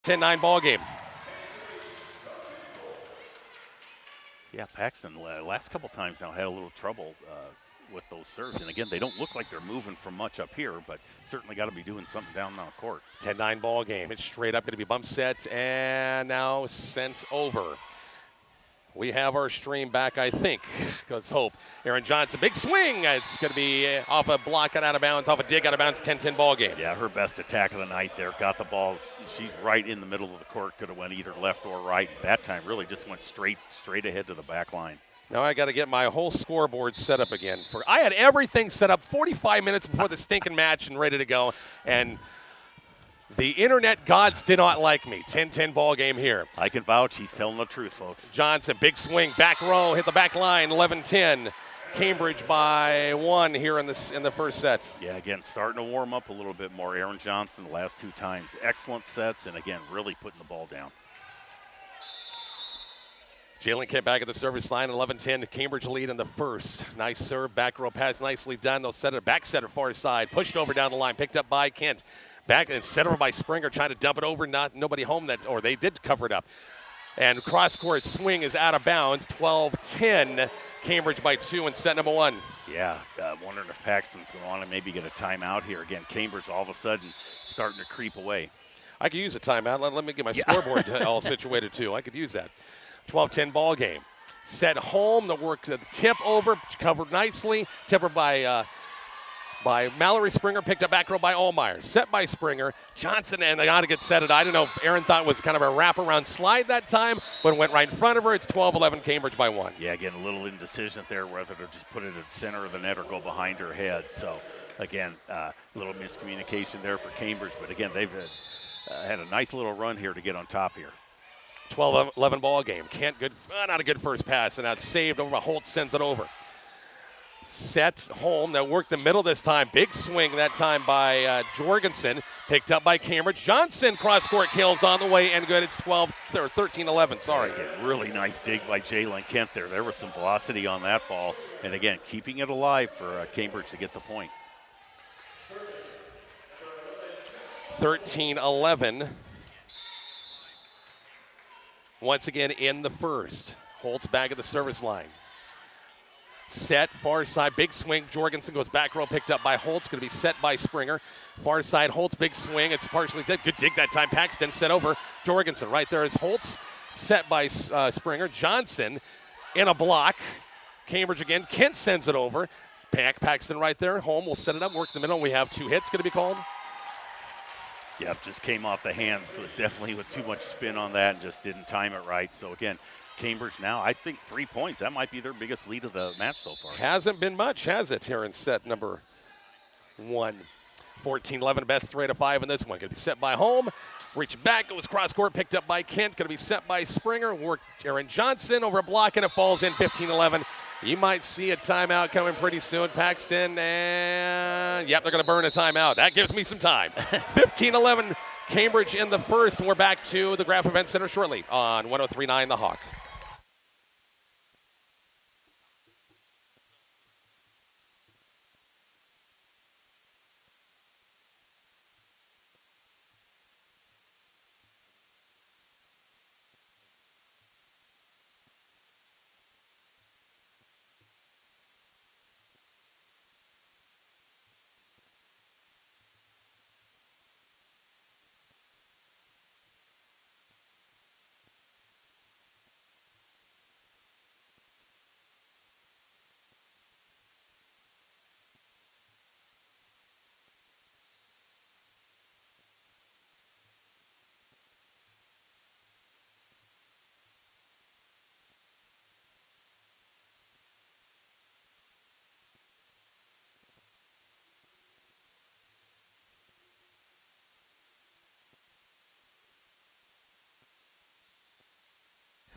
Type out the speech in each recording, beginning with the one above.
10-9 ball game. Yeah, Paxton last couple times now had a little trouble with those serves. And again, they don't look like they're moving from much up here, but certainly got to be doing something down on the court. 10-9 ball game. It's straight up going to be bump set and now sent over. We have our stream back, I think. Let's hope. Aaron Johnson, big swing. It's going to be off a block and out of bounds, off a dig out of bounds, 10-10 ball game. Yeah, her best attack of the night there. Got the ball. She's right in the middle of the court. Could have went either left or right. That time really just went straight ahead to the back line. Now I got to get my whole scoreboard set up again. I had everything set up 45 minutes before the stinking match and ready to go, and the internet gods did not like me. 10-10 ball game here. I can vouch. He's telling the truth, folks. Johnson, big swing, back row, hit the back line, 11-10. Cambridge by 1 here in the first set. Yeah, again, starting to warm up a little bit more. Aaron Johnson the last 2 times. Excellent sets, and again, really putting the ball down. Jalen Kent back at the service line, 11-10. Cambridge lead in the first. Nice serve, back row pass, nicely done. They'll set it, back setter far side, pushed over down the line, picked up by Kent. Back and set over by Springer, trying to dump it over. Nobody home or they did cover it up. And cross-court swing is out of bounds. 12-10. Cambridge by 2 in set number 1. Yeah, wondering if Paxton's going to want to maybe get a timeout here. Again, Cambridge all of a sudden starting to creep away. I could use a timeout. Let me get my scoreboard all situated too. I could use that. 12-10 ball game. Set home. The work, the tip over, covered nicely. Tipper by Mallory Springer, picked up back row by Allmeyer. Set by Springer. Johnson, and they got to get set it. I don't know if Aaron thought it was kind of a wraparound slide that time, but it went right in front of her. It's 12-11 Cambridge by 1. Yeah, again, a little indecision there whether to just put it at the center of the net or go behind her head. So, again, a little miscommunication there for Cambridge. But, again, they've had a nice little run here to get on top here. 12-11 ball game. Kent, not a good first pass, and that's saved over. Holt sends it over. Sets home. That worked the middle this time. Big swing that time by Jorgensen. Picked up by Cambridge. Johnson cross-court kills on the way and good. It's 13-11. Sorry. Again, really nice dig by Jalen Kent there. There was some velocity on that ball. And again, keeping it alive for Cambridge to get the point. 13-11. Once again in the first. Holt's back at the service line. Set, far side, big swing. Jorgensen goes back row, picked up by Holtz. Going to be set by Springer. Far side, Holtz, big swing. It's partially dead. Good dig that time. Paxton set over. Jorgensen right there is Holtz. Set by Springer. Johnson in a block. Cambridge again. Kent sends it over. Paxton right there. Home will set it up, work the middle. We have 2 hits going to be called. Yep, just came off the hands, so definitely with too much spin on that and just didn't time it right. So, again, Cambridge now, I think 3 points. That might be their biggest lead of the match so far. Hasn't been much, has it, here in set number 1. 14-11, best 3 out of 5 in this one. Going to be set by Home. Reach back, goes cross-court, picked up by Kent. Going to be set by Springer. Worked Aaron Johnson over a block, and it falls in 15-11. You might see a timeout coming pretty soon. Paxton, and yep, they're going to burn a timeout. That gives me some time. 15-11, Cambridge in the first. We're back to the Graf Event Center shortly on 103.9 The Hawk.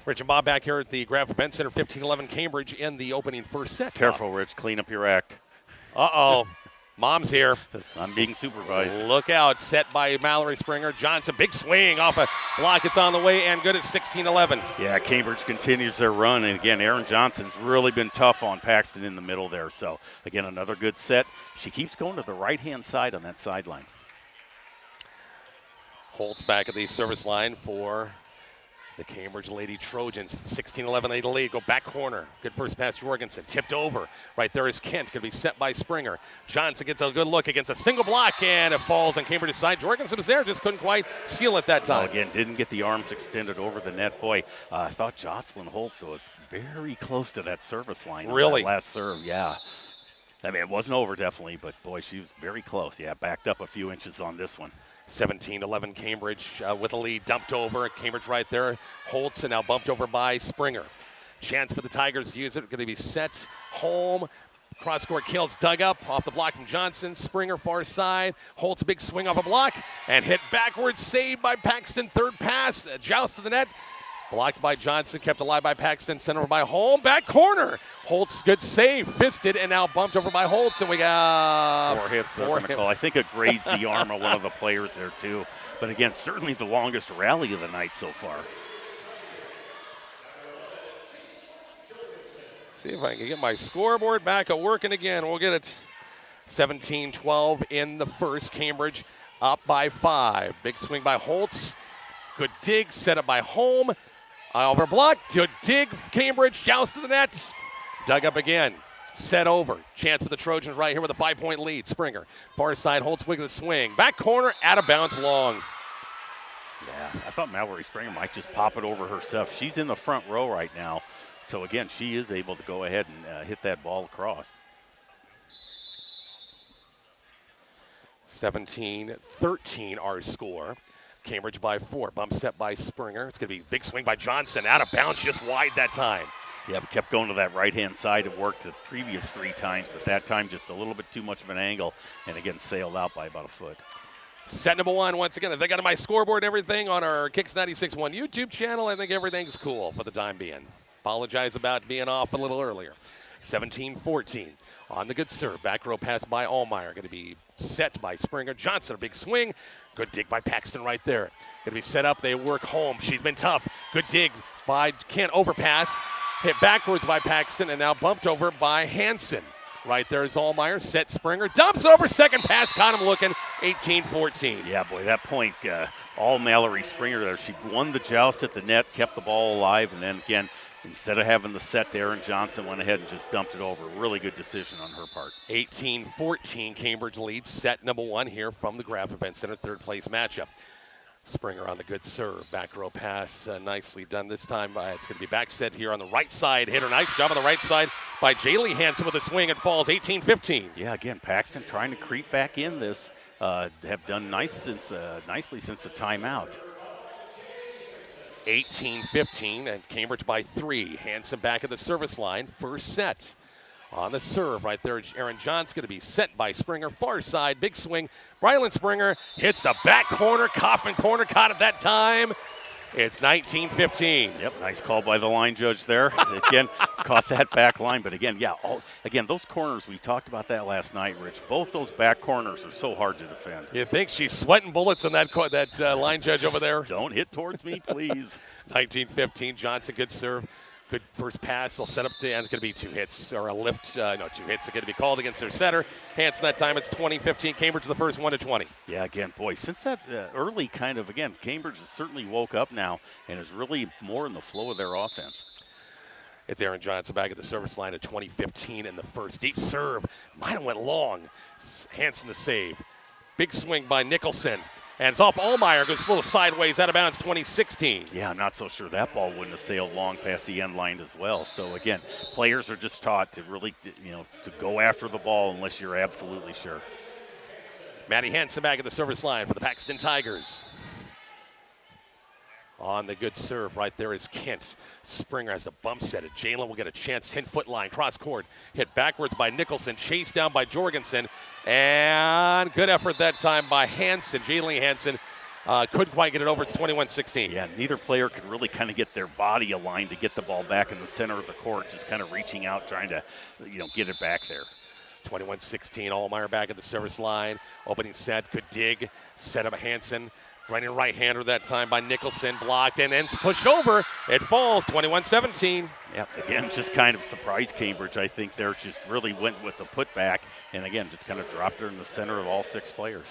Rich and Bob back here at the Graf Event Center, 15-11 Cambridge in the opening first set. Careful, Rich. Clean up your act. Uh-oh. Mom's here. I'm being supervised. Look out. Set by Mallory Springer. Johnson, big swing off a block. It's on the way and good at 16-11. Yeah, Cambridge continues their run. And, again, Aaron Johnson's really been tough on Paxton in the middle there. So, again, another good set. She keeps going to the right-hand side on that sideline. Holtz back at the service line for the Cambridge Lady Trojans. 16-11 they lead. Go back corner. Good first pass, Jorgensen. Tipped over. Right there is Kent. Going to be set by Springer. Johnson gets a good look against a single block, and it falls on Cambridge's side. Jorgensen was there, just couldn't quite seal it that time. Well, again, didn't get the arms extended over the net. Boy, I thought Jocelyn Holtz was very close to that service line. Really? On that last serve, yeah. I mean, it wasn't over, definitely, but, boy, she was very close. Yeah, backed up a few inches on this one. 17-11 Cambridge with a lead, dumped over. Cambridge right there. Holtz and now bumped over by Springer. Chance for the Tigers to use it. Going to be set home. Cross-court kills dug up off the block from Johnson. Springer far side. Holtz a big swing off a block and hit backwards. Saved by Paxton. Third pass. Joust to the net. Blocked by Johnson, kept alive by Paxton, sent over by Holm, back corner. Holtz, good save, fisted, and now bumped over by Holtz, and we got four hits. I think it grazed the arm of one of the players there too. But again, certainly the longest rally of the night so far. See if I can get my scoreboard back at working again. We'll get it 17-12 in the first. Cambridge up by 5. Big swing by Holtz. Good dig, set up by Holm. Over block, good dig, Cambridge, joust to the net. Dug up again, set over. Chance for the Trojans right here with a 5-point lead. Springer, far side, Holtz with the swing. Back corner, out of bounds, long. Yeah, I thought Mallory Springer might just pop it over herself. She's in the front row right now. So again, she is able to go ahead and hit that ball across. 17-13 our score. Cambridge by 4. Bump set by Springer. It's going to be a big swing by Johnson. Out of bounds, just wide that time. Yeah, we kept going to that right-hand side. It worked the previous 3 times, but that time just a little bit too much of an angle, and again, sailed out by about a foot. Set number 1, once again, if they got my scoreboard and everything on our Kicks 96.1 YouTube channel, I think everything's cool for the time being. Apologize about being off a little earlier. 17-14 on the good serve. Back row pass by Allmeyer. Going to be set by Springer. Johnson, a big swing. Good dig by Paxton right there. Going to be set up. They work home. She's been tough. Good dig by Kent. Overpass. Hit backwards by Paxton and now bumped over by Hansen. Right there is Allmeyer. Set Springer. Dumps it over. Second pass. Caught him looking. 18-14. Yeah, boy, that point, all Mallory Springer there. She won the joust at the net, kept the ball alive, and then again, instead of having the set there, Aaron Johnson went ahead and just dumped it over. Really good decision on her part. 18-14, Cambridge leads set number 1 here from the Graf Event Center, third place matchup. Springer on the good serve. Back row pass, nicely done this time. It's going to be back set here on the right side. Hit her nice job on the right side by Jaylee Hansen with a swing. It falls 18-15. Yeah, again, Paxton trying to creep back in this. Have done nicely since the timeout. 18-15, and Cambridge by 3. Hansen back at the service line. First set. On the serve right there, Aaron John's going to be set by Springer. Far side, big swing. Brylan Springer hits the back corner. Coffin corner caught it that time. It's 19-15. Yep, nice call by the line judge there. Again, caught that back line. But again, yeah, again, those corners, we talked about that last night, Rich. Both those back corners are so hard to defend. You think she's sweating bullets on that line judge over there? Don't hit towards me, please. 19-15, Johnson, good serve. Good first pass. They'll set up the end. It's going to be 2 hits or a lift. 2 hits are going to be called against their setter. Hansen that time. It's 20-15. Cambridge the first 1-20. Yeah, again, boy, since that early kind of, again, Cambridge has certainly woke up now and is really more in the flow of their offense. It's Aaron Johnson back at the service line at 20-15 in the first. Deep serve. Might have went long. Hansen the save. Big swing by Nicholson. And it's off Allmeyer, goes a little sideways, out of bounds, 2016. Yeah, I'm not so sure that ball wouldn't have sailed long past the end line as well. So, again, players are just taught to really, to go after the ball unless you're absolutely sure. Maddie Hansen back at the service line for the Paxton Tigers. On the good serve right there is Kent. Springer has the bump set it. Jalen will get a chance. 10-foot line, cross court. Hit backwards by Nicholson. Chased down by Jorgensen. And good effort that time by Hansen. Jalen Hansen couldn't quite get it over. It's 21-16. Yeah, neither player could really kind of get their body aligned to get the ball back in the center of the court. Just kind of reaching out, trying to, get it back there. 21-16. Allmeyer back at the service line. Opening set. Good dig. Set up a Hansen. Right-hander that time by Nicholson, blocked and then pushed over. It falls, 21-17. Yeah, again, just kind of surprised Cambridge. I think they're just really went with the putback and, again, just kind of dropped her in the center of all 6 players.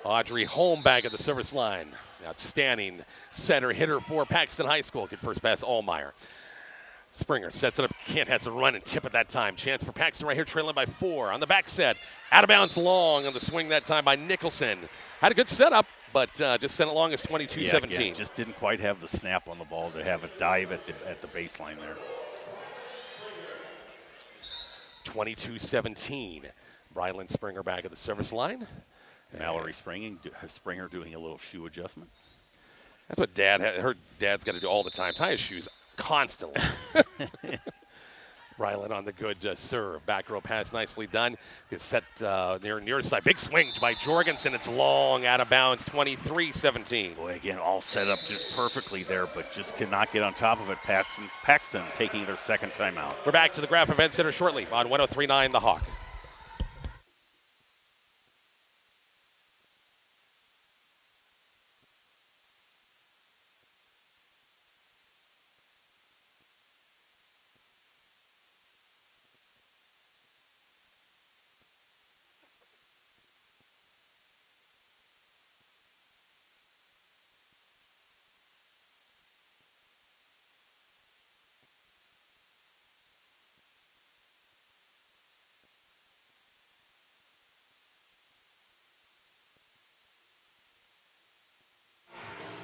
Audrey home back at the service line. Outstanding center hitter for Paxton High School. Good first pass, Allmeyer. Springer sets it up. Kent has to run and tip at that time. Chance for Paxton right here, trailing by 4. On the back set, out of bounds long on the swing that time by Nicholson. Had a good setup, but just sent it long as 22-17. Yeah, just didn't quite have the snap on the ball to have a dive at the baseline there. 22-17. Brylan Springer back at the service line. Mallory Springer doing a little shoe adjustment. That's what her dad's got to do all the time. Tie his shoes constantly. Brylan on the good serve. Back row pass nicely done. It's set near side. Big swing by Jorgensen. It's long, out of bounds, 23-17. Boy, again, all set up just perfectly there, but just cannot get on top of it. Paxton taking their second timeout. We're back to the Graf Event Center shortly on 103.9 The Hawk.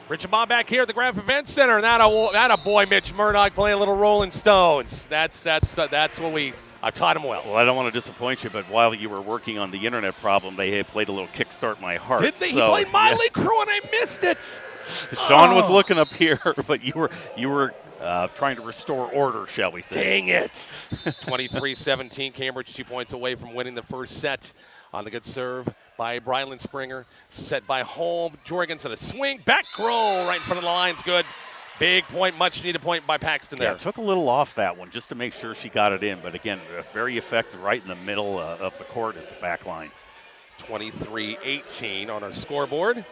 Rich and Bob back here at the Graf Event Center, and that a boy, Mitch Murdoch, playing a little Rolling Stones. That's what I've taught him well. Well, I don't want to disappoint you, but while you were working on the internet problem, they had played a little Kickstart My Heart. Did they? So, he played Motley Crue, and I missed it. Sean was looking up here, but you were trying to restore order, shall we say. Dang it. 23-17, Cambridge 2 points away from winning the first set on the good serve by Brylan Springer. Set by Holm. Jorgensen, a swing. Back row right in front of the lines. Good. Big point, much needed point by Paxton there. Yeah, took a little off that one just to make sure she got it in. But again, very effective right in the middle of the court at the back line. 23-18 on our scoreboard.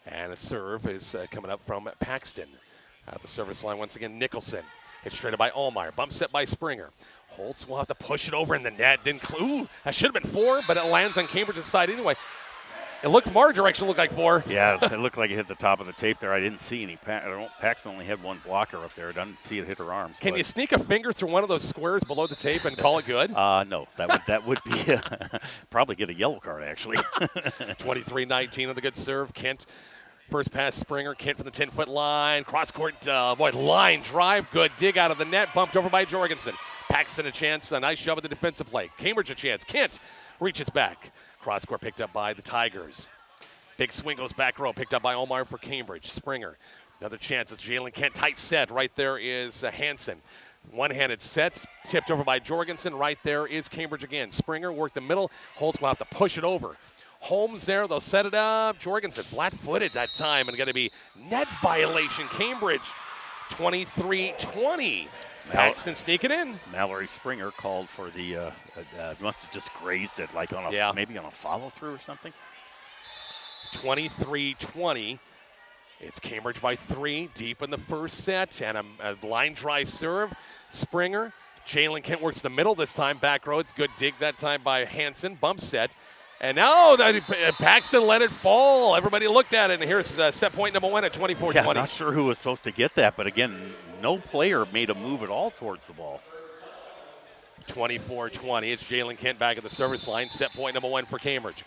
And a serve is coming up from Paxton. At the service line once again, Nicholson. It's straight up by Allmeyer. Bump set by Springer. Holtz will have to push it over in the net. Ooh, that should have been 4, but it lands on Cambridge's side anyway. It looked from our direction, looked like 4. Yeah, it looked like it hit the top of the tape there. I didn't see any. Paxton only had one blocker up there. I didn't see it hit her arms. Can you sneak a finger through one of those squares below the tape and call it good? No, that would be probably get a yellow card actually. 23-19 on the good serve. Kent. First pass, Springer. Kent from the 10-foot line. Cross-court, line drive. Good dig out of the net. Bumped over by Jorgensen. Paxton a chance. A nice shove at the defensive play. Cambridge a chance. Kent reaches back. Cross-court picked up by the Tigers. Big swing goes back row. Picked up by Allmeyer for Cambridge. Springer. Another chance. It's Jalen Kent. Tight set. Right there is Hansen. One-handed set. Tipped over by Jorgensen. Right there is Cambridge again. Springer worked the middle. Holtz will have to push it over. Holmes there, they'll set it up. Jorgensen flat-footed that time and going to be net violation. Cambridge 23-20. Paxton sneaking in. Mallory Springer called for the, must have just grazed it like on a, maybe on a follow-through or something. 23-20. It's Cambridge by 3, deep in the first set, and a line drive serve. Springer, Jalen Kent works the middle this time, back row. It's good dig that time by Hansen, bump set. And now Paxton let it fall. Everybody looked at it, and here's set point number 1 at 24-20. Yeah, not sure who was supposed to get that, but again, no player made a move at all towards the ball. 24-20. It's Jalen Kent back at the service line. Set point number 1 for Cambridge.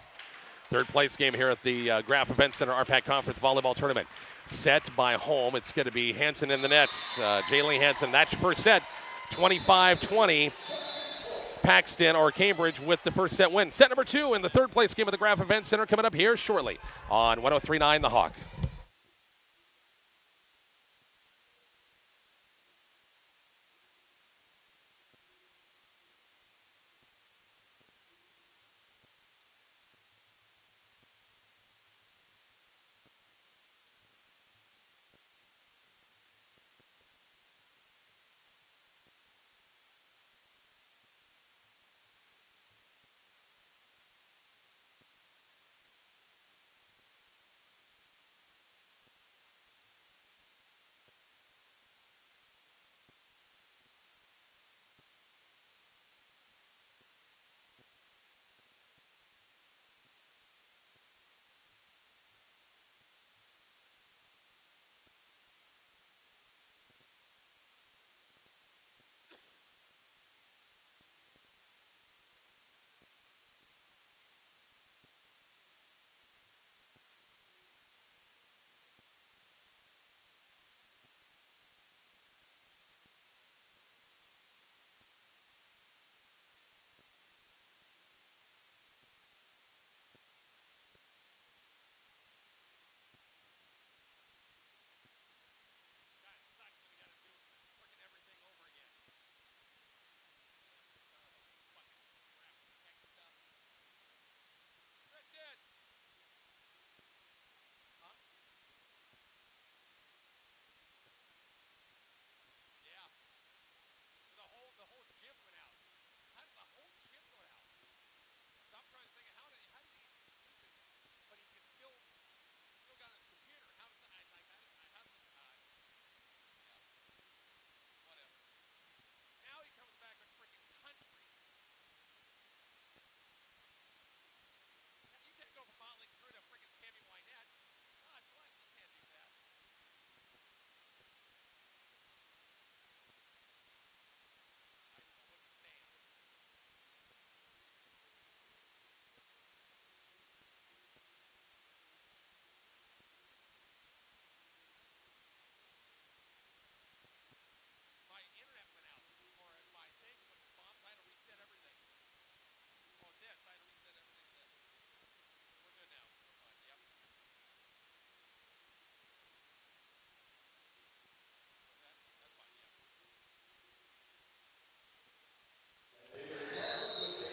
Third place game here at the Graf Event Center Rpac Conference Volleyball Tournament. Set by Holm. It's going to be Hansen in the nets. Jalen Hansen, that's your first set. 25-20. Paxton or Cambridge with the first set win. Set number 2 in the third place game of the Graf Event Center coming up here shortly on 103.9 The Hawk.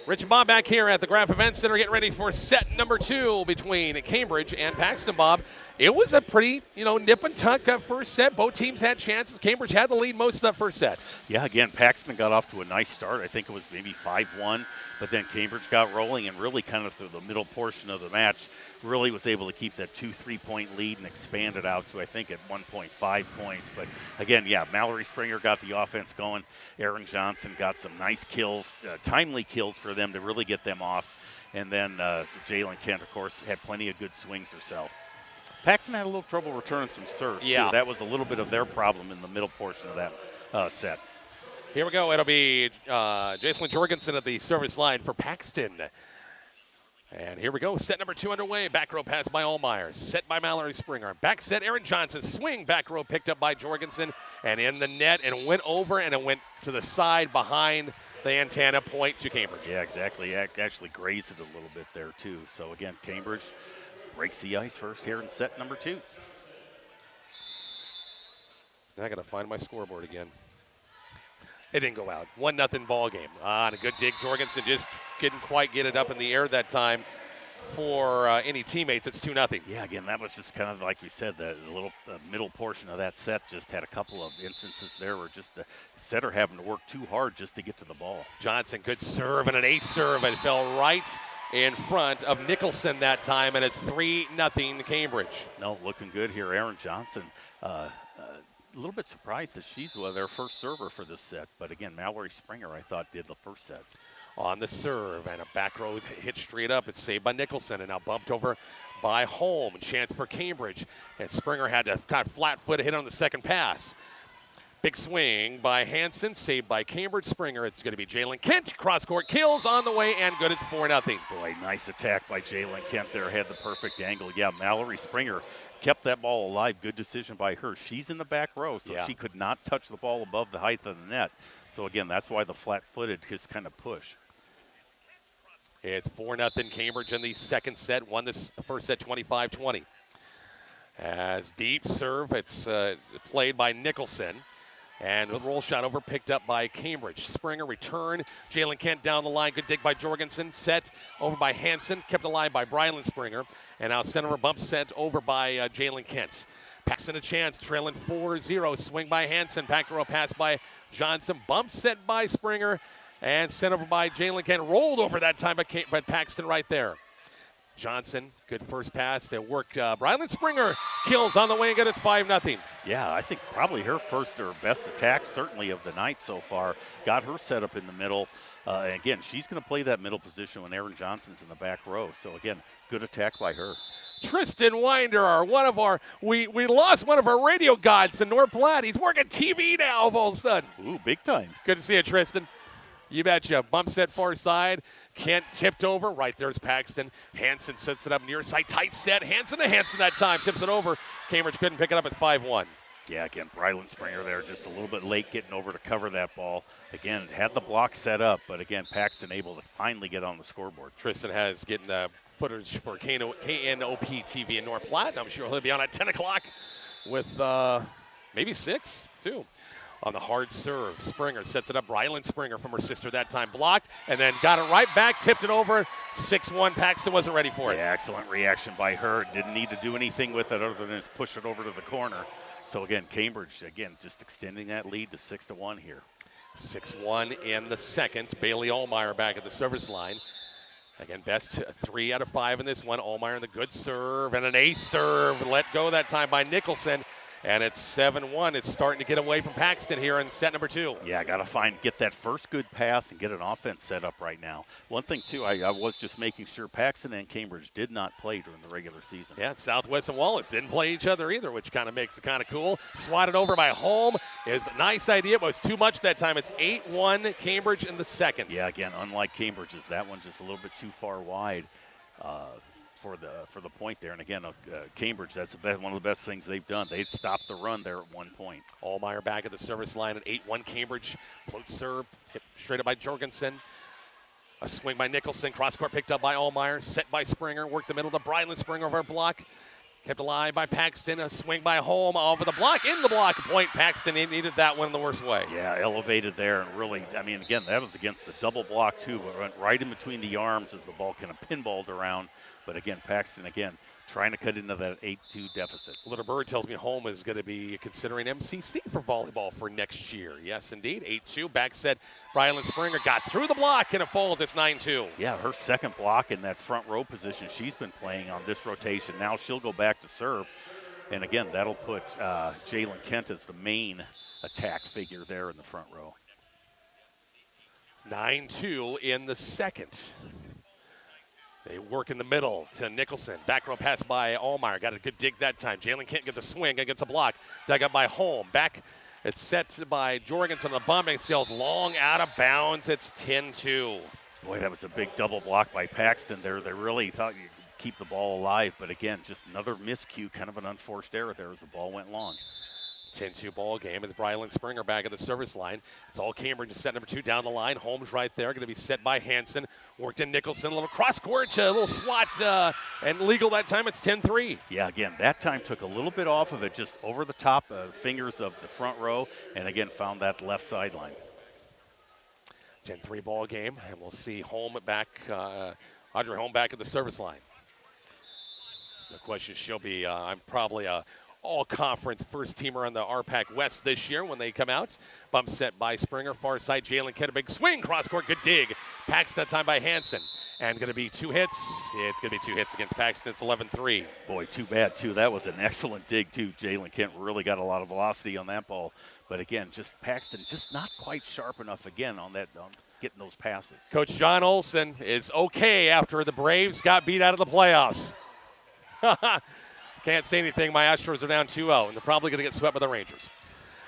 Rich and Bob back here at the Graph Event Center getting ready for set number 2 between Cambridge and Paxton. Bob, it was a pretty, nip and tuck first set. Both teams had chances. Cambridge had the lead most of that first set. Yeah, again, Paxton got off to a nice start. I think it was maybe 5-1, but then Cambridge got rolling and really kind of through the middle portion of the match really was able to keep that 2-3 point lead and expand it out to, I think, at 1.5 points. But again, yeah, Mallory Springer got the offense going. Aaron Johnson got some nice kills, timely kills for them to really get them off. And then Jalen Kent, of course, had plenty of good swings herself. Paxton had a little trouble returning some serves, too. That was a little bit of their problem in the middle portion of that set. Here we go. It'll be Jason Jorgensen at the service line for Paxton. And here we go. Set number 2 underway. Back row pass by Allmeyer. Set by Mallory Springer. Back set, Aaron Johnson. Swing back row picked up by Jorgensen. And in the net and went over and it went to the side behind the antenna, point to Cambridge. Yeah, exactly. Actually grazed it a little bit there, too. So, again, Cambridge breaks the ice first here in set number 2. Now I got to find my scoreboard again. It didn't go out. 1-0 ball game. And a good dig. Jorgensen just didn't quite get it up in the air that time for any teammates. It's 2-0. Yeah, again, that was just kind of like we said, the little middle portion of that set just had a couple of instances there where just the setter having to work too hard just to get to the ball. Johnson, good serve and an ace serve. It fell right in front of Nicholson that time, and it's 3-0 Cambridge. No, looking good here. Aaron Johnson, a little bit surprised that she's their first server for this set. But again, Mallory Springer, I thought, did the first set. On the serve, and a back row hit straight up. It's saved by Nicholson, and now bumped over by Holm. Chance for Cambridge. And Springer had to kind of flat-footed hit on the second pass. Big swing by Hansen, saved by Cambridge. Springer, it's going to be Jalen Kent. Cross-court kills on the way, and good. It's 4-0. Boy, nice attack by Jalen Kent there. Had the perfect angle. Yeah, Mallory Springer kept that ball alive. Good decision by her. She's in the back row, so she could not touch the ball above the height of the net. So, again, that's why the flat-footed just kind of push. It's 4-0 Cambridge in the second set. Won this first set 25-20. As deep serve, it's played by Nicholson. And the roll shot over, picked up by Cambridge. Springer return. Jalen Kent down the line. Good dig by Jorgensen. Set over by Hansen. Kept alive by Brylan Springer. And now center bump set over by Jalen Kent. Paxton a chance, trailing 4-0. Swing by Hansen. Back row pass by Johnson. Bump set by Springer. And sent over by Jalen Kent. Rolled over that time by Paxton right there. Johnson, good first pass. They work. Brylan Springer kills on the way and good. It's 5-0. Yeah, I think probably her first or best attack, certainly of the night so far. Got her set up in the middle. And again, she's going to play that middle position when Aaron Johnson's in the back row. So, again, good attack by her. Tristan Winder, we lost one of our radio gods to North Platte. He's working TV now all of a sudden. Ooh, big time. Good to see you, Tristan. You betcha. Bump set far side. Kent tipped over. Right there's Paxton. Hansen sets it up near side. Tight set. Hansen to Hansen that time. Tips it over. Cambridge couldn't pick it up at 5-1. Yeah, again, Brylan Springer there just a little bit late getting over to cover that ball. Again, had the block set up, but again, Paxton able to finally get on the scoreboard. Tristan has getting the footage for KNOP TV in North Platte. I'm sure he'll be on at 10 o'clock with maybe 6, too. On the hard serve, Springer sets it up. Brylan Springer from her sister that time blocked, and then got it right back, tipped it over. 6-1. Paxton wasn't ready for it. Yeah, excellent reaction by her. Didn't need to do anything with it other than push it over to the corner. So again, Cambridge again just extending that lead to 6-1 here. 6-1 in the second. Bailey Allmeyer back at the service line. Again, best 3 out of 5 in this one. Allmeyer in the good serve and an ace serve. Let go that time by Nicholson. And it's 7-1. It's starting to get away from Paxton here in set number 2. Yeah, got to get that first good pass and get an offense set up right now. One thing, too, I was just making sure Paxton and Cambridge did not play during the regular season. Yeah, Southwest and Wallace didn't play each other either, which kind of makes it kind of cool. Swatted over by Holm is a nice idea, but it's too much that time. It's 8-1 Cambridge in the second. Yeah, again, unlike Cambridge's, that one just a little bit too far wide. For the point there. And again, Cambridge, that's one of the best things they've done. They've stopped the run there at one point. Allmeyer back at the service line at 8-1 Cambridge. Float serve, hit straight up by Jorgensen. A swing by Nicholson. Cross court picked up by Allmeyer. Set by Springer. Worked the middle to Brylan Springer over a block. Kept alive by Paxton. A swing by Holm over the block. In the block point. Paxton needed that one in the worst way. Yeah, elevated there. And really, I mean, again, that was against the double block, too. But went right in between the arms as the ball kind of pinballed around. But again, Paxton, again, trying to cut into that 8-2 deficit. Little Bird tells me Holm is going to be considering MCC for volleyball for next year. Yes, indeed. 8-2. Back set. Brylan Springer got through the block, and it falls. It's 9-2. Yeah, her second block in that front row position she's been playing on this rotation. Now she'll go back to serve. And again, that'll put Jalen Kent as the main attack figure there in the front row. 9-2 in the second. They work in the middle to Nicholson. Back row pass by Allmeyer. Got a good dig that time. Jalen Kent gets a swing and gets a block. Dug up by Holm. Back, it's set by Jorgensen. The bumping sails long out of bounds. It's 10-2. Boy, that was a big double block by Paxton there. They really thought you could keep the ball alive. But again, just another miscue, kind of an unforced error there as the ball went long. 10-2 ball game. It's Brylan Springer back at the service line. It's all Cambridge. Set number 2 down the line. Holmes right there. Going to be set by Hanson. Worked in Nicholson. A little cross court. A little swat and legal that time. It's 10-3. Yeah, again, that time took a little bit off of it, just over the top fingers of the front row. And again, found that left sideline. 10-3 ball game. And we'll see Holm back. Audrey Holm back at the service line. The question she'll be, I'm probably a all-conference first-teamer on the Rpac West this year when they come out. Bump set by Springer. Far side, Jalen Kent, a big swing. Cross-court, good dig. Paxton that time by Hanson. And going to be 2 hits. It's going to be 2 hits against Paxton. It's 11-3. Boy, too bad, too. That was an excellent dig, too. Jalen Kent really got a lot of velocity on that ball. But, again, just Paxton just not quite sharp enough, again, on that getting those passes. Coach John Olson is okay after the Braves got beat out of the playoffs. Can't say anything. My Astros are down 2-0, and they're probably going to get swept by the Rangers.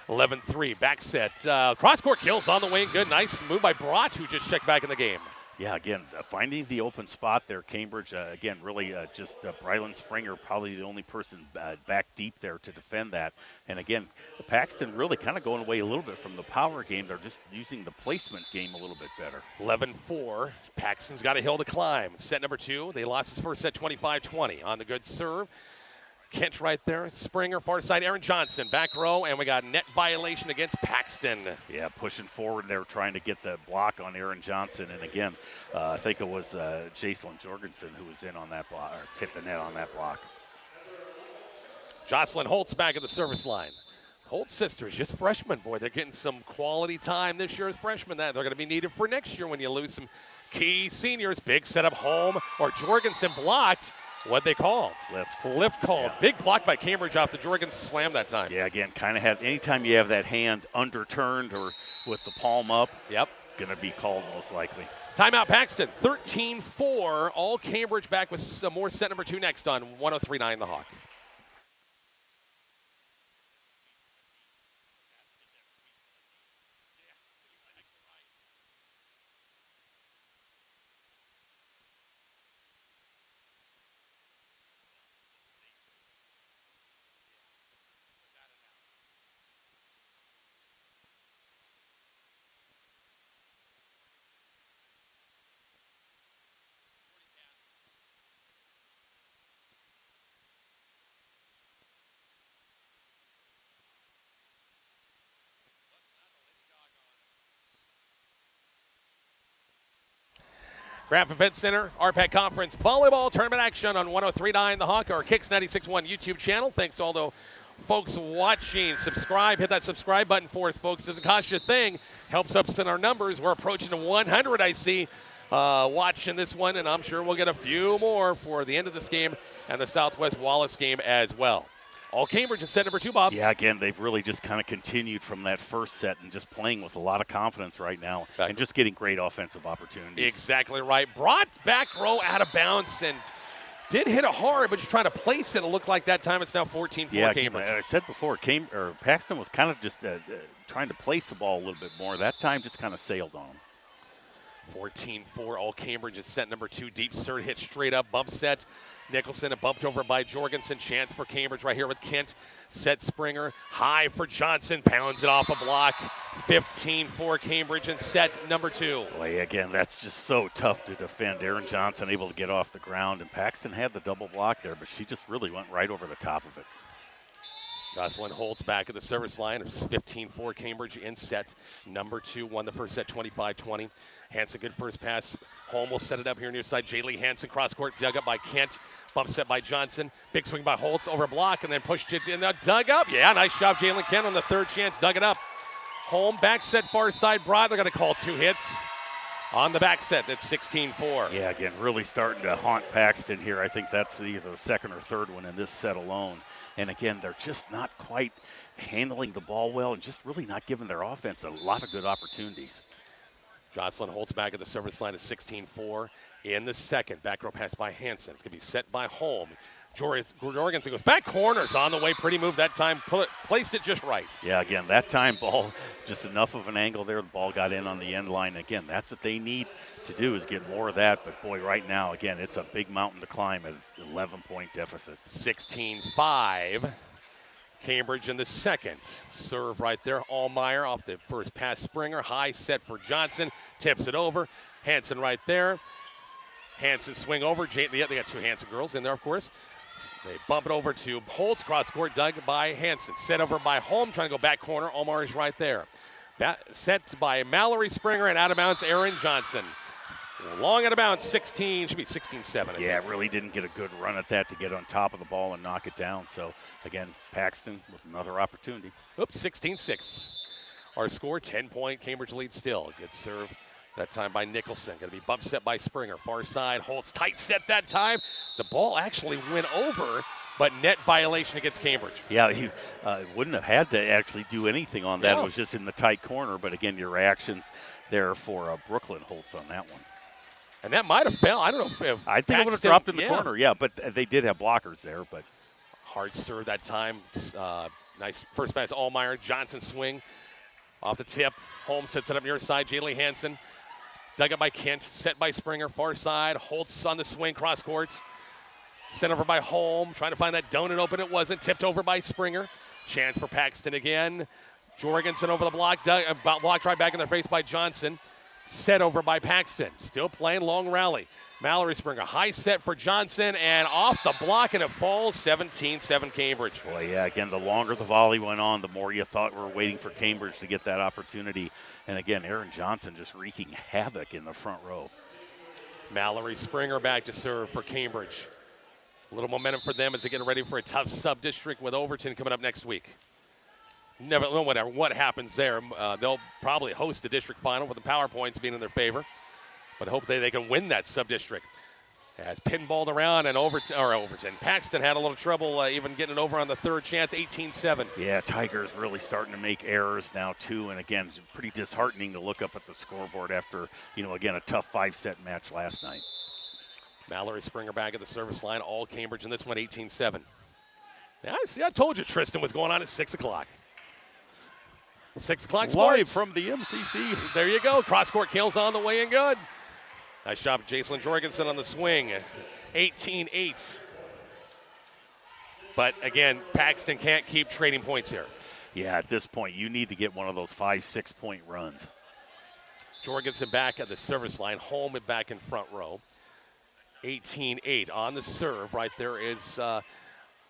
11-3, back set. Cross-court kills on the wing. Good, nice move by Brott, who just checked back in the game. Yeah, again, finding the open spot there. Cambridge, again, really just Brylan Springer, probably the only person back deep there to defend that. And, again, Paxton really kind of going away a little bit from the power game. They're just using the placement game a little bit better. 11-4. Paxton's got a hill to climb. Set number 2. They lost his first set 25-20 on the good serve. Kent right there. Springer, far side, Aaron Johnson, back row, and we got net violation against Paxton. Yeah, pushing forward there, trying to get the block on Aaron Johnson. And again, I think it was Jacelyn Jorgensen who was in on that block, or hit the net on that block. Jocelyn Holtz back at the service line. Holtz sisters, just freshmen. Boy, they're getting some quality time this year as freshmen. That they're going to be needed for next year when you lose some key seniors. Big setup home, or Jorgensen blocked. What'd they call? Lift called. Yeah. Big block by Cambridge off the Jorgensen slam that time. Yeah, again, kind of have, anytime you have that hand underturned or with the palm up, yep, going to be called most likely. Timeout Paxton, 13-4. All Cambridge back with some more set number 2 next on 103.9 The Hawk. Graf Event Center, Rpac Conference Volleyball Tournament action on 103.9 The Hawk, our Kicks 96.1 YouTube channel. Thanks to all the folks watching. Subscribe, hit that subscribe button for us, folks. Doesn't cost you a thing. Helps us in our numbers. We're approaching the 100, I see, watching this one, and I'm sure we'll get a few more for the end of this game and the Southwest Wallace game as well. All Cambridge in set number 2, Bob. Yeah, again, they've really just kind of continued from that first set and just playing with a lot of confidence right now and just getting great offensive opportunities. Exactly right. Brought back row out of bounds and did hit it hard, but just trying to place it. It looked like that time it's now 14-4 yeah, Cambridge. I said before, Paxton was kind of just trying to place the ball a little bit more. That time just kind of sailed on him. 14-4, all Cambridge in set number 2. Deep serve hit straight up, bump set. Nicholson and bumped over by Jorgensen. Chance for Cambridge right here with Kent. Set Springer. High for Johnson. Pounds it off a block. 15-4 Cambridge in set number 2. Boy, again, that's just so tough to defend. Erin Johnson able to get off the ground, and Paxton had the double block there, but she just really went right over the top of it. Jocelyn Holtz back at the service line. It's 15-4 Cambridge in set number 2. Won the first set 25-20. Hansen, good first pass. Holm will set it up here near side. Jaylee Hansen, cross court, dug up by Kent. Bump set by Johnson. Big swing by Holtz over block and then pushed it in. Dug up. Yeah, nice job, Jalen Kent on the third chance. Dug it up. Holm back set far side. Broad. They're going to call 2 hits on the back set. That's 16-4. Yeah, again, really starting to haunt Paxton here. I think that's either the second or third one in this set alone. And again, they're just not quite handling the ball well and just really not giving their offense a lot of good opportunities. Jocelyn Holtz back at the service line at 16-4 in the second. Back row pass by Hansen. It's going to be set by Holm. Jorgensen goes back corners on the way. Pretty move that time. Placed it just right. Yeah, again, that time ball, just enough of an angle there. The ball got in on the end line. Again, that's what they need to do is get more of that. But, boy, right now, again, it's a big mountain to climb at 11-point deficit. 16-5. Cambridge in the second. Serve right there. Allmeyer off the first pass. Springer. High set for Johnson. Tips it over. Hansen right there. Hansen swing over. They got 2 Hansen girls in there, of course. They bump it over to Holtz. Cross court dug by Hansen. Set over by Holm. Trying to go back corner. Allmeyer is right there. Set by Mallory Springer and out of bounds Erin Johnson. Long out of bounds, 16, should be 16-7. Yeah, really didn't get a good run at that to get on top of the ball and knock it down. So, again, Paxton with another opportunity. Oops, 16-6. Our score, 10-point Cambridge lead still. Good serve that time by Nicholson. Going to be bump set by Springer. Far side, Holtz tight set that time. The ball actually went over, but net violation against Cambridge. Yeah, he wouldn't have had to actually do anything on that. No. It was just in the tight corner. But, again, your reactions there for Brooklyn Holtz on that one. And that might have fell. I don't know if I think it would have dropped in the corner, yeah, but they did have blockers there. But hard serve that time. Nice first pass, Allmeyer. Johnson swing off the tip. Holmes sets it up near side. Jaylee Hansen. Dug up by Kent. Set by Springer. Far side. Holtz on the swing. Cross court. Sent over by Holm. Trying to find that donut open. It wasn't. Tipped over by Springer. Chance for Paxton again. Jorgensen over the block. Blocked right back in their face by Johnson. Set over by Paxton. Still playing long rally. Mallory Springer. High set for Johnson and off the block, and it falls 17-7 Cambridge. Boy, yeah, again, the longer the volley went on, the more you thought we were waiting for Cambridge to get that opportunity. And again, Erin Johnson just wreaking havoc in the front row. Mallory Springer back to serve for Cambridge. A little momentum for them as they get ready for a tough sub-district with Overton coming up next week. Never know what happens there. They'll probably host a district final with the power points being in their favor. But hope they can win that sub-district. As pinballed around and Overton. Paxton had a little trouble even getting it over on the third chance, 18-7. Yeah, Tigers really starting to make errors now, too. And, again, it's pretty disheartening to look up at the scoreboard after, again, a tough 5-set match last night. Mallory Springer back at the service line. All Cambridge in this one, 18-7. Yeah, I told you Tristan was going on at 6 o'clock. 6 o'clock sports. Live from the MCC. There you go. Cross-court kills on the way and good. Nice job, Jacelyn Jorgensen on the swing. 18-8. But, again, Paxton can't keep trading points here. Yeah, at this point, you need to get one of those 5-6 point runs. Jorgensen back at the service line. Holm back in front row. 18-8 on the serve. Right there is,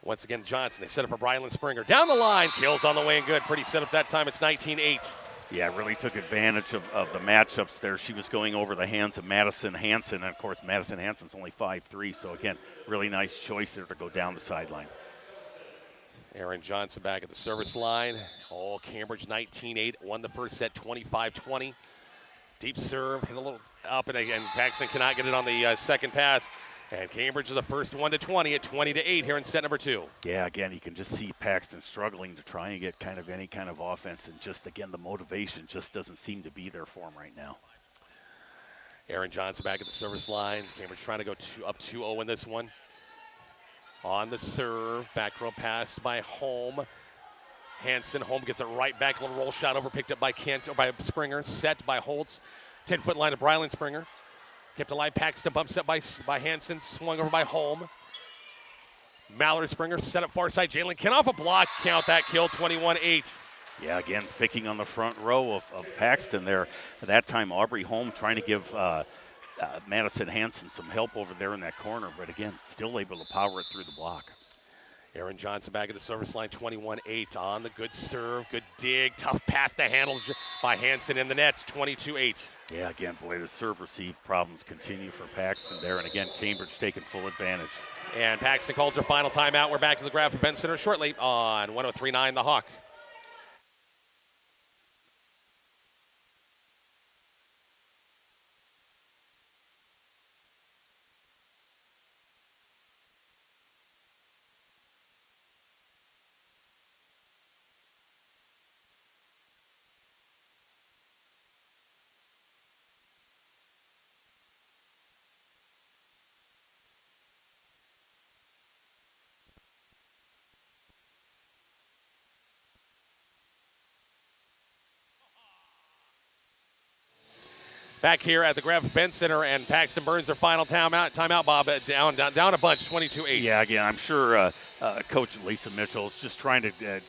once again, Johnson. They set up for Brylan Springer. Down the line. Kills on the way and good. Pretty set up that time. It's 19-8. Yeah, really took advantage of the matchups there. She was going over the hands of Madison Hansen. And, of course, Madison Hansen's only 5'3", so, again, really nice choice there to go down the sideline. Erin Johnson back at the service line. All Cambridge 19-8. Won the first set 25-20. Deep serve. Hit a little up, and again, Paxton cannot get it on the second pass. And Cambridge is the first one to 20 at 20-8 here in set number 2. Yeah, again, you can just see Paxton struggling to try and get kind of any kind of offense, and just, again, the motivation just doesn't seem to be there for him right now. Erin Johnson back at the service line. Cambridge trying to go up 2-0 in this one. On the serve, back row pass by Holm. Hansen, Holm gets it right back, a little roll shot over, picked up by Kent, or by Springer, set by Holtz. 10-foot line of Brylan Springer. Kept alive, Paxton bump set by Hansen, swung over by Holm. Mallory Springer set up far side. Jalen Kent off a block. Count that kill, 21-8. Yeah, again, picking on the front row of Paxton there. At that time, Aubrey Holm trying to give Madison Hanson some help over there in that corner, but again, still able to power it through the block. Aaron Johnson back at the service line, 21-8 on the good serve, good dig, tough pass to handle by Hanson in the net, 22-8. Yeah, again, boy, the serve-receive problems continue for Paxton there, and again, Cambridge taking full advantage. And Paxton calls their final timeout. We're back to the Graphic Event Center shortly on 103.9 The Hawk. Back here at the Graphic Event Center, and Paxton burns their final timeout, Bob, down a bunch, 22-8. Yeah, again, I'm sure Coach Lisa Mitchell is just trying to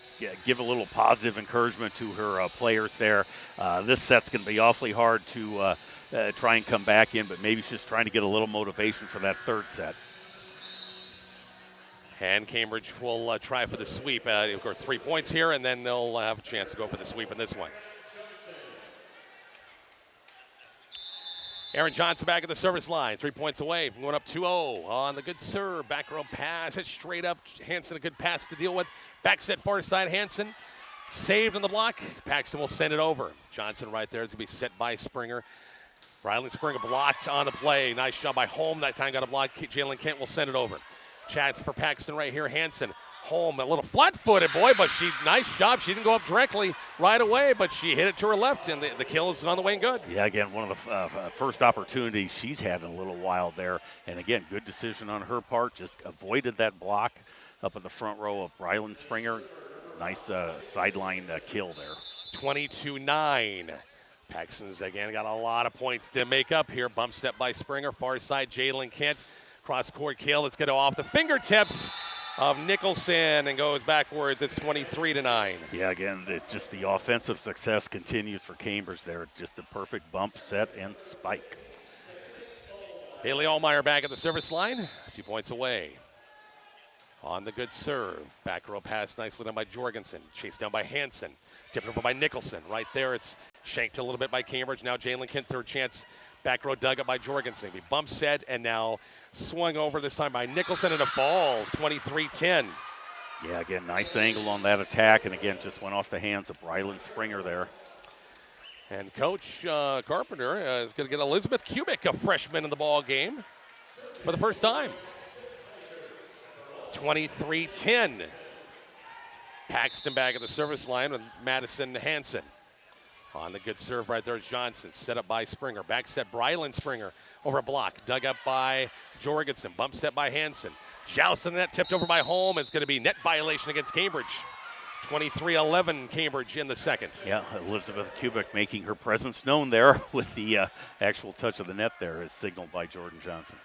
give a little positive encouragement to her players there. This set's going to be awfully hard to try and come back in, but maybe she's just trying to get a little motivation for that third set. And Cambridge will try for the sweep. Of course, 3 points here, and then they'll have a chance to go for the sweep in this one. Aaron Johnson back at the service line, 3 points away from going up 2-0 on the good serve. Back row pass, hit straight up. Hanson, a good pass to deal with. Back set far side, Hanson saved on the block. Paxton will send it over. Johnson right there. It's going to be set by Springer. Riley Springer blocked on the play. Nice shot by Holm. That time got a block. Jalen Kent will send it over. Chance for Paxton right here. Hanson. Holm, a little flat-footed, boy, but nice job. She didn't go up directly right away, but she hit it to her left, and the kill is on the way and good. Yeah, again, one of the first opportunities she's had in a little while there. And again, good decision on her part. Just avoided that block up in the front row of Brylan Springer. Nice sideline kill there. 22-9. Paxton's, again, got a lot of points to make up here. Bump step by Springer. Far side, Jalen Kent. Cross-court kill. It's going to off the fingertips of Nicholson and goes backwards. It's 23-9. Yeah, again, just the offensive success continues for Cambridge there. Just a perfect bump, set, and spike. Haley Allmeyer back at the service line, 2 points away. On the good serve. Back row pass nicely done by Jorgensen. Chased down by Hanson. Tipped over by Nicholson. Right there, it's shanked a little bit by Cambridge. Now Jalen Kent, third chance. Back row dug up by Jorgensen. He bump set and now swung over this time by Nicholson, and it falls, 23-10. Yeah, again, nice angle on that attack, and again, just went off the hands of Brylan Springer there. And Coach Carpenter is going to get Elizabeth Kubik, a freshman, in the ball game for the first time. 23-10. Paxton back at the service line with Madison Hanson. On the good serve right there is Johnson, set up by Springer. Back set, Brylan Springer over a block. Dug up by Jorgensen. Bump set by Hanson. Joust in the net, tipped over by Holm. It's going to be net violation against Cambridge. 23-11 Cambridge in the second. Yeah, Elizabeth Kubik making her presence known there with the actual touch of the net there as signaled by Jordan Johnson.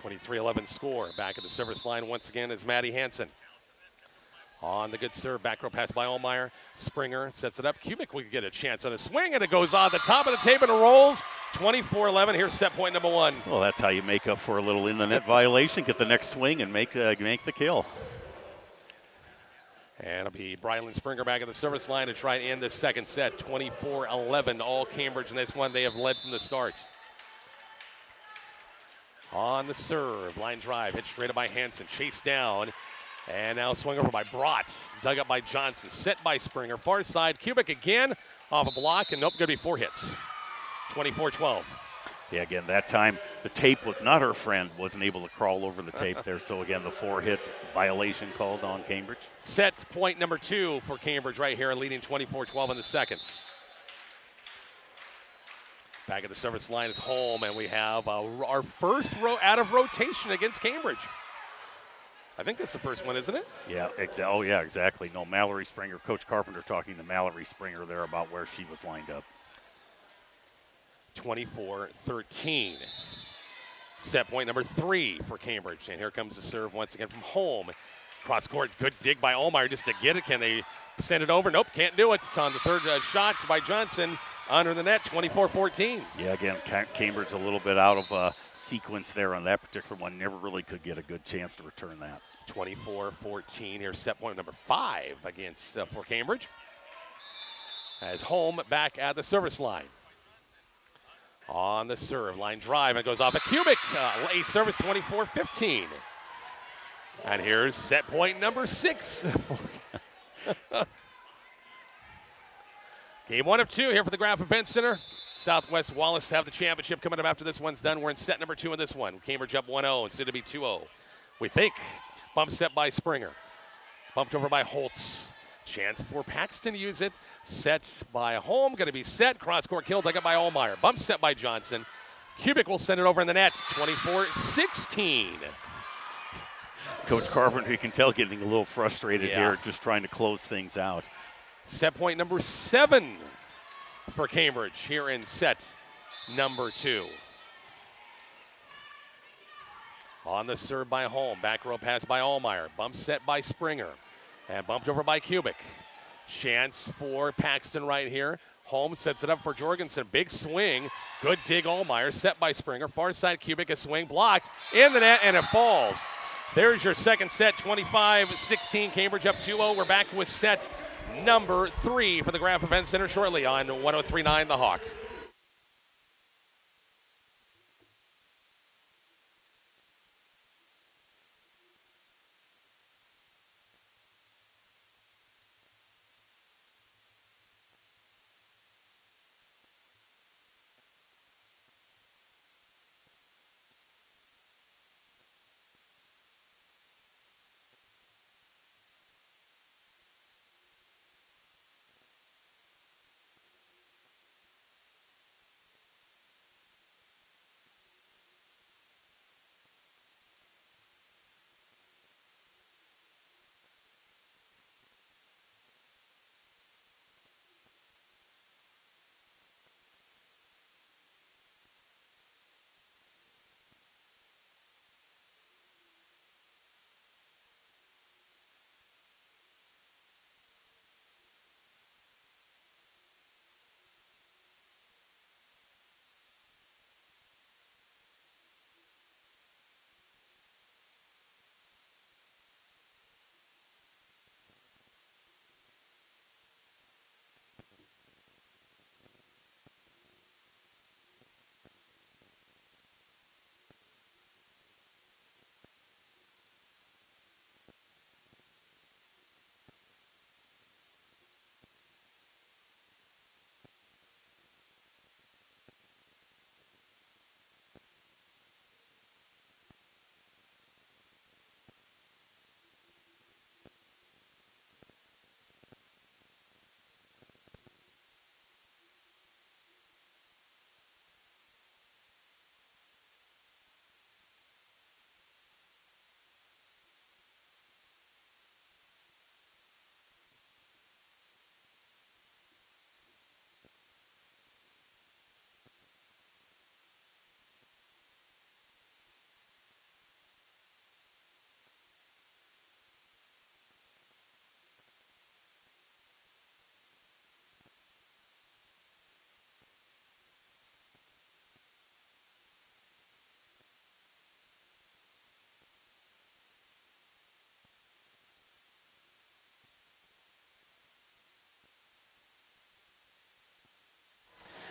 23-11 score. Back at the service line once again is Maddie Hanson. On the good serve, back row pass by Allmeyer. Springer sets it up. Kubik will get a chance on a swing, and it goes on the top of the tape and it rolls. 24-11. Here's set point number one. Well, that's how you make up for a little in the net violation. Get the next swing and make the kill. And it'll be Brylan Springer back at the service line to try and end this second set. 24-11. All Cambridge in this one. They have led from the start. On the serve, line drive, hit straight up by Hanson. Chased down. And now swung over by Bratz, dug up by Johnson, set by Springer. Far side, Kubik again off a block, and nope, going to be 4 hits. 24-12. Yeah, again, that time the tape was not her friend, wasn't able to crawl over the tape there. So again, the 4-hit violation called on Cambridge. Set point number 2 for Cambridge right here, leading 24-12 in the second. Back at the service line is Holm, and we have our first row out of rotation against Cambridge. I think that's the first one, isn't it? Yeah, oh yeah, exactly. No, Mallory Springer, Coach Carpenter talking to Mallory Springer there about where she was lined up. 24-13. Set point number 3 for Cambridge. And here comes the serve once again from home. Cross court, good dig by Allmeyer just to get it. Can they send it over? Nope, can't do it. It's on the third shot by Johnson under the net, 24-14. Yeah, again, Cambridge a little bit out of sequence there on that particular one. Never really could get a good chance to return that. 24-14. Here's set point number 5 against for Cambridge. As home back at the service line. On the serve, line drive, and it goes off a cubic. Lay service, 24-15. And here's set point number 6. Game 1 of 2 here for the Graf Event Center. Southwest Wallace have the championship coming up after this one's done. We're in set number 2 in this one. Cambridge up 1-0 instead of be 2-0. We think. Bump set by Springer. Bumped over by Holtz. Chance for Paxton to use it. Set by Holm. Going to be set. Cross-court kill. Dug up by Allmeyer. Bump set by Johnson. Cubic will send it over in the net. 24-16. Coach Carpenter, you can tell, getting a little frustrated here, just trying to close things out. Set point number 7 for Cambridge here in set number 2. On the serve by Holm. Back row pass by Allmeyer. Bump set by Springer. And bumped over by Cubic. Chance for Paxton right here. Holm sets it up for Jorgensen. Big swing. Good dig Allmeyer. Set by Springer. Far side Cubic. A swing blocked in the net, and it falls. There's your second set. 25-16. Cambridge up 2-0. We're back with set number 3 for the Graf Event Center shortly on 103.9 The Hawk.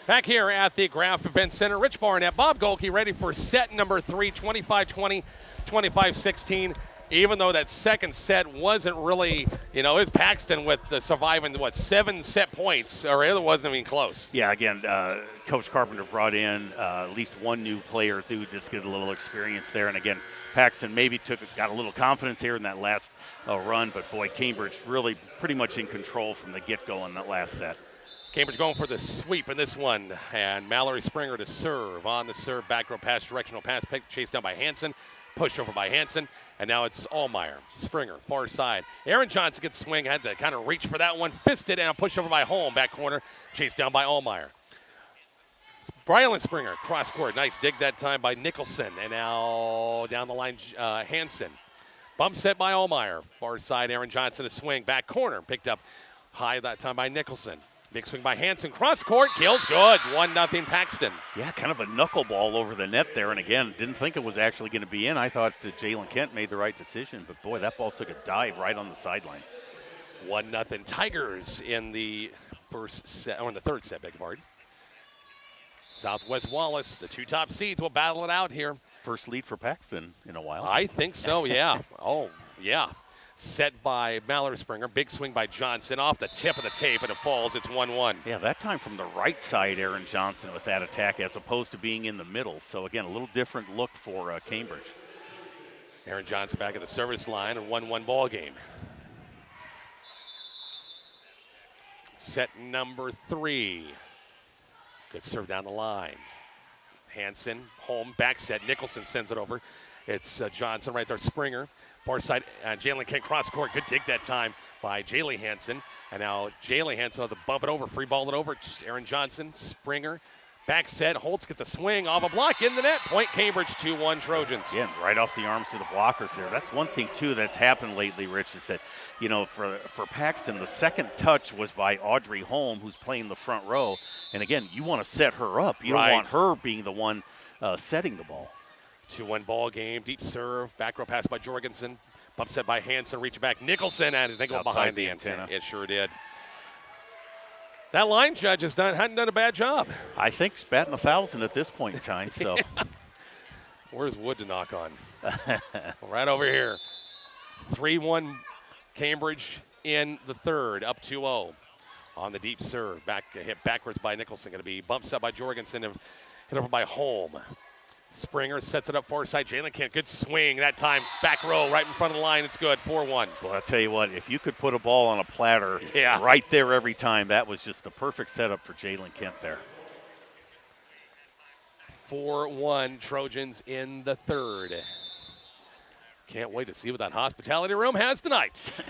Back here at the Graf Event Center, Rich Barnett, Bob Golke ready for set number 3, 25-20, 25-16. Even though that second set wasn't really, it was Paxton with the surviving, 7 set points, or it wasn't even close. Yeah, again, Coach Carpenter brought in at least one new player to just get a little experience there. And again, Paxton maybe got a little confidence here in that last run, but boy, Cambridge really pretty much in control from the get-go in that last set. Cambridge going for the sweep in this one, and Mallory Springer to serve. On the serve, back row pass, directional pass, chased down by Hansen, pushed over by Hansen, and now it's Allmeyer. Springer, far side. Aaron Johnson gets swing, had to kind of reach for that one, fisted, and a push over by Holm, back corner, chased down by Allmeyer. Brylan Springer, cross court. Nice dig that time by Nicholson. And now down the line, Hansen. Bump set by Allmeyer. Far side, Aaron Johnson, a swing. Back corner, picked up high that time by Nicholson. Big swing by Hansen. Cross court, kills good. 1-0 Paxton. Yeah, kind of a knuckleball over the net there. And again, didn't think it was actually going to be in. I thought Jalen Kent made the right decision. But boy, that ball took a dive right on the sideline. 1-0 Tigers in the first set, or in the third set, beg your pardon. Southwest Wallace, the two top seeds will battle it out here. First lead for Paxton in a while. I think so, yeah. Oh, yeah. Set by Mallory Springer. Big swing by Johnson off the tip of the tape, and it falls. It's 1-1. Yeah, that time from the right side, Aaron Johnson with that attack as opposed to being in the middle. So, again, a little different look for Cambridge. Aaron Johnson back at the service line, a 1-1 ball game. Set number 3. Good serve down the line. Hansen, home, back set. Nicholson sends it over. It's Johnson right there. Springer, far side. Jalen Kent cross court. Good dig that time by Jaylee Hansen. And now Jaylee Hansen has to bump it over, free ball it over. Aaron Johnson, Springer, back set. Holtz gets a swing off a block in the net. Point Cambridge, 2-1 Trojans. Yeah, right off the arms to the blockers there. That's one thing, too, that's happened lately, Rich, is that, you know, for Paxton, the second touch was by Audrey Holm, who's playing the front row. And, again, you want to set her up. You don't want her being the one setting the ball. 2-1 ball game. Deep serve. Back row pass by Jorgensen. Bump set by Hansen. Reach back. Nicholson, and they go outside behind the antenna. It sure did. That line judge hadn't done a bad job. I think he's batting 1,000 at this point in time. So, where's Wood to knock on? Right over here. 3-1 Cambridge in the third, up 2-0 on the deep serve. Hit backwards by Nicholson. Going to be bumped up by Jorgensen and hit over by Holm. Springer sets it up far side. Jalen Kent, good swing that time. Back row, right in front of the line. It's good, 4-1. Well, I'll tell you what, if you could put a ball on a platter right there every time, that was just the perfect setup for Jalen Kent there. 4-1 Trojans in the third. Can't wait to see what that hospitality room has tonight.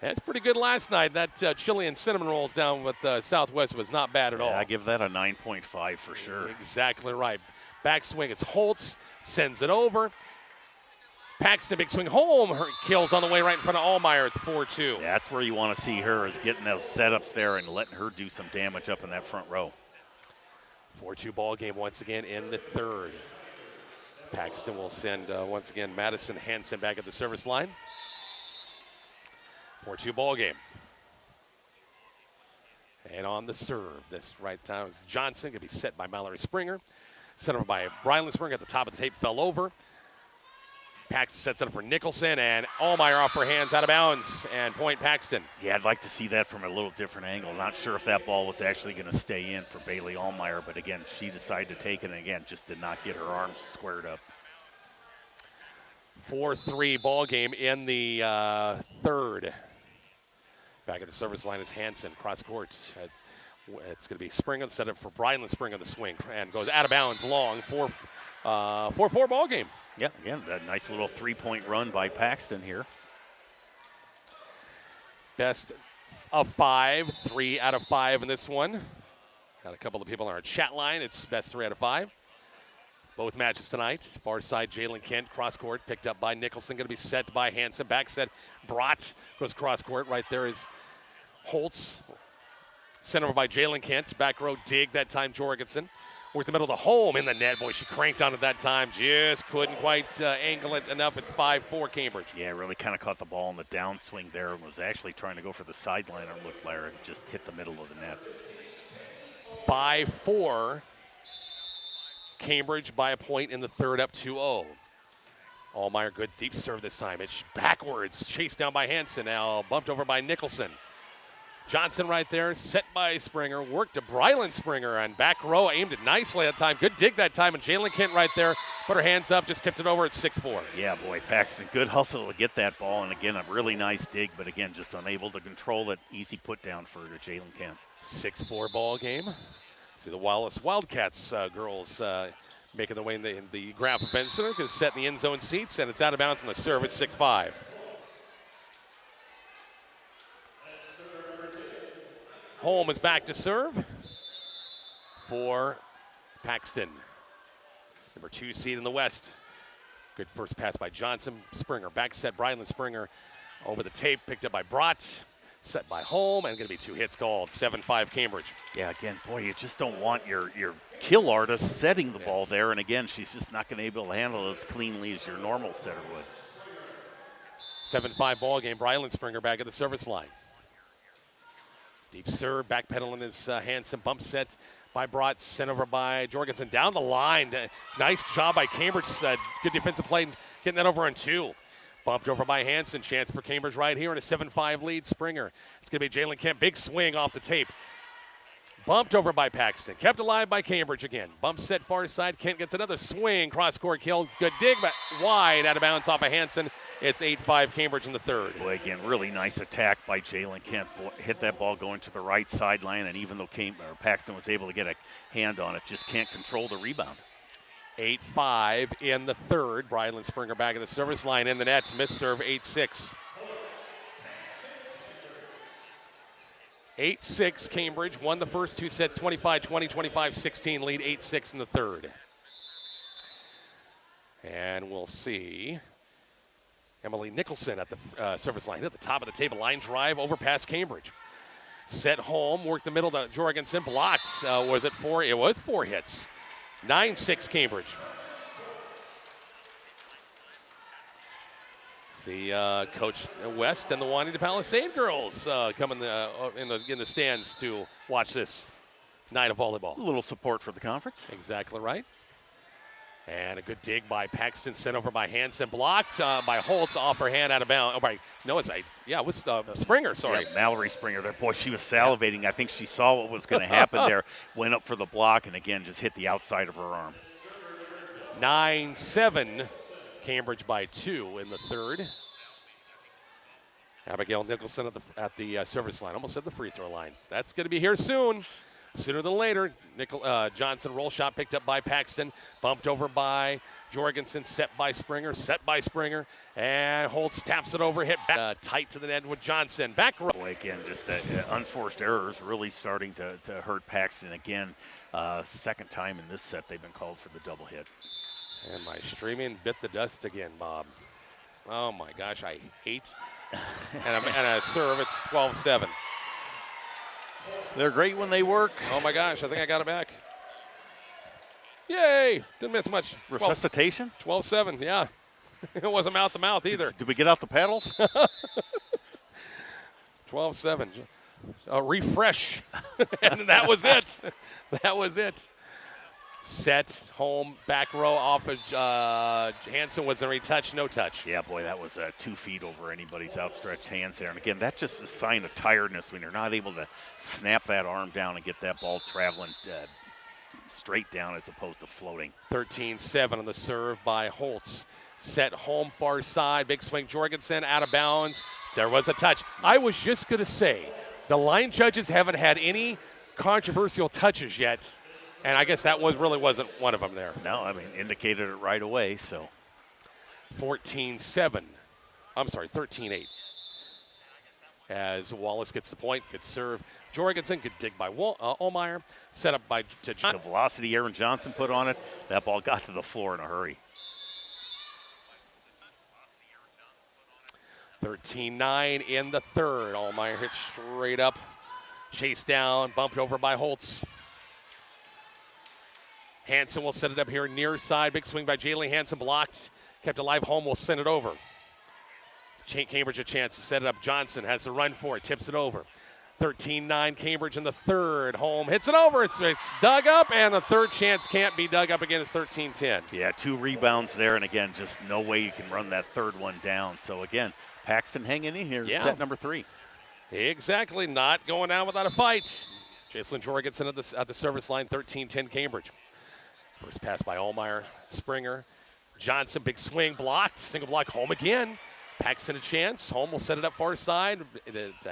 That's pretty good last night. That chili and cinnamon rolls down with Southwest was not bad at all. I give that a 9.5 for sure. Exactly right. Backswing, it's Holtz, sends it over. Paxton, big swing home. Her kills on the way right in front of Allmeyer. It's 4-2. Yeah, that's where you want to see her, is getting those setups there and letting her do some damage up in that front row. 4-2 ball game once again in the third. Paxton will send, once again, Madison Hansen back at the service line. 4-2 ball game. And on the serve, this right time is Johnson, going to be set by Mallory Springer. Set over by Brylan Springer at the top of the tape, fell over. Paxton sets it up for Nicholson, and Allmeyer off her hands, out of bounds, and point Paxton. Yeah, I'd like to see that from a little different angle. Not sure if that ball was actually going to stay in for Bailey Allmeyer, but again, she decided to take it, and again, just did not get her arms squared up. 4-3 ball game in the third. Back at the service line is Hansen, cross courts. It's going to be Springer, set up for Brylan Springer, the swing, and goes out of bounds long. 4-4 ball game. Yeah, again, a nice little three-point run by Paxton here. Best of 5, 3 out of 5 in this one. Got a couple of people on our chat line. It's best 3 out of 5. Both matches tonight. Far side, Jalen Kent, cross court, picked up by Nicholson, going to be set by Hansen. Back set, Brott goes cross court. Right there is Holtz. Sent over by Jalen Kent. Back row dig that time, Jorgensen. Worked the middle to Holm in the net. Boy, she cranked on it that time. Just couldn't quite angle it enough. It's 5-4 Cambridge. Yeah, really kind of caught the ball in the downswing there and was actually trying to go for the sideline. It looked like it just hit the middle of the net. 5-4. Cambridge by a point in the third, up 2-0. Allmeyer, good deep serve this time. It's backwards, chased down by Hansen. Now bumped over by Nicholson. Johnson right there, set by Springer, worked to Brylan Springer, and back row, aimed it nicely that time. Good dig that time, and Jalen Kent right there, put her hands up, just tipped it over at 6-4. Yeah, boy, Paxton, good hustle to get that ball, and again, a really nice dig, but again, just unable to control it. Easy put down for Jalen Kent. 6-4 ball game. See the Wallace Wildcats girls making their way in the Graf Event Center, going to set in the end zone seats, and it's out of bounds on the serve. It's 6-5. Holm is back to serve. for Paxton. Number 2 seed in the West. Good first pass by Johnson. Springer, back set, Brylan Springer over the tape, picked up by Brott. Set by Holm, and going to be 2 hits called. 7-5 Cambridge. Yeah, again, boy, you just don't want your kill artist setting the ball there. And again, she's just not going to be able to handle it as cleanly as your normal setter would. 7-5 ball game. Brylan Springer back at the service line. Deep serve, backpedaling his Hanson. Bump set by Brott, sent over by Jorgensen. Down the line. Nice job by Cambridge. Good defensive play, getting that over on 2. Bumped over by Hanson. Chance for Cambridge right here in a 7-5 lead. Springer. It's going to be Jalen Kemp. Big swing off the tape. Bumped over by Paxton. Kept alive by Cambridge again. Bump set far side. Kent gets another swing. Cross-court kill. Good dig, but wide out of bounds off of Hanson. It's 8-5 Cambridge in the third. Boy, again, really nice attack by Jalen Kent. Hit that ball going to the right sideline, and even though Paxton was able to get a hand on it, just can't control the rebound. 8-5 in the third. Brylan Springer back at the service line in the net. Miss serve, 8-6. 8-6 Cambridge. Won the first 2 sets, 25-20, 25-16 lead, 8-6 in the third. And we'll see Emily Nicholson at the service line. At the top of the table, line drive over past Cambridge. Set home, worked the middle to Jorgensen. Blocked. Was it 4? It was 4 hits. 9-6 Cambridge. See Coach West and the Juanita Palisade girls come in the stands to watch this night of volleyball. A little support for the conference. Exactly right. And a good dig by Paxton, sent over by Hanson, blocked by Holtz, off her hand, out of bounds. It was Springer, sorry. Yeah, Mallory Springer there. Boy, she was salivating. I think she saw what was going to happen there, went up for the block, and again, just hit the outside of her arm. 9-7, Cambridge by 2 in the third. Abigail Nicholson at the service line, almost at the free throw line. That's going to be here soon. Sooner than later. Johnson roll shot picked up by Paxton, bumped over by Jorgensen, set by Springer, and Holtz taps it over, hit back, tight to the net with Johnson. Back row. Boy, again, just that unforced errors really starting to hurt Paxton again. Second time in this set they've been called for the double hit. And my streaming bit the dust again, Bob. Oh my gosh, I hate. and a serve, it's 12-7. They're great when they work. Oh my gosh, I think I got it back. Yay! Didn't miss much. Resuscitation? 12-7, yeah. It wasn't mouth to mouth either. Did we get out the pedals? 12-7. Refresh. And that was it. That was it. Set, home, back row off of Hanson. Was there any touch? No touch. Yeah, boy, that was 2 feet over anybody's outstretched hands there. And again, that's just a sign of tiredness when you're not able to snap that arm down and get that ball traveling straight down as opposed to floating. 13-7 on the serve by Holtz. Set home, far side, big swing, Jorgensen out of bounds. There was a touch. I was just going to say, the line judges haven't had any controversial touches yet. And I guess that really wasn't one of them there. No, I mean, indicated it right away, so. 13-7. I'm sorry, 13-8. As Wallace gets the point, good serve. Jorgensen, good dig by Olmeyer. Set up by to John. The velocity Aaron Johnson put on it, that ball got to the floor in a hurry. 13-9 in the third. Olmeyer hit straight up. Chased down, bumped over by Holtz. Hanson will set it up here near side. Big swing by Jaylee Hanson, blocked. Kept alive. Home will send it over. Cambridge a chance to set it up. Johnson has the run for it. Tips it over. 13-9 Cambridge in the third. Home hits it over. It's dug up, and the third chance can't be dug up again. It's 13-10. Yeah, 2 rebounds there, and again, just no way you can run that third one down. So again, Paxton hanging in here. Yeah. Set number 3. Exactly. Not going out without a fight. Jacelyn Jorgensen at the service line. 13-10 Cambridge. First pass by Olmeyer, Springer, Johnson, big swing, blocked, single block, Home again. Paxton a chance, Home will set it up far side.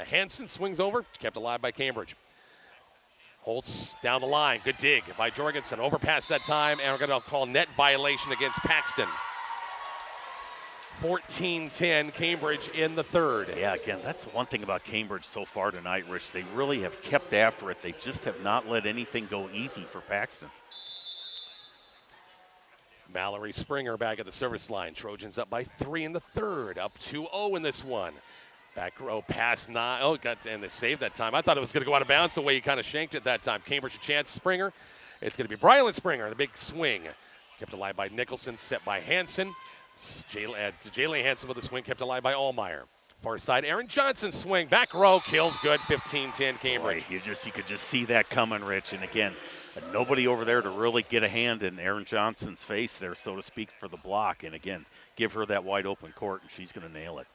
Hanson swings over, kept alive by Cambridge. Holtz down the line, good dig by Jorgensen, overpass that time, and we're going to call net violation against Paxton. 14-10 Cambridge in the third. Yeah, again, that's the one thing about Cambridge so far tonight, Rich. They really have kept after it. They just have not let anything go easy for Paxton. Mallory Springer back at the service line. Trojans up by 3 in the third. Up 2-0 in this one. Back row pass 9. Oh, and they saved that time. I thought it was going to go out of bounds the way he kind of shanked it that time. Cambridge a chance. Springer. It's going to be Brylan Springer. The big swing. Kept alive by Nicholson. Set by Hanson. Jaylee Hanson with a swing. Kept alive by Allmeyer. Far side, Aaron Johnson swing. Back row. Kills good. 15-10 Cambridge. Boy, you could just see that coming, Rich. And again, nobody over there to really get a hand in Aaron Johnson's face there, so to speak, for the block. And again, give her that wide open court, and she's going to nail it.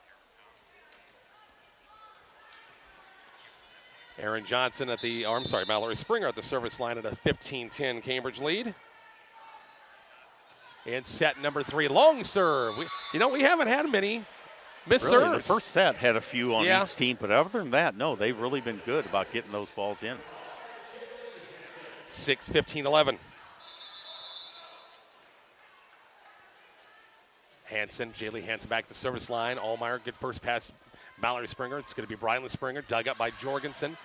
Aaron Johnson Mallory Springer at the service line at a 15-10 Cambridge lead. And set number 3, long serve. We haven't had many missed serves. The first set had a few on each team, but other than that, no, they've really been good about getting those balls in. 15-11. Jaylee Hanson back to the service line. Allmeyer, good first pass. Mallory Springer. It's going to be Brylan Springer, dug up by Jorgensen.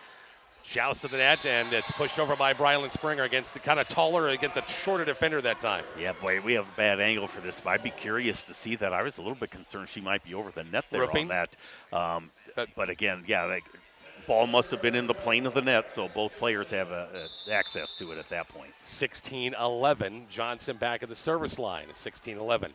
Joust to the net, and it's pushed over by Brylan Springer against the kind of taller, against a shorter defender that time. Yeah, boy, we have a bad angle for this, but I'd be curious to see that. I was a little bit concerned she might be over the net there on that. But again, yeah, ball must have been in the plane of the net, so both players have access to it at that point. 16-11, Johnson back at the service line at 16-11.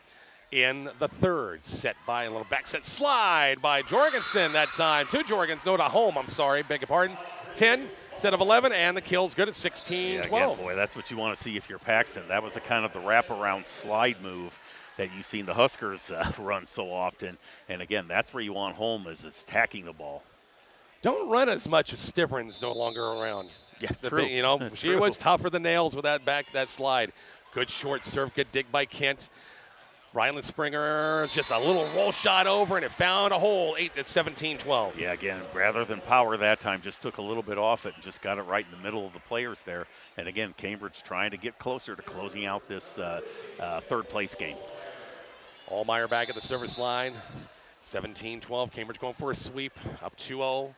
In the third, set by a little back set slide by Jorgensen that time. To Jorgensen, no, to home, I'm sorry, beg your pardon. 10 instead of 11, and the kill's good at 16-12. Yeah, again, boy, that's what you want to see if you're Paxton. That was the kind of the wraparound slide move that you've seen the Huskers run so often. And again, that's where you want home is attacking the ball. Don't run as much as Stiveren's no longer around. Yes, true. She was tougher than nails with that slide. Good short serve, good dig by Kent. Brylan Springer, just a little roll shot over, and it found a hole, 17-12. Yeah, again, rather than power that time, just took a little bit off it and just got it right in the middle of the players there. And again, Cambridge trying to get closer to closing out this third place game. Allmeyer back at the service line, 17-12. Cambridge going for a sweep, up 2-0.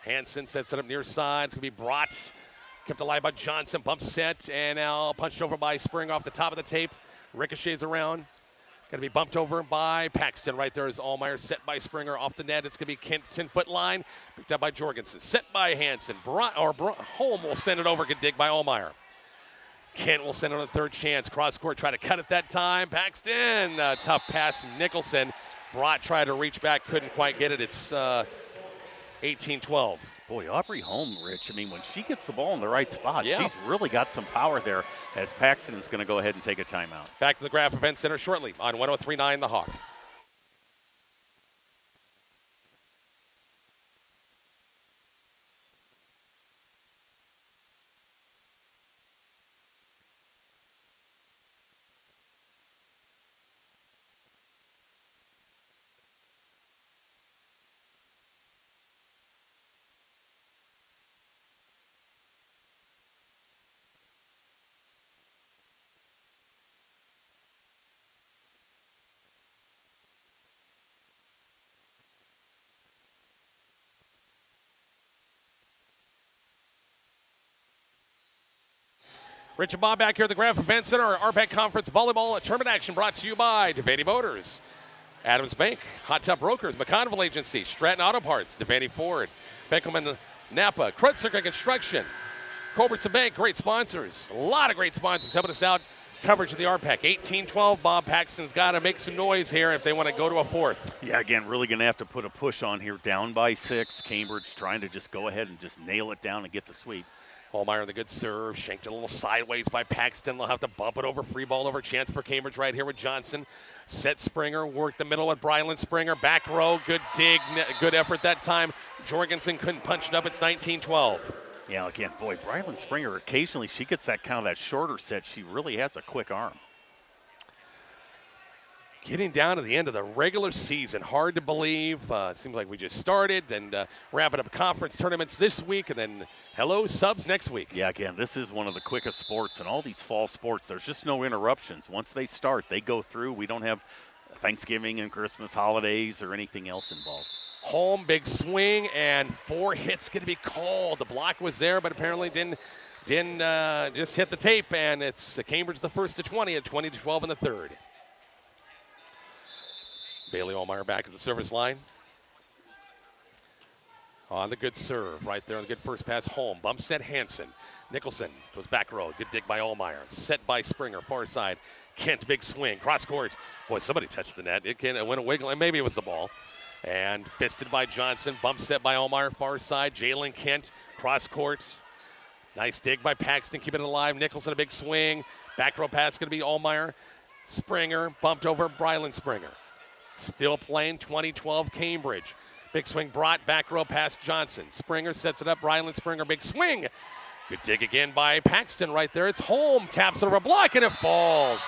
Hanson sets it up near side. It's going to be Brought. Kept alive by Johnson, bump set, and now punched over by Springer off the top of the tape. Ricochets around. Going to be bumped over by Paxton. Right there is Allmeyer, set by Springer off the net. It's going to be Kent, 10-foot line, picked up by Jorgensen. Set by Hanson. Holm will send it over, good dig by Allmeyer. Kent will send it on a third chance. Cross court, try to cut it that time. Paxton, tough pass, Nicholson. Brought tried to reach back, couldn't quite get it. It's 18-12. Boy, Aubrey Holm, Rich, I mean, when she gets the ball in the right spot, yeah, she's really got some power there as Paxton is going to go ahead and take a timeout. Back to the Graph Event Center shortly on 103.9 The Hawk. Rich and Bob back here at the Graph Event Center, our Rpac Conference Volleyball Tournament action brought to you by Devaney Motors, Adams Bank, Hot Tub Brokers, McConneville Agency, Stratton Auto Parts, Devaney Ford, Beckelman Napa, Kreutzerker Construction, Culbertson Bank, great sponsors. A lot of great sponsors helping us out. Coverage of the Rpac. 18-12, Bob Paxton's got to make some noise here if they want to go to a fourth. Yeah, again, really going to have to put a push on here. Down by 6, Cambridge trying to just go ahead and just nail it down and get the sweep. Allmeyer, the good serve, shanked it a little sideways by Paxton. They'll have to bump it over, free ball over, chance for Cambridge right here with Johnson. Set Springer, work the middle with Brylan Springer, back row, good dig, good effort that time. Jorgensen couldn't punch it up, it's 19-12. Yeah, again, boy, Brylan Springer, occasionally she gets that kind of that shorter set. She really has a quick arm. Getting down to the end of the regular season, hard to believe. It seems like we just started and wrapping up conference tournaments this week and then hello subs next week. Yeah, again, this is one of the quickest sports, and all these fall sports, there's just no interruptions. Once they start, they go through. We don't have Thanksgiving and Christmas holidays or anything else involved. Home, big swing, and 4 hits going to be called. The block was there, but apparently didn't just hit the tape, and it's Cambridge the first to 20 at 20-12 in the third. Bailey Allmeyer back at the service line. On the good serve, right there on the good first pass home. Bump set Hansen. Nicholson goes back row. Good dig by Allmeyer. Set by Springer, far side. Kent, big swing. Cross court. Boy, somebody touched the net. It went a wiggle, and maybe it was the ball. And fisted by Johnson. Bump set by Allmeyer, far side. Jalen Kent, cross court. Nice dig by Paxton, keeping it alive. Nicholson, a big swing. Back row pass going to be Allmeyer. Springer, bumped over Brylan Springer. Still playing 20-12 Cambridge. Big swing brought, back row past Johnson. Springer sets it up, Brylan Springer, big swing. Good dig again by Paxton right there. It's home, taps it over a block, and it falls.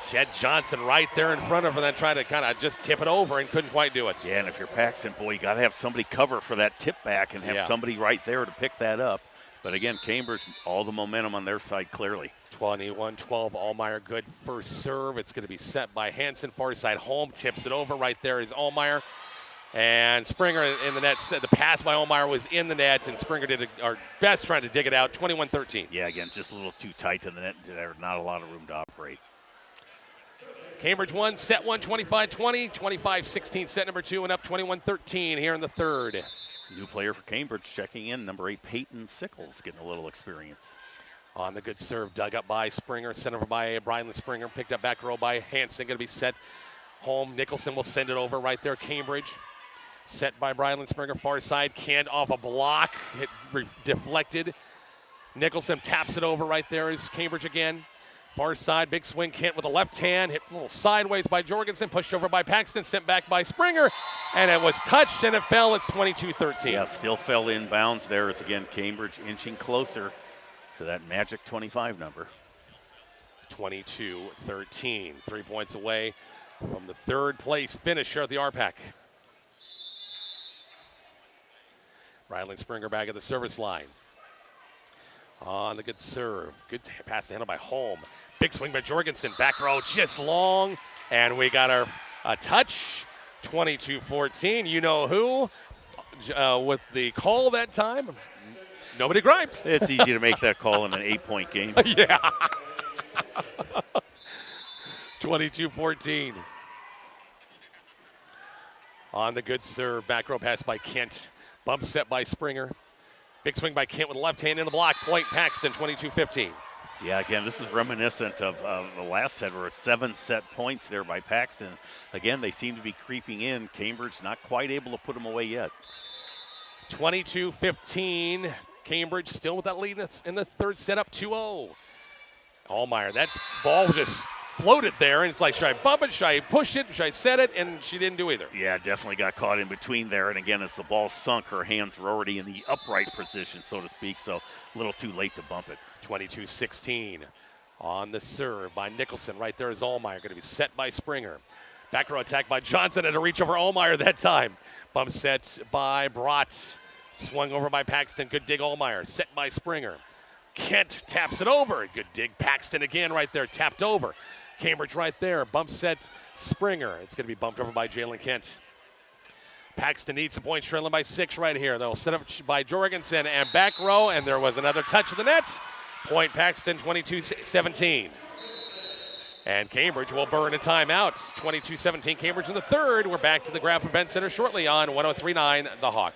She had Johnson right there in front of her, then tried to kind of just tip it over and couldn't quite do it. Yeah, and if you're Paxton, boy, you got to have somebody cover for that tip back and have somebody right there to pick that up. But again, Cambridge, all the momentum on their side clearly. 21-12, Allmeyer, good first serve. It's going to be set by Hansen, far side home, tips it over. Right there is Allmeyer. And Springer in the net. The pass by Allmeyer was in the net, and Springer did our best trying to dig it out, 21-13. Yeah, again, just a little too tight to the net. There's not a lot of room to operate. Cambridge won set 1, 25-20, 25-16 set number 2, and up 21-13 here in the third. New player for Cambridge checking in, number 8, Peyton Sickles, getting a little experience. On the good serve, dug up by Springer, sent over by Brylan Springer, picked up back row by Hansen, going to be set home. Nicholson will send it over right there, Cambridge. Set by Brylan Springer, far side, canned off a block, hit deflected. Nicholson taps it over right there is Cambridge again. Far side, big swing, Kent with a left hand, hit a little sideways by Jorgensen, pushed over by Paxton, sent back by Springer, and it was touched and it fell. It's 22-13. Yeah, still fell inbounds there as again Cambridge inching closer to that magic 25 number. 22-13, 3 points away from the third place finisher at the Rpac. Brylan Springer back at the service line. On the good serve. Good pass to handle by Holm. Big swing by Jorgensen. Back row just long. And we got a touch. 22-14. You know who with the call that time? Nobody gripes. It's easy to make that call in an 8-point game. Yeah. 22-14. On the good serve. Back row pass by Kent. Bump set by Springer. Big swing by Kent with the left hand in the block. Point Paxton, 22-15. Yeah, again, this is reminiscent of the last set where 7 set points there by Paxton. Again, they seem to be creeping in. Cambridge not quite able to put them away yet. 22-15. Cambridge still with that lead in the third set, up 2-0. Allmeyer, that ball just floated there, and it's like, should I bump it? Should I push it? Should I set it? And she didn't do either. Yeah, definitely got caught in between there. And again, as the ball sunk, her hands were already in the upright position, so to speak, so a little too late to bump it. 22-16 on the serve by Nicholson. Right there is Allmeyer, going to be set by Springer. Back row attack by Johnson, and a reach over Allmeyer that time. Bump set by Brott. Swung over by Paxton. Good dig Allmeyer. Set by Springer. Kent taps it over. Good dig Paxton again right there. Tapped over. Cambridge right there. Bump set Springer. It's going to be bumped over by Jalen Kent. Paxton needs some points, trailing by 6 right here. They'll set up by Jorgensen and back row, and there was another touch of the net. Point Paxton, 22-17. And Cambridge will burn a timeout. 22-17, Cambridge in the third. We're back to the Graf Event Center shortly on 103.9 The Hawk.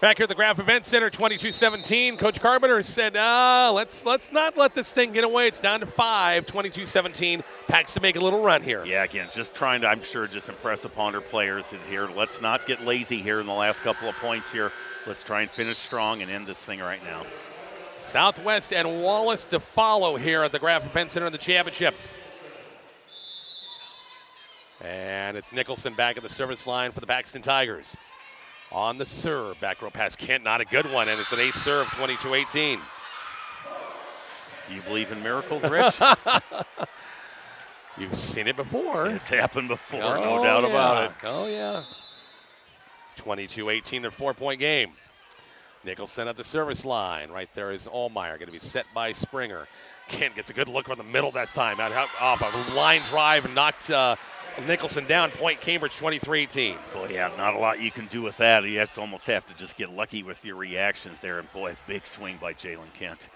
Back here at the Graph Event Center, 22-17. Coach Carpenter said, let's not let this thing get away. It's down to 5, 22-17. Pax to make a little run here. Yeah, again, just trying to, I'm sure, just impress upon her players here. Let's not get lazy here in the last couple of points here. Let's try and finish strong and end this thing right now. Southwest and Wallace to follow here at the Graph Event Center in the championship. And it's Nicholson back at the service line for the Paxton Tigers. On the serve, back row pass, Kent, not a good one, and it's an ace serve, 22-18. Do you believe in miracles, Rich? You've seen it before. It's happened before, no doubt about it. Oh, yeah. 22-18, a 4-point game. Nicholson at the service line. Right there is Allmeyer, going to be set by Springer. Kent gets a good look from the middle this time. Out off a line drive and knocked Nicholson down. Point Cambridge, 23-18. Boy, yeah, not a lot you can do with that. You almost have to just get lucky with your reactions there. And boy, big swing by Jalen Kent.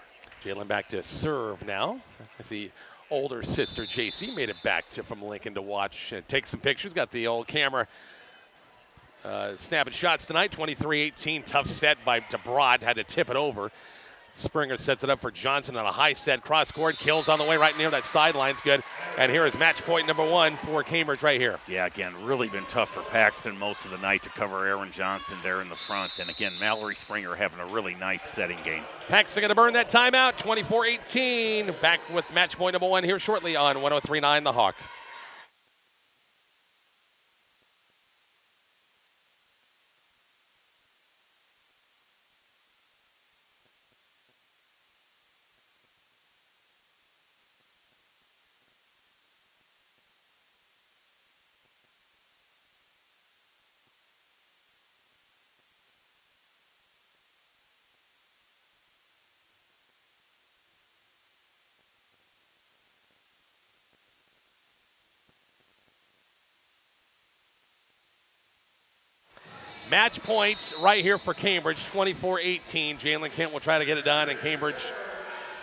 Jalen back to serve now. I see older sister JC made it back from Lincoln to watch and take some pictures. Got the old camera snapping shots tonight. 23-18, tough set by DeBrod. Had to tip it over. Springer sets it up for Johnson on a high set, cross-court, kills on the way right near that sideline's good. And here is match point number 1 for Cambridge right here. Yeah, again, really been tough for Paxton most of the night to cover Aaron Johnson there in the front. And again, Mallory Springer having a really nice setting game. Paxton going to burn that timeout, 24-18. Back with match point number 1 here shortly on 103.9 The Hawk. Match points right here for Cambridge, 24-18. Jalen Kent will try to get it done, and Cambridge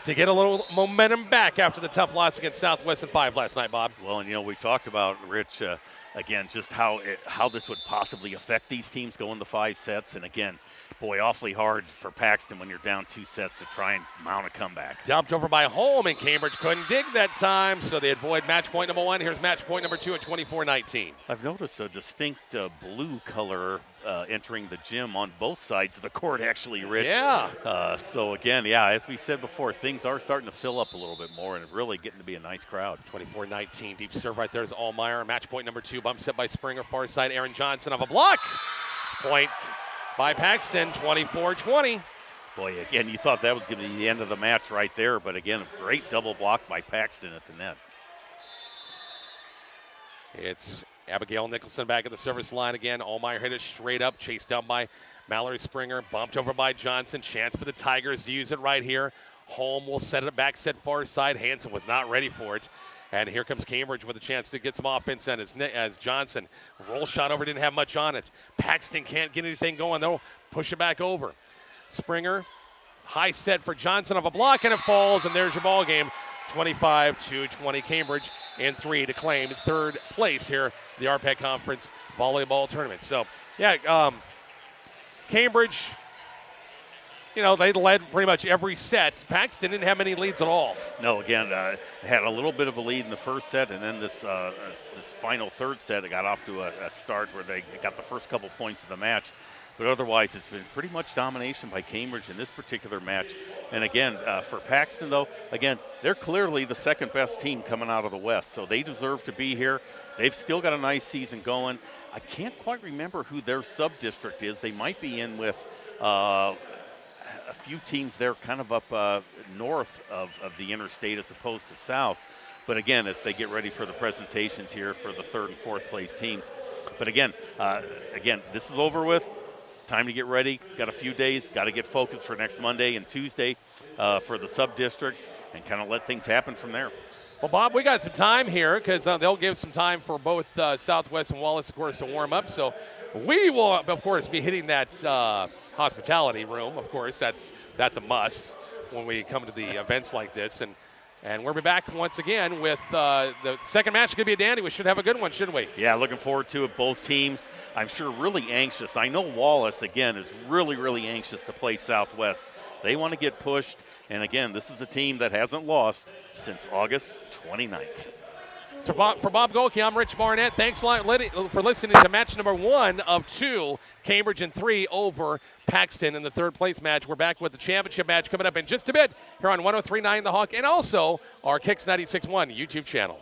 to get a little momentum back after the tough loss against Southwest and 5 last night, Bob. Well, and you know, we talked about, Rich, again, just how this would possibly affect these teams going to 5 sets. And again, boy, awfully hard for Paxton when you're down 2 sets to try and mount a comeback. Dumped over by Holm, and Cambridge couldn't dig that time, so they avoid match point number 1. Here's match point number 2 at 24-19. I've noticed a distinct blue color entering the gym on both sides of the court, actually, Rich. Yeah. So again, yeah, as we said before, things are starting to fill up a little bit more and really getting to be a nice crowd. 24-19, deep serve right there is Allmeyer. Match point number 2, bump set by Springer, far side, Aaron Johnson off a block. Point by Paxton, 24-20. Boy, again, you thought that was going to be the end of the match right there, but again, a great double block by Paxton at the net. It's Abigail Nicholson back at the service line again. Allmeyer hit it straight up, chased down by Mallory Springer, bumped over by Johnson. Chance for the Tigers to use it right here. Holm will set it back, set far side. Hanson was not ready for it. And here comes Cambridge with a chance to get some offense in as Johnson. Roll shot over, didn't have much on it. Paxton can't get anything going, though. Push it back over. Springer, high set for Johnson off a block, and it falls, and there's your ball game. 25-20 Cambridge and 3 to claim 3rd place here the Rpac Conference Volleyball Tournament. So, yeah, Cambridge, you know, they led pretty much every set. Paxton didn't have many leads at all. No, again, had a little bit of a lead in the first set, and then this final 3rd set, it got off to a start where they got the first couple points of the match. But otherwise, it's been pretty much domination by Cambridge in this particular match. And again, for Paxton, though, again, they're clearly the 2nd best team coming out of the West, so they deserve to be here. They've still got a nice season going. I can't quite remember who their sub-district is. They might be in with a few teams there kind of up north of the interstate as opposed to south. But again, as they get ready for the presentations here for the 3rd and 4th place teams. But again, this is over with. Time to get ready. Got a few days. Got to get focused for next Monday and Tuesday for the sub-districts and kind of let things happen from there. Well, Bob, we got some time here because they'll give some time for both Southwest and Wallace, of course, to warm up. So we will, of course, be hitting that hospitality room. Of course, that's a must when we come to the events like this. And And we'll be back once again with the second match. Could be a dandy. We should have a good one, shouldn't we? Yeah, looking forward to it. Both teams, I'm sure, really anxious. I know Wallace, again, is really, really anxious to play Southwest. They want to get pushed. And, again, this is a team that hasn't lost since August 29th. So for Bob Golke, I'm Rich Barnett. Thanks a lot for listening to match number 1 of 2, Cambridge in 3 over Paxton in the third place match. We're back with the championship match coming up in just a bit here on 103.9 The Hawk and also our Kicks 96.1 YouTube channel.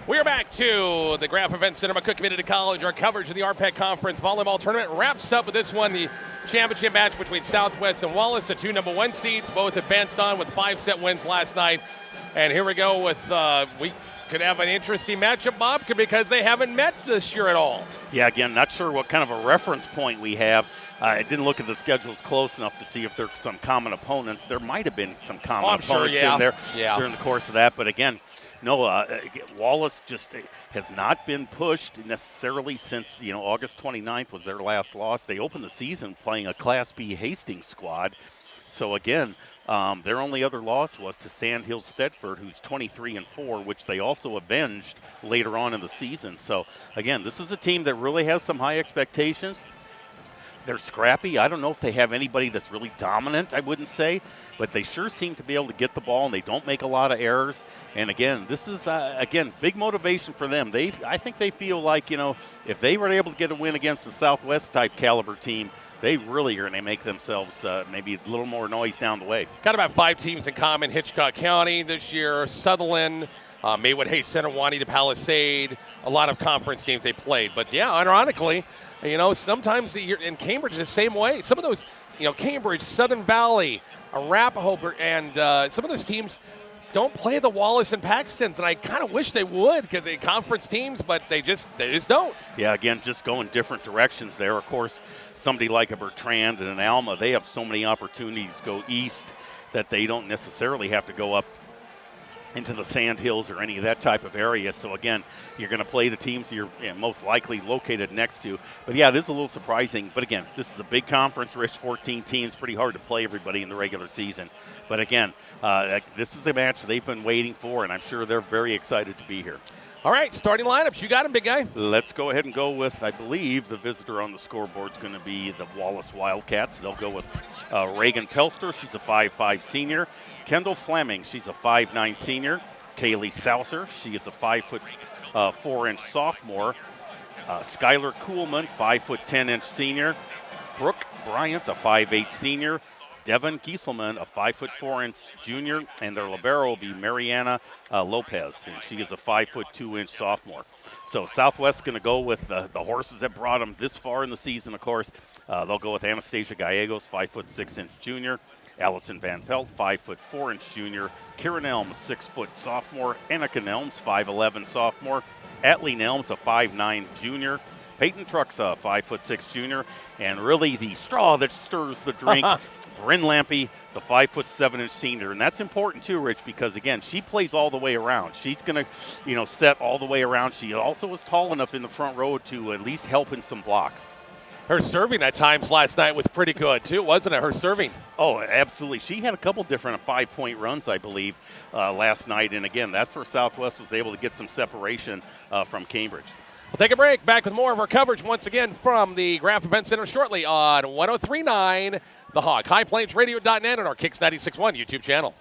We are back to the Graph Event Center, McCook Community College. Our coverage of the Rpac Conference Volleyball Tournament wraps up with this one, the championship match between Southwest and Wallace, the two #1 seeds, both advanced on with 5-set wins last night. And here we go with, we could have an interesting matchup, Bob, because they haven't met this year at all. Yeah, again, not sure what kind of a reference point we have. I didn't look at the schedules close enough to see if there's some common opponents. There might have been some common opponents in there during the course of that. But again, no, Wallace just has not been pushed necessarily since, August 29th was their last loss. They opened the season playing a Class B Hastings squad. So again, their only other loss was to Sandhills Thetford, who's 23-4, which they also avenged later on in the season. So again, this is a team that really has some high expectations. They're scrappy. I don't know if they have anybody that's really dominant, I wouldn't say, but they sure seem to be able to get the ball, and they don't make a lot of errors. And again, this is, big motivation for them. I think they feel like, if they were able to get a win against the Southwest-type caliber team, they really are going to make themselves maybe a little more noise down the way. Got about 5 teams in common. Hitchcock County this year, Sutherland, Maywood Hayes Center, Juanita Palisade, a lot of conference teams they played. But, yeah, ironically, sometimes in Cambridge the same way. Some of those, Cambridge, Southern Valley, Arapahoe, and some of those teams don't play the Wallace and Paxtons, and I kind of wish they would because they're conference teams, but they just don't. Yeah, again, just going different directions there. Of course, somebody like a Bertrand and an Alma, they have so many opportunities to go east that they don't necessarily have to go up into the Sandhills or any of that type of area. So again, you're going to play the teams you're most likely located next to. But yeah, it is a little surprising. But again, this is a big conference, Rich, 14 teams, pretty hard to play everybody in the regular season. But again, this is a match they've been waiting for, and I'm sure they're very excited to be here. All right, starting lineups. You got them, big guy. Let's go ahead and go with, I believe, the visitor on the scoreboard is going to be the Wallace Wildcats. They'll go with Reagan Pelster. She's a 5'5 senior. Kendall Fleming, she's a 5'9 senior. Kaylee Saucer, she is a 5'4" sophomore. Skylar Kuhlman, 5'10" senior. Brooke Bryant, a 5'8 senior. Devin Gieselman, a 5'4" junior, and their libero will be Mariana Lopez, and she is a 5'2" sophomore. So Southwest's going to go with the horses that brought them this far in the season, of course. They'll go with Anastasia Gallegos, 5'6" junior. Allison Van Pelt, 5'4" junior. Kieran Elms, 6' sophomore. Annika Nelms, 5'11" sophomore. Atlee Nelms, a 5'9" junior. Peyton Truxa, 5'6" junior. And really the straw that stirs the drink, Bryn Lampy, the 5'7" senior. And that's important too, Rich, because again, she plays all the way around. She's going to, set all the way around. She also was tall enough in the front row to at least help in some blocks. Her serving at times last night was pretty good too, wasn't it? Her serving. Oh, absolutely. She had a couple different 5-point runs, I believe, last night. And again, that's where Southwest was able to get some separation from Cambridge. We'll take a break. Back with more of our coverage once again from the Graph Event Center shortly on 103.9 The Hog, HighPlainsRadio.net, and our Kicks 96.1 YouTube channel.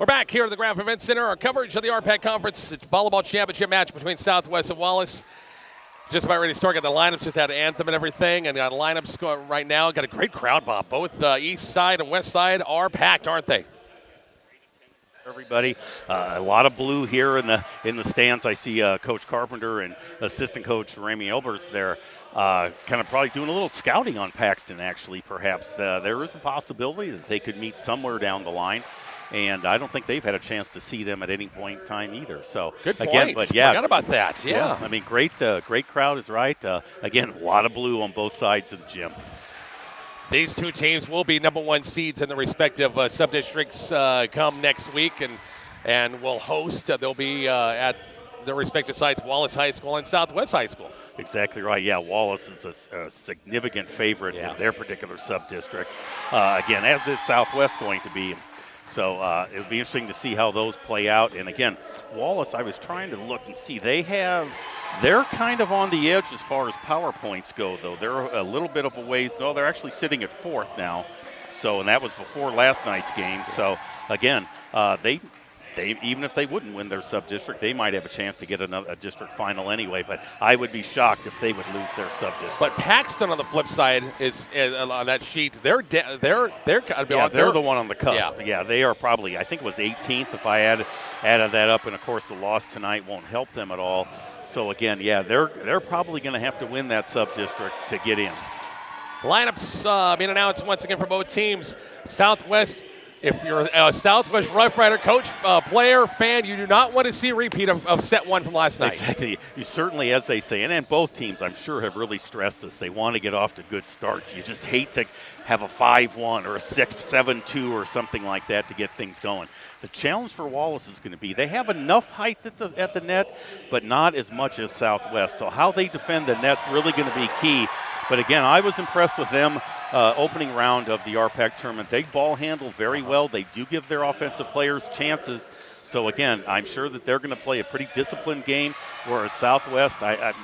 We're back here at the Graph Event Center. Our coverage of the Rpac Conference Volleyball Championship match between Southwest and Wallace. Just about ready to start. Got the lineups, just had an anthem and everything, and got lineups going right now. Got a great crowd, Bob. Both east side and west side are packed, aren't they? Everybody, a lot of blue here in the stands. I see Coach Carpenter and assistant coach Rami Elbers there, kind of probably doing a little scouting on Paxton. Actually, perhaps there is a possibility that they could meet somewhere down the line. And I don't think they've had a chance to see them at any point in time either. So good point. Again, but yeah, forgot about that. Yeah. I mean, great crowd is right. Again, a lot of blue on both sides of the gym. These two teams will be number one seeds in the respective sub-districts come next week, and will host. They'll be at their respective sites, Wallace High School and Southwest High School. Exactly right. Yeah, Wallace is a significant favorite in their particular sub-district. Again, as is Southwest going to be. So it'll be interesting to see how those play out. And again, Wallace, I was trying to look and see. They're kind of on the edge as far as power points go, though. They're a little bit of a ways. No, they're actually sitting at 4th now. So, and that was before last night's game. So again, they even if they wouldn't win their sub-district, they might have a chance to get a district final anyway. But I would be shocked if they would lose their sub-district. But Paxton on the flip side is on that sheet. They're the one on the cusp. Yeah, they are probably. I think it was 18th if I added that up, and of course the loss tonight won't help them at all. So again, yeah, they're probably going to have to win that sub-district to get in. Lineups being announced once again for both teams. Southwest. If you're a Southwest Rough Rider coach, player, fan, you do not want to see a repeat of set one from last night. Exactly. You certainly, as they say, and both teams, I'm sure, have really stressed this. They want to get off to good starts. You just hate to have a 5-1 or a 6-7-2 or something like that to get things going. The challenge for Wallace is going to be they have enough height at the net, but not as much as Southwest. So how they defend the net's really going to be key. But again, I was impressed with them opening round of the Rpac tournament. They ball handle very well. They do give their offensive players chances. So again, I'm sure that they're going to play a pretty disciplined game, whereas Southwest,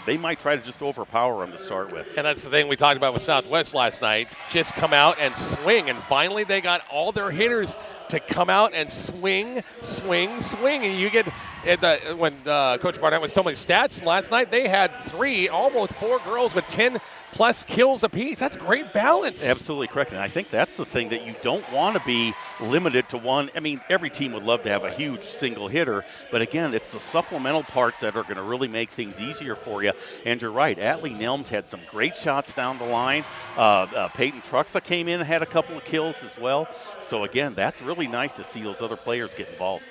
they might try to just overpower them to start with. And that's the thing we talked about with Southwest last night. Just come out and swing. And finally they got all their hitters to come out and swing. And you get, when Coach Barnett was telling me the stats from last night, they had almost 4 girls with 10+ kills apiece. That's great balance. Absolutely correct. And I think that's the thing, that you don't want to be limited to one. I mean, every team would love to have a huge single hitter, but again, it's the supplemental parts that are going to really make things easier for you. And you're right, Atlee Nelms had some great shots down the line. Peyton Truxa came in and had a couple of kills as well. So again, that's really nice to see those other players get involved.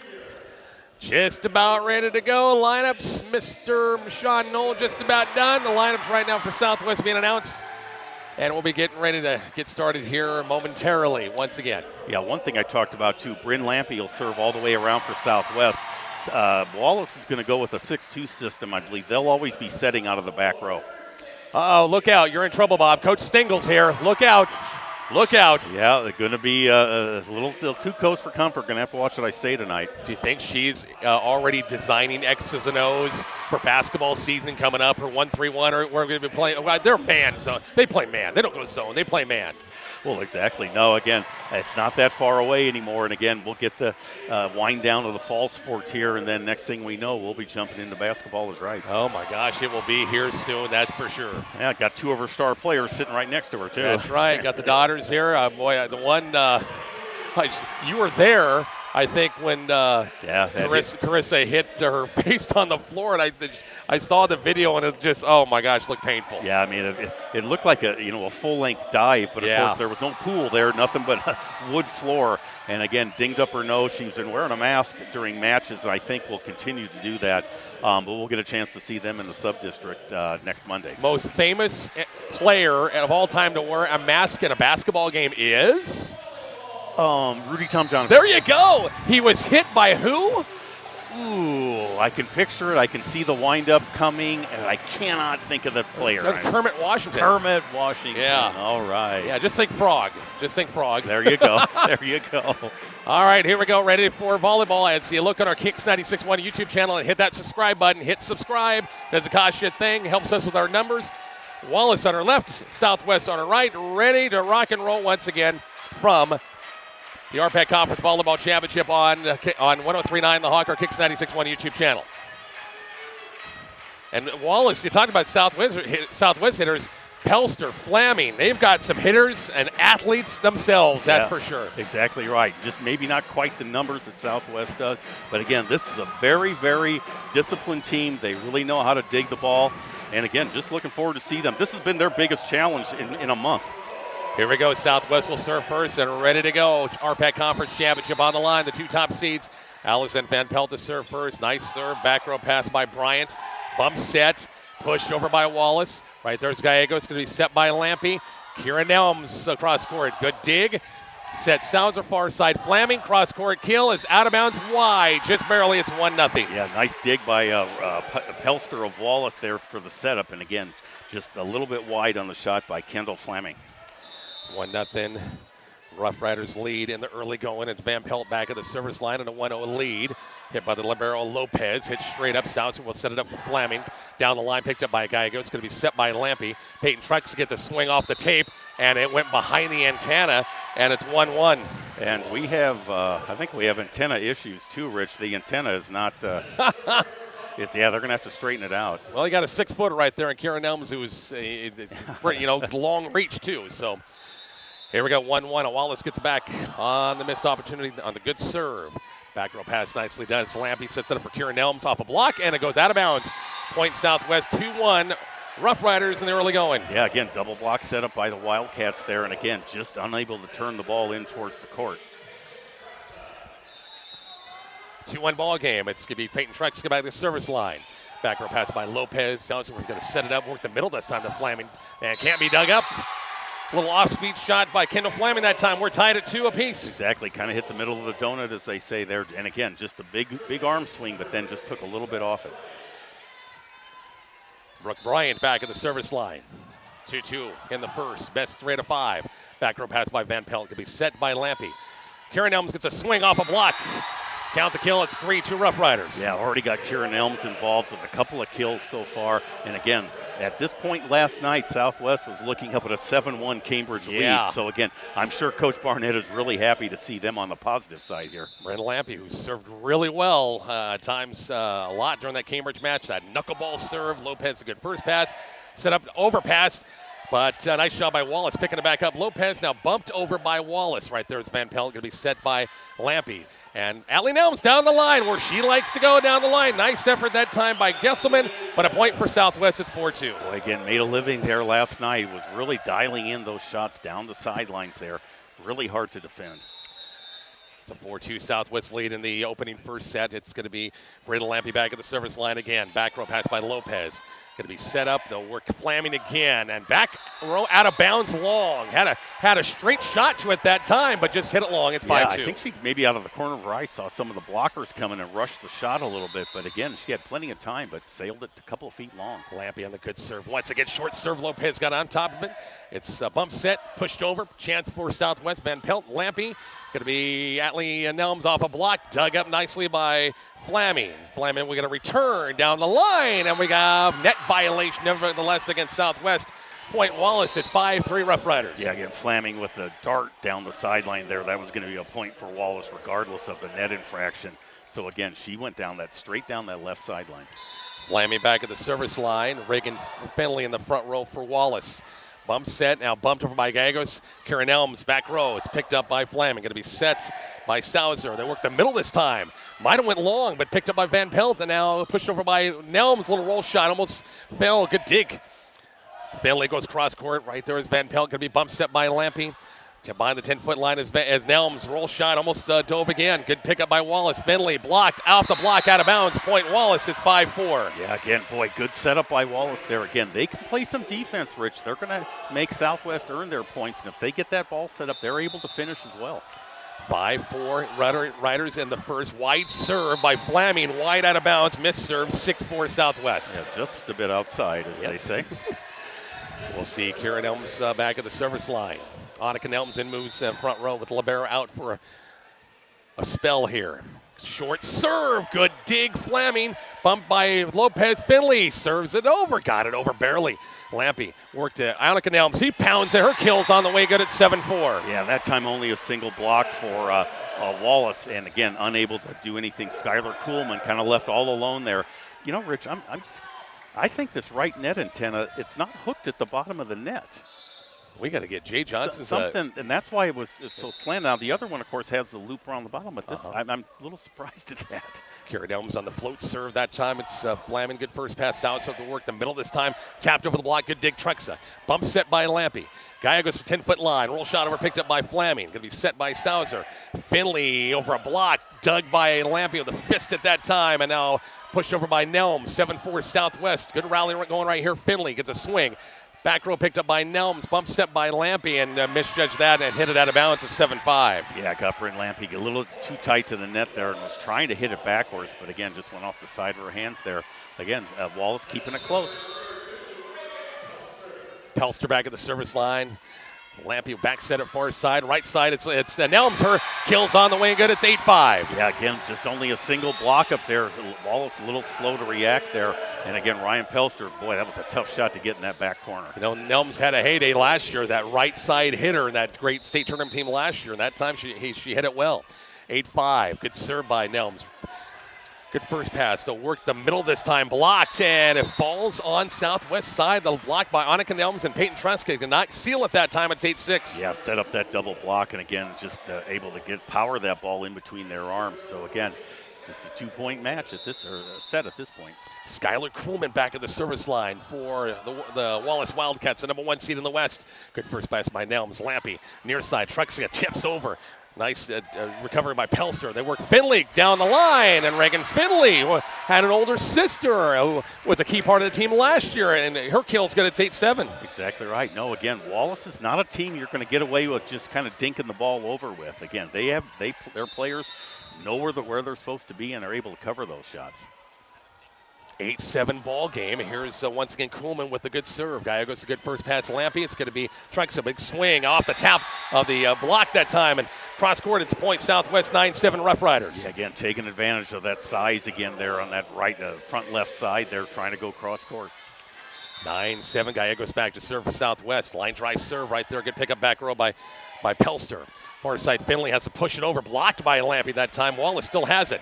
Just about ready to go. Lineups, Mr. Sean Knoll just about done. The lineups right now for Southwest being announced. And we'll be getting ready to get started here momentarily once again. Yeah, one thing I talked about too, Bryn Lampe will serve all the way around for Southwest. Wallace is going to go with a 6-2 system, I believe. They'll always be setting out of the back row. Uh-oh, look out. You're in trouble, Bob. Coach Stingle's here. Look out. Look out. Yeah, they're going to be a little too close for comfort. Going to have to watch what I say tonight. Do you think she's already designing X's and O's for basketball season coming up, or 1-3-1, or we're going to be playing? Well, they're man zone. They play man. They don't go zone. They play man. Well, exactly. No, again, it's not that far away anymore. And again, we'll get the wind down of the fall sports here, and then next thing we know, we'll be jumping into basketball is right. Oh my gosh, it will be here soon. That's for sure. Yeah, got 2 of her star players sitting right next to her too. That's right. Got the daughters here. Boy, the one you were there, I think, when Carissa hit her face on the floor, and I saw the video, and it just, oh my gosh, looked painful. Yeah, I mean, it looked like a full-length dive, but of course there was no pool there, nothing but a wood floor. And again, dinged up her nose. She's been wearing a mask during matches, and I think will continue to do that. But we'll get a chance to see them in the sub-district next Monday. Most famous player of all time to wear a mask in a basketball game is? Rudy Tomjanovich. There you go. He was hit by who? Ooh, I can picture it. I can see the wind-up coming, and I cannot think of the player. That's Kermit Washington. Kermit Washington. Yeah. All right. Yeah, just think frog. Just think frog. There you go. There you go. All right, here we go. Ready for volleyball. And see a look on our Kicks 96.1 YouTube channel and hit that subscribe button. Hit subscribe. Doesn't cost you a thing. Helps us with our numbers. Wallace on our left, Southwest on our right. Ready to rock and roll once again from the Rpac Conference Volleyball Championship on 103.9 the Hawker Kicks 96.1 YouTube channel. And Wallace, you talked about Southwest hitters. Pelster, Flaming, they've got some hitters and athletes themselves, that's for sure. Exactly right. Just maybe not quite the numbers that Southwest does. But again, this is a very, very disciplined team. They really know how to dig the ball. And again, just looking forward to see them. This has been their biggest challenge in a month. Here we go. Southwest will serve first and ready to go. Rpac Conference Championship on the line. The two top seeds. Alice and Van Pelt to serve first. Nice serve. Back row pass by Bryant. Bump set. Pushed over by Wallace. Right there's Gallegos. Going to be set by Lampy. Kieran Elms across court. Good dig. Set Souser far side. Flaming cross court kill is out of bounds wide. Just barely. It's 1-0. Yeah, nice dig by Pelster of Wallace there for the setup. And again, just a little bit wide on the shot by Kendall Flaming. 1-0. Rough Riders lead in the early going. It's Van Pelt back at the service line in a 1-0 lead. Hit by the libero Lopez. Hit straight up. Souser will set it up for Flaming. Down the line, picked up by Gallego. It's going to be set by Lampy. Peyton Trucks gets a swing off the tape, and it went behind the antenna, and it's 1-1. And we have, I think we have antenna issues too, Rich. The antenna is not, yeah, they're going to have to straighten it out. Well, you got a 6-footer right there, and Kieran Elms, who's, long reach too, so. Here we go, 1-1. Wallace gets back on the missed opportunity on the good serve. Back row pass nicely done. Lampy sets it up for Kieran Elms off a block, and it goes out of bounds. Point Southwest 2-1. Rough Riders in the early going. Yeah, again, double block set up by the Wildcats there, and again, just unable to turn the ball in towards the court. 2-1 ball game. It's going to be Peyton Trucks get back to the service line. Back row pass by Lopez. Johnson was going to set it up, work the middle this time to Flaming, and can't be dug up. Little off-speed shot by Kendall Flaming that time. We're tied at 2 apiece. Exactly, kind of hit the middle of the donut, as they say there. And again, just a big arm swing, but then just took a little bit off it. Brooke Bryant back at the service line. 2-2 in the first. Best 3 out of 5. Back row pass by Van Pelt. Could be set by Lampy. Kieran Elms gets a swing off a block. Count the kill. It's 3-2 Rough Riders. Yeah, already got Kieran Elms involved with a couple of kills so far. And again, at this point last night, Southwest was looking up at a 7-1 Cambridge lead. So again, I'm sure Coach Barnett is really happy to see them on the positive side here. Brandon Lampy, who served really well at times a lot during that Cambridge match. That knuckleball serve. Lopez, a good first pass. Set up overpass. But nice job by Wallace picking it back up. Lopez now bumped over by Wallace. Right there is Van Pelt, going to be set by Lampy. And Allie Nelms down the line where she likes to go down the line. Nice effort that time by Gesselman, but a point for Southwest at 4-2. Boy, again, made a living there last night. Was really dialing in those shots down the sidelines there. Really hard to defend. It's a 4-2 Southwest lead in the opening first set. It's going to be Brandon Lampy back at the service line again. Back row pass by Lopez. Going to be set up. They'll work Flaming again. And back row out of bounds long. Had a straight shot to it that time, but just hit it long. It's 5-2. Yeah, I think she maybe out of the corner of her eye saw some of the blockers coming and rushed the shot a little bit. But again, she had plenty of time, but sailed it a couple of feet long. Lampy on the good serve. Once again, short serve. Lopez got on top of it. It's a bump set, pushed over. Chance for Southwest. Van Pelt, Lampy. Going to be Atlee Nelms off a block. Dug up nicely by Flaming. Flaming, we're going to return down the line, and we got net violation nevertheless against Southwest. Point Wallace at 5-3 Rough Riders. Yeah, again, Flaming with the dart down the sideline there. That was going to be a point for Wallace regardless of the net infraction. So again, she went down that straight down that left sideline. Flaming back at the service line. Reagan Finley in the front row for Wallace. Bump set, now bumped over by Gallegos. Kieran Elms, back row. It's picked up by Flaming. Going to be set by Souser. They work the middle this time. Might have went long, but picked up by Van Pelt, and now pushed over by Nelms. Little roll shot, almost fell. Good dig. Finley goes cross court. Right there is Van Pelt. Going to be bump set by Lampy. Behind the 10-foot line as Nelms. Roll shot, almost dove again. Good pickup by Wallace. Finley blocked, off the block, out of bounds. Point Wallace at 5-4. Yeah, again, boy, good setup by Wallace there. Again, they can play some defense, Rich. They're going to make Southwest earn their points, and if they get that ball set up, they're able to finish as well. 5-4 Riders in the first. Wide serve by Flaming, wide out of bounds. Missed serve, 6-4 Southwest. Yeah, just a bit outside, as they say. We'll see Kieran Elms back at the service line. Annika Nelms in moves front row with libero out for a spell here. Short serve, good dig, Flaming. bumped by Lopez. Finley serves it over. Got it over barely. Lampy worked to Annika Nelms. He pounds it. Her kill's on the way, good at 7-4. Yeah, that time only a single block for Wallace, and again, unable to do anything. Skylar Kuhlman kind of left all alone there. You know, Rich, I think this right net antenna, it's not hooked at the bottom of the net. We got to get Jay Johnson's something, and that's why it was so slanted. Now the other one, of course, has the loop around the bottom, but this I'm a little surprised at that. Karen Elms on the float serve that time. It's Flamin, good first pass. South to work the middle this time. Tapped over the block, good dig. Truxa. Bump set by Lampy. Gallegos 10-foot line. Roll shot over, picked up by Flaming. Going to be set by Sauser. Finley over a block. Dug by Lampy with a fist at that time. And now pushed over by Nelms. 7-4 Southwest. Good rally going right here. Finley gets a swing. Back row picked up by Nelms. Bump set by Lampy and misjudged that and hit it out of bounds at 7-5. Yeah, Gupper and Lampy a little too tight to the net there and was trying to hit it backwards, but again, just went off the side of her hands there. Again, Wallace keeping it close. Pelster back at the service line. Lampy back set at far side. Right side, it's Nelms. Her kill's on the way, good. It's 8-5. Yeah, again, just only a single block up there. Wallace a little slow to react there. And again, Ryan Pelster, boy, that was a tough shot to get in that back corner. You know, Nelms had a heyday last year, that right side hitter in that great state tournament team last year. And that time she hit it well. 8-5. Good serve by Nelms. Good first pass. They'll work the middle this time. Blocked, and it falls on Southwest side. The block by Annika Nelms and Peyton Treska did not seal it that time. It's 8-6. Yeah, set up that double block, and again, just able to power that ball in between their arms. So again, just a 2-point match at this, or set at this point. Skylar Kuhlman back at the service line for the Wallace Wildcats, the number 1 seed in the West. Good first pass by Nelms. Lampy near side. Treska tips over. Nice recovery by Pelster. They work Finley down the line, and Reagan Finley had an older sister who was a key part of the team last year, and her kill's good. It's 8-7. Exactly right. No, again, Wallace is not a team you're going to get away with just kind of dinking the ball over with. Again, their players know where they're supposed to be, and they're able to cover those shots. 8-7 ball game. Here's once again Kuhlman with the good serve. Gallegos a good first pass. Lampy. It's going to be Truxa. Big swing off the tap of the block that time. And cross court, it's point Southwest 9-7 Rough Riders. Yeah, again, taking advantage of that size again there on that right front left side. They're trying to go cross court. 9-7. Gallegos back to serve for Southwest. Line drive serve right there. Good pickup back row by Pelster. Far side Finley has to push it over. Blocked by Lampy that time. Wallace still has it.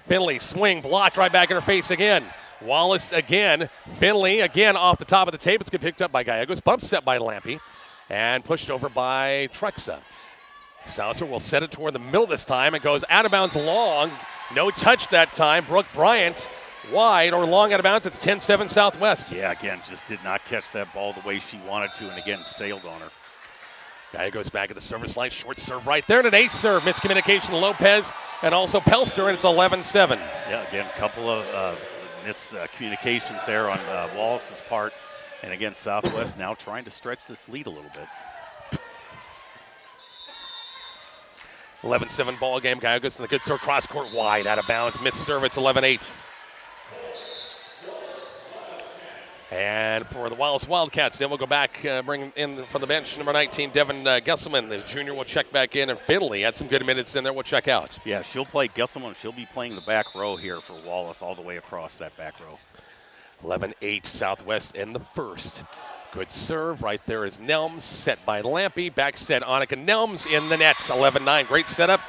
Finley swing blocked right back in her face again. Wallace again. Finley again off the top of the tape. It's good picked up by Gallegos. Bump set by Lampy and pushed over by Truxa. Saucer will set it toward the middle this time. It goes out of bounds long. No touch that time. Brooke Bryant wide or long out of bounds. It's 10-7 Southwest. Yeah, again, just did not catch that ball the way she wanted to, and again, sailed on her. Gallegos back at the service line. Short serve right there. And an ace serve. Miscommunication Lopez and also Pelster, and it's 11-7. Yeah, again, a couple of miscommunications there on Wallace's part. And again, Southwest now trying to stretch this lead a little bit. 11-7 ball game. Gallegos in the good serve. Cross court wide out of bounds. Missed serve. It's 11-8. And for the Wallace Wildcats, then we'll go back, bring in from the bench, number 19, Devin Gesselman. The junior will check back in, and Finley had some good minutes in there. We'll check out. Yeah, she'll play Gesselman. She'll be playing the back row here for Wallace all the way across that back row. 11-8 Southwest in the first. Good serve. Right there is Nelms, set by Lampy. Back set Annika Nelms in the net. 11-9. Great setup.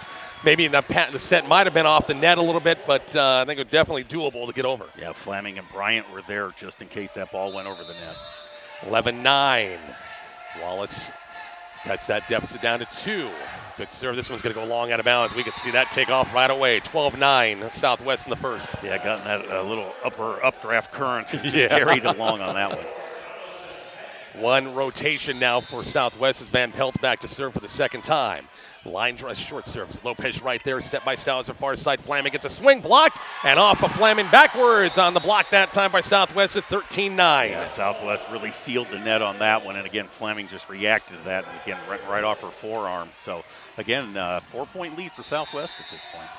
Maybe the set might have been off the net a little bit, but I think it was definitely doable to get over. Yeah, Fleming and Bryant were there just in case that ball went over the net. 11-9. Wallace cuts that deficit down to 2. Good serve. This one's going to go long out of bounds. We could see that take off right away. 12-9 Southwest in the first. Yeah, gotten that little updraft current just carried along on that one. One rotation now for Southwest as Van Pelt back to serve for the second time. Line drive, short service. Lopez right there, set by Salazar, far side. Flaming gets a swing blocked, and off of Flaming backwards on the block that time by Southwest at 13-9. Yeah, Southwest really sealed the net on that one, and again, Flaming just reacted to that, and again, right off her forearm. So, again, 4-point lead for Southwest at this point.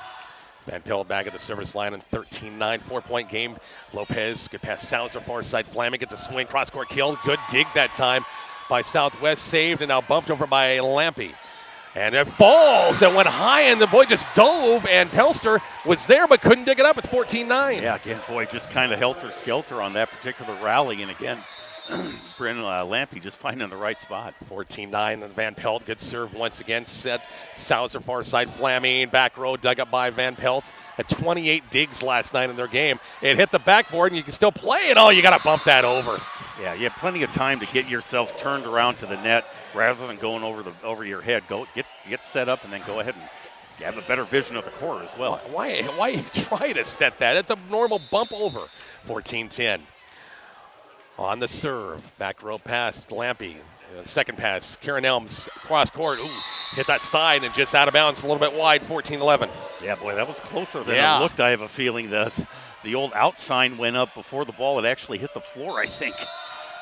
Van Pelt back at the service line in 13-9, 4-point game. Lopez, good pass, Salazar, far side. Flaming gets a swing, cross-court kill. Good dig that time by Southwest, saved, and now bumped over by Lampy. And it falls. It went high, and the boy just dove, and Pelster was there but couldn't dig it up. It's 14-9. Yeah, again, boy, just kind of helter-skelter on that particular rally. And again, Bryn Lampy just finding the right spot. 14-9, and Van Pelt, good serve once again. Set Sauser far side, Flaming, back row, dug up by Van Pelt. Had 28 digs last night in their game. It hit the backboard, and you can still play it. Oh, you got to bump that over. Yeah, you have plenty of time to get yourself turned around to the net rather than going over your head. Go get set up and then go ahead and have a better vision of the court as well. Why try to set that? It's a normal bump over. 14-10. On the serve, back row pass, Lampy. Second pass, Karen Elms, cross court. Ooh, hit that side and just out of bounds, a little bit wide, 14-11. Yeah, boy, that was closer than it looked. I have a feeling that the old out sign went up before the ball had actually hit the floor, I think.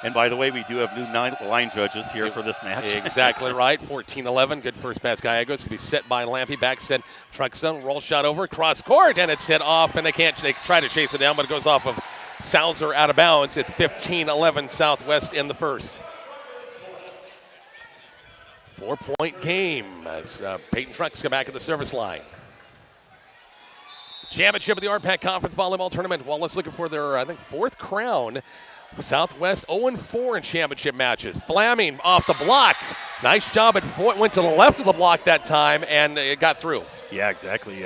And by the way, we do have new line judges here for this match. Exactly right. 14-11. Good first pass. Gallegos to be set by Lampy. Back set. Truxton. Roll shot over. Cross court. And it's hit off. And they try to chase it down, but it goes off of Sauser out of bounds. It's 15-11 Southwest in the first. 4-point game as Peyton Trucks come back at the service line. Championship of the Rpac Conference Volleyball Tournament. Wallace looking for their, I think, fourth crown. Southwest 0-4 in championship matches. Flaming off the block. Nice job. It went to the left of the block that time, and it got through. Yeah, exactly.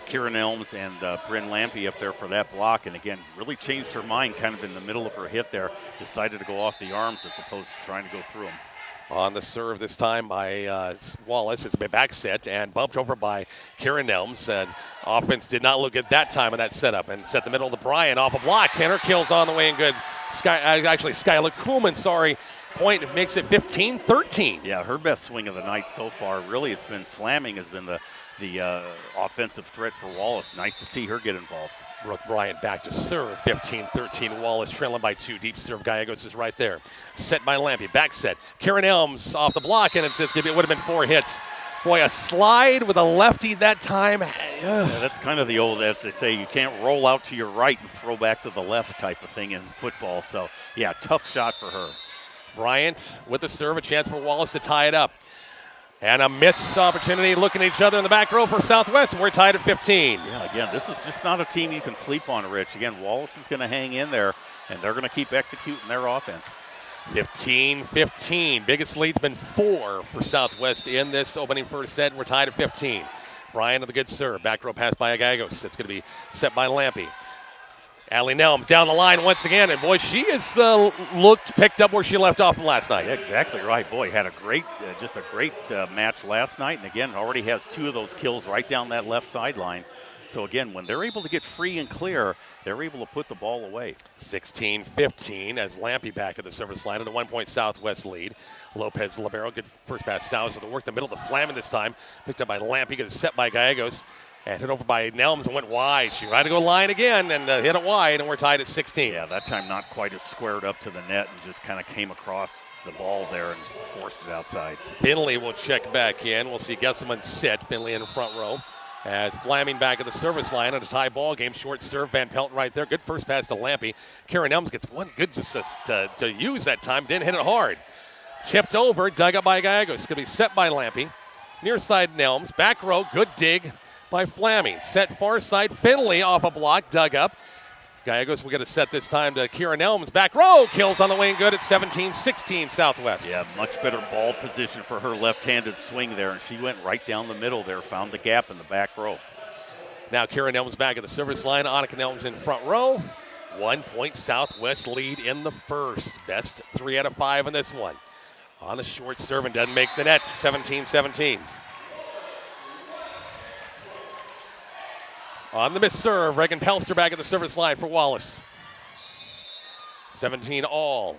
Kieran Elms and Bryn Lampy up there for that block. And, again, really changed her mind kind of in the middle of her hit there. Decided to go off the arms as opposed to trying to go through them. On the serve this time by Wallace. It's a back set and bumped over by Kieran Elms. And offense did not look good that time in that setup. And set the middle to Bryant off a block. Penner kills on the way and good. Skylar Kuhlman, point makes it 15-13. Yeah, her best swing of the night so far. Really, it's been Flaming has been the offensive threat for Wallace. Nice to see her get involved. Brooke Bryant back to serve, 15-13. Wallace trailing by 2. Deep serve, Gallegos is right there. Set by Lampy, back set. Karen Elms off the block, and it would have been 4 hits. Boy, a slide with a lefty that time. Yeah, that's kind of the old, as they say, you can't roll out to your right and throw back to the left type of thing in football. So, yeah, tough shot for her. Bryant with the serve, a chance for Wallace to tie it up. And a missed opportunity, looking at each other in the back row for Southwest, and we're tied at 15. Yeah, again, this is just not a team you can sleep on, Rich. Again, Wallace is going to hang in there, and they're going to keep executing their offense. 15-15. Biggest lead's been 4 for Southwest in this opening first set, and we're tied at 15. Bryant with a good serve. Back row pass by Agagos. It's going to be set by Lampy. Allie Nelm down the line once again, and boy, she has picked up where she left off from last night. Yeah, exactly right. Boy, had a great, match last night, and again, already has 2 of those kills right down that left sideline. So again, when they're able to get free and clear, they're able to put the ball away. 16-15 as Lampy back at the service line in a 1-point Southwest lead. Lopez Libero, good first pass. Sauser to work the middle to Flamin this time. Picked up by Lampy, gets set by Gallegos. And hit over by Nelms and went wide. She tried to go line again and hit it wide, and we're tied at 16. Yeah, that time not quite as squared up to the net and just kind of came across the ball there and forced it outside. Finley will check back in. We'll see Gesselman sit. Finley in the front row. As Flaming back at the service line on a tie ball game. Short serve, Van Pelt right there. Good first pass to Lampy. Karen Elms gets one good to use that time. Didn't hit it hard. Tipped over, dug up by Gallegos. Going to be set by Lampy. Near side Nelms. Back row, good dig by Flaming. Set far side, Finley off a block, dug up. Gallegos will get a set this time to Kieran Elms. Back row, kills on the way and good at 17-16 Southwest. Yeah, much better ball position for her left-handed swing there, and she went right down the middle there, found the gap in the back row. Now Kieran Elms back at the service line. Annika Elms in front row. 1-point Southwest lead in the first. Best 3 out of 5 in this one. On the short serve and doesn't make the net, 17-17. On the missed serve, Reagan Pelster back at the service line for Wallace. 17 all.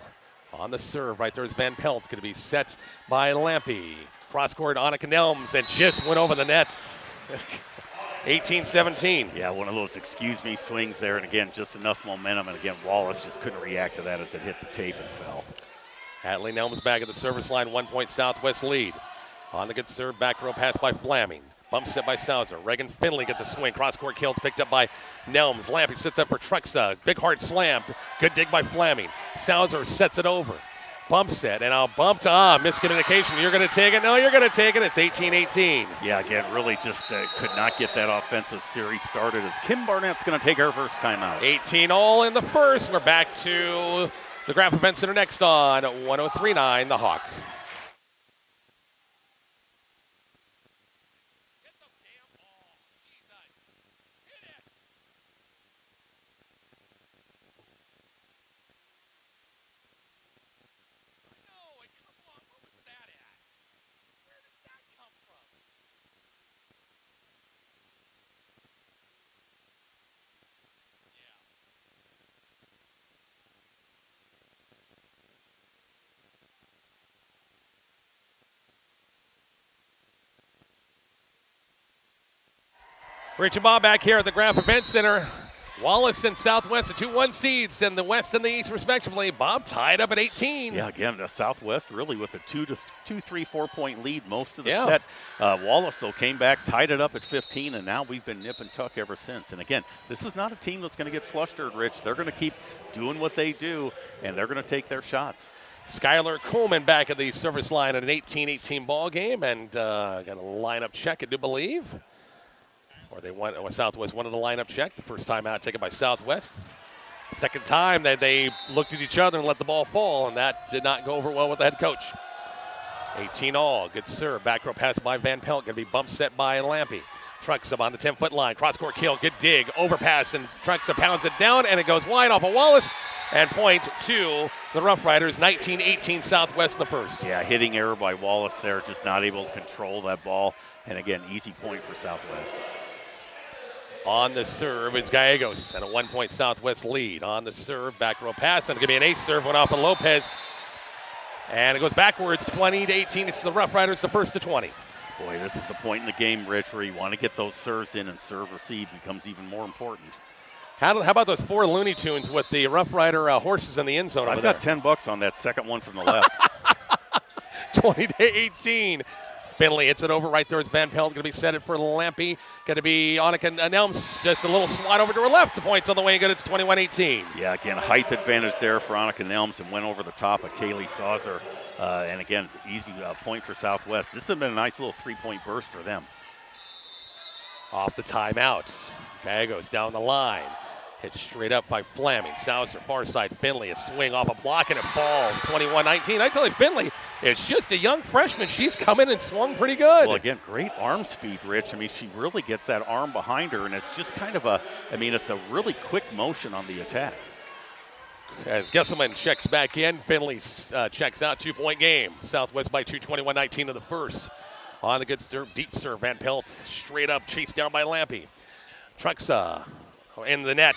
On the serve, right there is Van Pelt. Going to be set by Lampy. Cross court, Annika Nelms, and just went over the net. 18-17. Yeah, one of those excuse me swings there, and again, just enough momentum, and again, Wallace just couldn't react to that as it hit the tape and fell. Atlee Nelms back at the service line, 1-point Southwest lead. On the good serve, back row pass by Flaming. Bump set by Sauser. Reagan Finley gets a swing. Cross-court kills picked up by Nelms. Lampy sits up for Truxa. Big hard slam. Good dig by Flaming. Sauser sets it over. Bumps it, and I'll bump to miscommunication. You're going to take it? No, you're going to take it. It's 18-18. Yeah, again, really just could not get that offensive series started as Kim Barnett's going to take her first timeout. 18 all in the first. We're back to the Graph Event Center next on 103.9 The Hawk. Reaching ball back here at the Graph Event Center. Wallace and Southwest, the 2-1 seeds, and the West and the East, respectively. Bob tied up at 18. Yeah, again, the Southwest really with a 4 point lead most of the set. Wallace, though, came back, tied it up at 15, and now we've been nip and tuck ever since. And again, this is not a team that's going to get flustered, Rich. They're going to keep doing what they do, and they're going to take their shots. Skylar Coleman back at the service line in an 18-18 ball game, and got a lineup check, I do believe. Or Southwest wanted a lineup check. The first time out taken by Southwest. Second time that they looked at each other and let the ball fall, and that did not go over well with the head coach. 18 all. Good serve. Back row pass by Van Pelt. Going to be bump set by Lampy. Truxa on the 10-foot line. Cross-court kill. Good dig. Overpass, and Truxa pounds it down, and it goes wide off of Wallace. And point to the Rough Riders, 19-18 Southwest in the first. Yeah, hitting error by Wallace there. Just not able to control that ball. And again, easy point for Southwest. On the serve is Gallegos, and a 1-point Southwest lead. On the serve, back row pass, and it's going to be an ace serve, went off of Lopez. And it goes backwards, 20-18. It's the Rough Riders, the first to 20. Boy, this is the point in the game, Rich, where you want to get those serves in, and serve receive becomes even more important. How about those 4 Looney Tunes with the Rough Rider horses in the end zone? I've got $10 on that second one from the left. 20-18. Finley hits it over right there. It's Van Pelt. Going to be set it for Lampy. Going to be Annika Nelms. Just a little swat over to her left. The point's on the way. Good. It's 21-18. Yeah, again, height advantage there for Annika Nelms, and went over the top of Kaylee Sauzer. And again, easy point for Southwest. This has been a nice little 3-point burst for them. Off the timeout. Gallegos down the line. Hit straight up by Flaming. Sauzer, far side. Finley, a swing off a block, and it falls. 21-19. I tell you, Finley is just a young freshman. She's come in and swung pretty good. Well, again, great arm speed, Rich. I mean, she really gets that arm behind her, and it's just kind of it's a really quick motion on the attack. As Gesselman checks back in, Finley checks out. 2-point game. Southwest by 2, 21-19 in the first. On the good serve, deep serve. Van Pelt straight up, chased down by Lampy. Truxa in the net.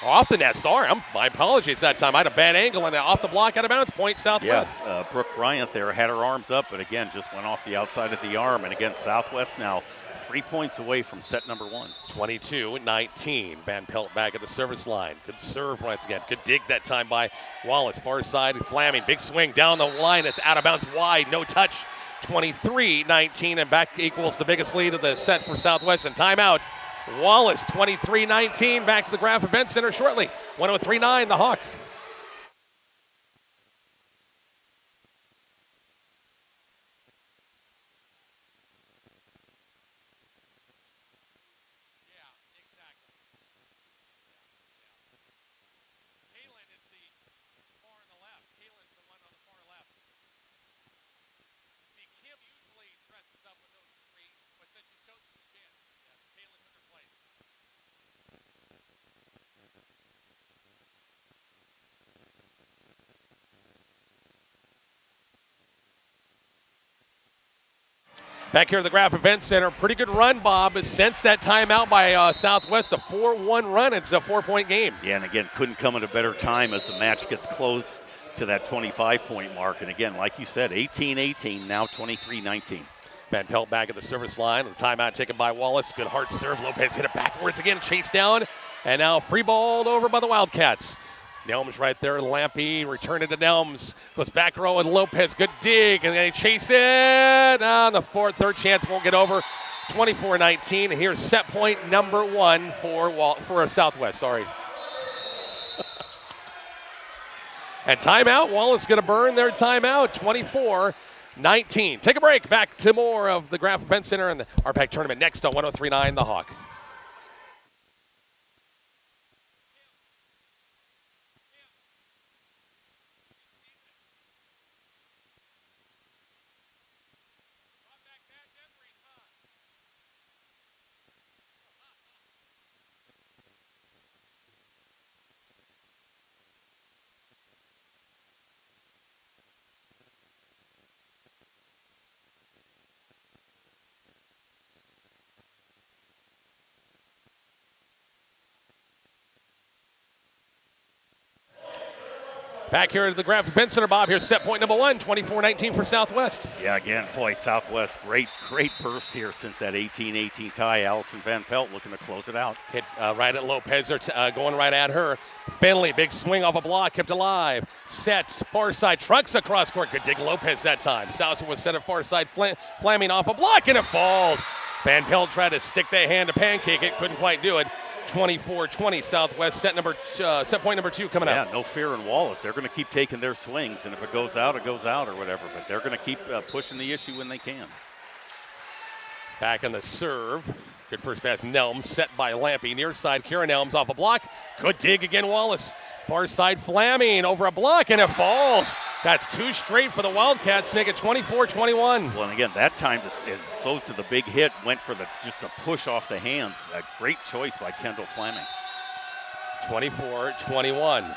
Off the net, sorry. My apologies that time. I had a bad angle and off the block, out of bounds, point Southwest. Yeah, Brooke Bryant there had her arms up, but again, just went off the outside of the arm. And again, Southwest now 3 points away from set number 1. 22-19. Van Pelt back at the service line. Good serve once again. Good dig that time by Wallace. Far side, Flaming. Big swing down the line. It's out of bounds wide. No touch. 23-19, and back equals the biggest lead of the set for Southwest. And timeout. Wallace, 23-19, back to the Graph Event Center shortly. 103.9, The Hawk. Back here at the Graph Event Center, pretty good run, Bob. Since that timeout by Southwest, a 4-1 run. It's a 4-point game. Yeah, and again, couldn't come at a better time as the match gets close to that 25-point mark. And again, like you said, 18-18, now 23-19. Van Pelt back at the service line. The timeout taken by Wallace. Good hard serve. Lopez hit it backwards again, chased down, and now free balled over by the Wildcats. Nelms right there. Lampy returning to Nelms. Goes back row with Lopez. Good dig. And they chase it. On the third chance won't get over. 24-19. Here's set point number 1 for Southwest. Sorry. And timeout. Wallace going to burn their timeout. 24-19. Take a break. Back to more of the Graph Event Center and the Rpac tournament next on 103.9 The Hawk. Back here at the Graph Event Center, Bob. Here's set point number 1, 24-19 for Southwest. Yeah, again, boy, Southwest, great burst here since that 18-18 tie. Allison Van Pelt looking to close it out. Hit right at Lopez. They're going right at her. Finley, big swing off a block, kept alive. Set, far side, trucks across court. Good dig Lopez that time. Southwest was set at far side, Flaming off a block, and it falls. Van Pelt tried to stick that hand to pancake it, couldn't quite do it. 24-20 Southwest, set point number 2 coming up. Yeah, no fear in Wallace. They're going to keep taking their swings, and if it goes out or whatever, but they're going to keep pushing the issue when they can. Back on the serve. Good first pass, Nelms, set by Lampy. Near side, Kieran Nelms off a block. Good dig again, Wallace. Far side, Flaming over a block, and it falls. That's 2 straight for the Wildcats, make it 24-21. Well, and again, that time, as close to the big hit, went for just a push off the hands. A great choice by Kendall Fleming. 24-21.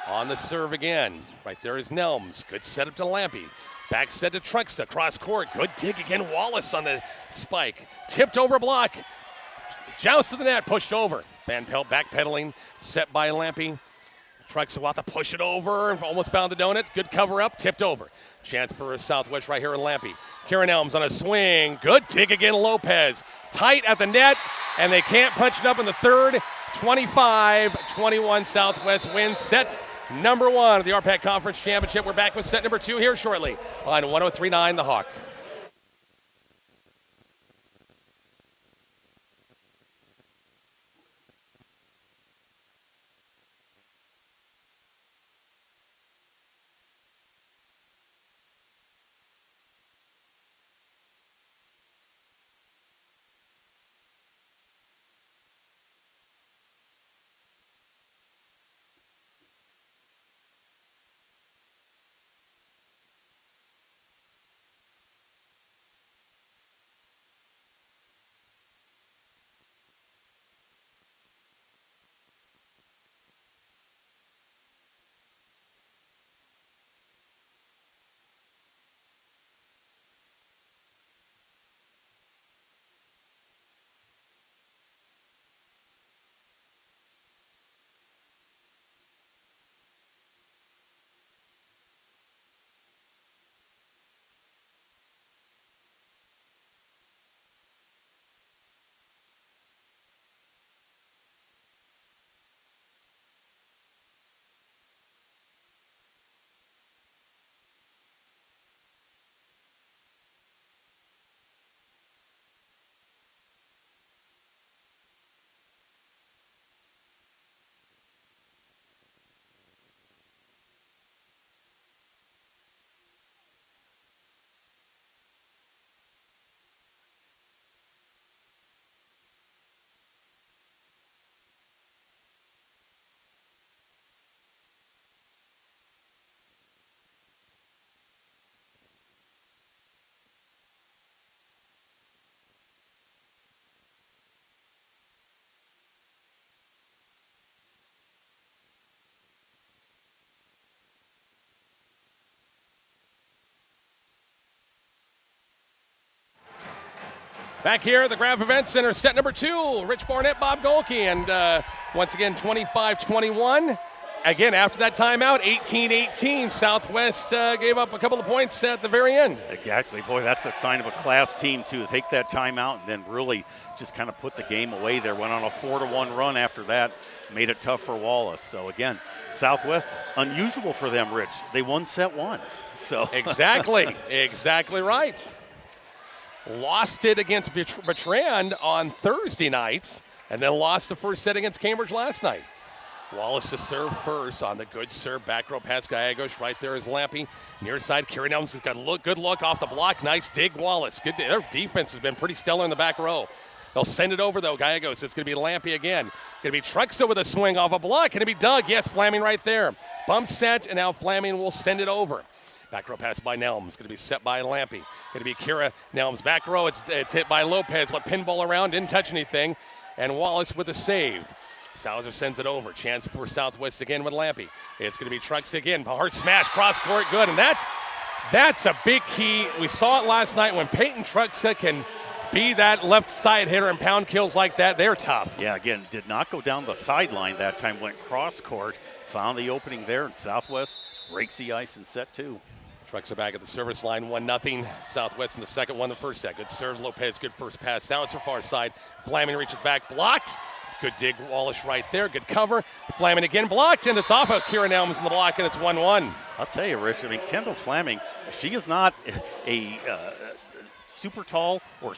On the serve again. Right there is Nelms. Good setup to Lampy. Back set to Truxta, cross court. Good dig again, Wallace on the spike. Tipped over block. Joust to the net, pushed over. Van Pelt backpedaling, set by Lampy. Truxta will have to push it over, almost found the donut. Good cover up, tipped over. Chance for Southwest right here in Lampy. Kieran Elms on a swing. Good dig again, Lopez. Tight at the net, and they can't punch it up in the third. 25-21 Southwest wins set number 1 of the Rpac Conference Championship. We're back with set number 2 here shortly on 103.9 The Hawk. Back here at the Graph Event Center, set number 2, Rich Barnett, Bob Golke, and once again, 25-21. Again, after that timeout, 18-18, Southwest gave up a couple of points at the very end. Actually, boy, that's a sign of a class team, too. Take that timeout and then really just kind of put the game away there. Went on a 4-1 run after that, made it tough for Wallace. So, again, Southwest, unusual for them, Rich. They won set 1. So Exactly, exactly right. Lost it against Bertrand on Thursday night, and then lost the first set against Cambridge last night. Wallace to serve first on the good serve. Back row pass Gallegos. Right there is Lampy. Near side, Kieran Elms has got a good look off the block. Nice dig, Wallace. Good. Their defense has been pretty stellar in the back row. They'll send it over, though, Gallegos. It's going to be Lampy again. Going to be Truxa with a swing off a block. Going to be Doug. Yes, Flaming right there. Bump set, and now Flaming will send it over. Back row pass by Nelms. Going to be set by Lampy. Going to be Kira Nelms. Back row, it's hit by Lopez. What pinball around, didn't touch anything. And Wallace with a save. Salzer sends it over. Chance for Southwest again with Lampy. It's going to be Truxa again. Hard smash, cross court, good. And that's a big key. We saw it last night when Peyton Truxa can be that left side hitter and pound kills like that. They're tough. Yeah, again, did not go down the sideline that time, went cross court, found the opening there, and Southwest breaks the ice in set 2. Truxa back at the service line, 1-0. Southwest in the second, won the first set. Good serve, Lopez, good first pass. Now it's for far side. Flaming reaches back, blocked. Good dig, Wallace right there, good cover. Flaming again, blocked, and it's off of Kieran Elms in the block, and it's 1-1. I'll tell you, Rich, I mean, Kendall Flaming, she is not a super tall or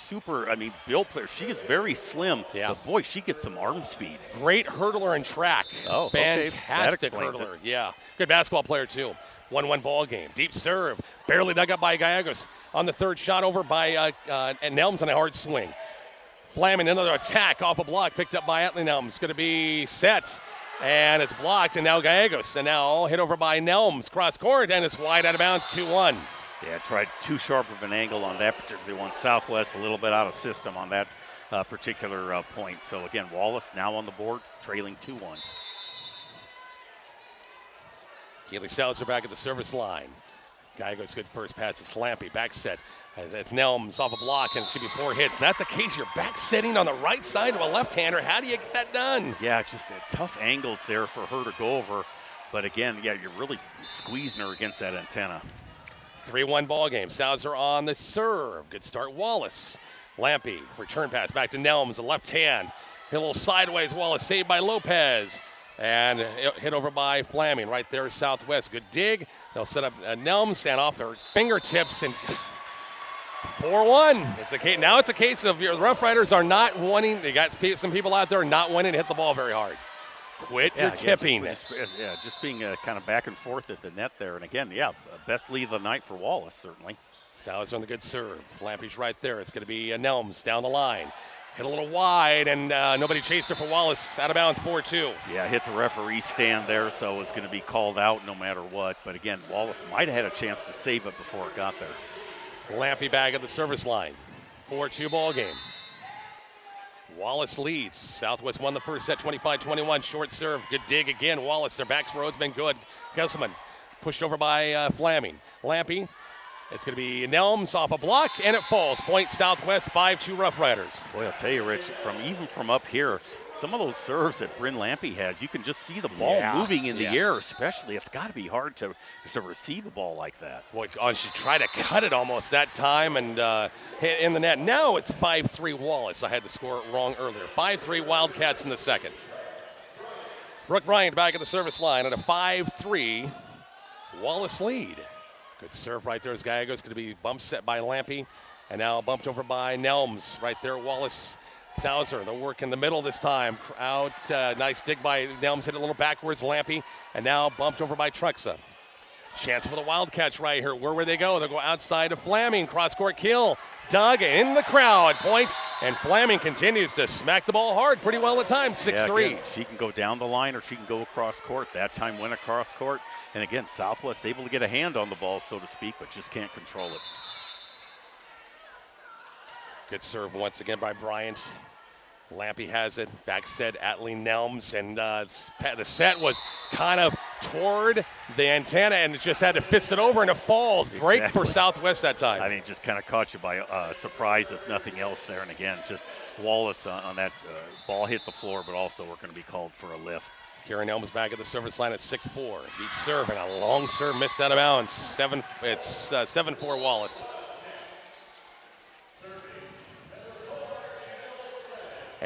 build player. She is very slim. Yeah. But boy, she gets some arm speed. Great hurdler and track. Oh, fantastic okay. hurdler. It. Yeah. Good basketball player, too. 1-1 ball game. Deep serve. Barely dug up by Gallegos. On the third shot over by Nelms on a hard swing. Flaming another attack off a block. Picked up by Atlee Nelms. Going to be set. And it's blocked. And now Gallegos. And now hit over by Nelms. Cross court. And it's wide out of bounds. 2-1. Yeah, tried too sharp of an angle on that particular one. Southwest a little bit out of system on that particular point. So again, Wallace now on the board, trailing 2-1. Keely Salzer back at the service line. Gallegos good first pass. It's Lampy. Back set. It's Nelms off a block, and it's going to be 4 hits. And that's the case. You're back setting on the right side of a left-hander. How do you get that done? Yeah, just tough angles there for her to go over. But again, yeah, you're really squeezing her against that antenna. 3-1 ball game. Salzer on the serve. Good start, Wallace. Lampy, return pass back to Nelms, a left hand. Hit a little sideways, Wallace saved by Lopez. And hit over by Flaming. Right there, Southwest. Good dig. They'll set up Nelms and off their fingertips. And 4-1. Now it's a case of your Rough Riders are not wanting. They got some people out there not wanting to hit the ball very hard. Quit your tipping. Just being kind of back and forth at the net there. And again, best lead of the night for Wallace, certainly. Salzer on the good serve. Lampy's right there. It's going to be Nelms down the line. Hit a little wide, and nobody chased her for Wallace. Out of bounds, 4-2. Yeah, hit the referee stand there, so it's going to be called out no matter what. But again, Wallace might have had a chance to save it before it got there. Lampy back at the service line. 4-2 ball game. Wallace leads. Southwest won the first set, 25-21. Short serve, good dig again. Wallace, their back road's been good. Gesselman pushed over by Flaming. Lampy, it's going to be Nelms off a block, and it falls. Point Southwest, 5-2 Rough Riders. Boy, I'll tell you, Rich, even from up here, some of those serves that Bryn Lampy has, you can just see the ball moving in the air, especially. It's got to be hard to receive a ball like that. Boy, she tried to cut it almost that time and hit in the net. Now it's 5-3 Wallace. I had the score wrong earlier. 5-3 Wildcats in the second. Brooke Bryant back at the service line at a 5-3 Wallace lead. Good serve right there as Gallegos going to be bump set by Lampy. And now bumped over by Nelms. Right there, Wallace. Salzer, they'll work in the middle this time. Out, nice dig by Nelms, hit a little backwards, Lampy, and now bumped over by Truxa. Chance for the Wildcats right here. Where would they go? They'll go outside of Flaming. Cross-court kill. Doug in the crowd. Point. And Flaming continues to smack the ball hard pretty well at times. 6-3. Yeah, she can go down the line or she can go across court. That time went across court. And again, Southwest able to get a hand on the ball, so to speak, but just can't control it. Good serve once again by Bryant. Lampy has it. Back set, Atlee Nelms. And the set was kind of toward the antenna and just had to fist it over, and it falls. Break for Southwest that time. I mean, just kind of caught you by surprise, if nothing else there. And again, just Wallace on that ball hit the floor, but also we're going to be called for a lift. Kieran Elms back at the service line at 6-4. Deep serve and a long serve missed out of bounds. 7-4 Wallace.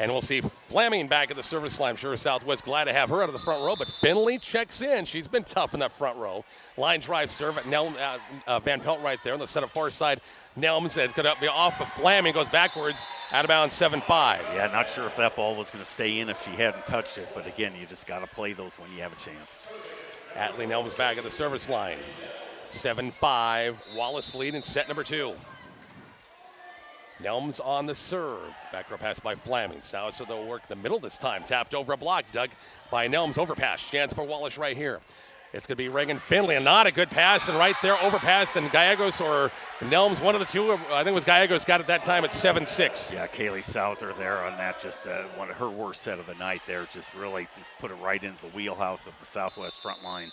And we'll see Flaming back at the service line. I'm sure Southwest glad to have her out of the front row, but Finley checks in. She's been tough in that front row. Line drive serve at Van Pelt right there on the setup far side. Nelms, it's going to be off of Flaming, goes backwards, out of bounds, 7-5. Yeah, not sure if that ball was going to stay in if she hadn't touched it, but again, you just got to play those when you have a chance. Atlee Nelms back at the service line. 7-5, Wallace lead in set number 2. Nelms on the serve. Back row pass by Flaming. Saucer, they'll work the middle this time. Tapped over a block. Dug by Nelms. Overpass. Chance for Wallace right here. It's going to be Reagan Finley, and not a good pass, and right there, overpass, and Gallegos or Nelms, one of the two, I think it was Gallegos, got it that time at 7-6. Yeah, Kaylee Saucer there on that, just one of her worst set of the night there, just really just put it right into the wheelhouse of the Southwest front line.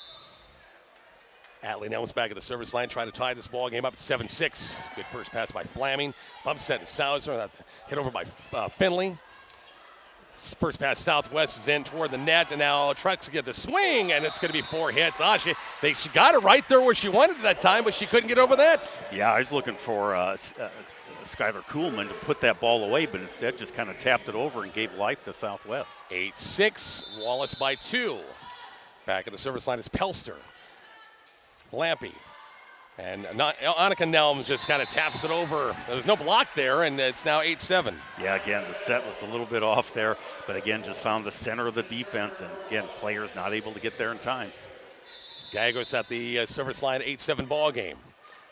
Atlee Nelms back at the service line, trying to tie this ball game up at 7-6. Good first pass by Flaming. Bump set to Saucer, hit over by Finley. First pass Southwest is in toward the net, and now Trucks get the swing, and it's going to be 4 hits. She got it right there where she wanted it that time, but she couldn't get over that. Yeah, I was looking for Skylar Kuhlman to put that ball away, but instead just kind of tapped it over and gave life to Southwest. 8-6, Wallace by 2. Back at the service line is Pelster. Lampy. And Annika Nelms just kind of taps it over. There was no block there, and it's now 8-7. Yeah, again, the set was a little bit off there, but again, just found the center of the defense, and again, players not able to get there in time. Gallegos at the service line, 8-7 ball game.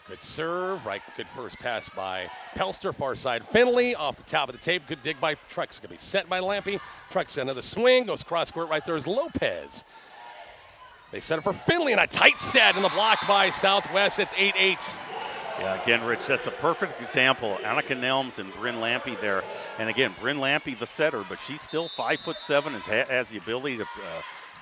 Good serve, right? Good first pass by Pelster, far side Finley, off the top of the tape. Good dig by Trucks. Going to be set by Lampy. Trucks into the swing, goes cross court right there is Lopez. They set it for Finley, and a tight set in the block by Southwest. It's 8-8. Yeah, again, Rich, that's a perfect example. Annika Nelms and Bryn Lampy there. And again, Bryn Lampy, the setter, but she's still 5'7", has the ability to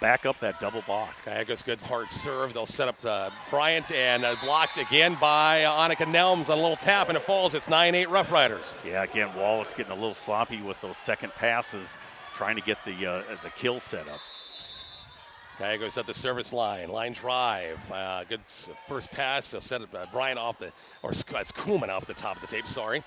back up that double block. Gallegos, good hard serve. They'll set up Bryant, and blocked again by Annika Nelms on a little tap, and it falls. It's 9-8 Rough Riders. Yeah, again, Wallace getting a little sloppy with those second passes, trying to get the kill set up. Gallegos at the service line. Line drive. Good first pass. They'll set it Bryant off that's Kuhlman off the top of the tape, sorry.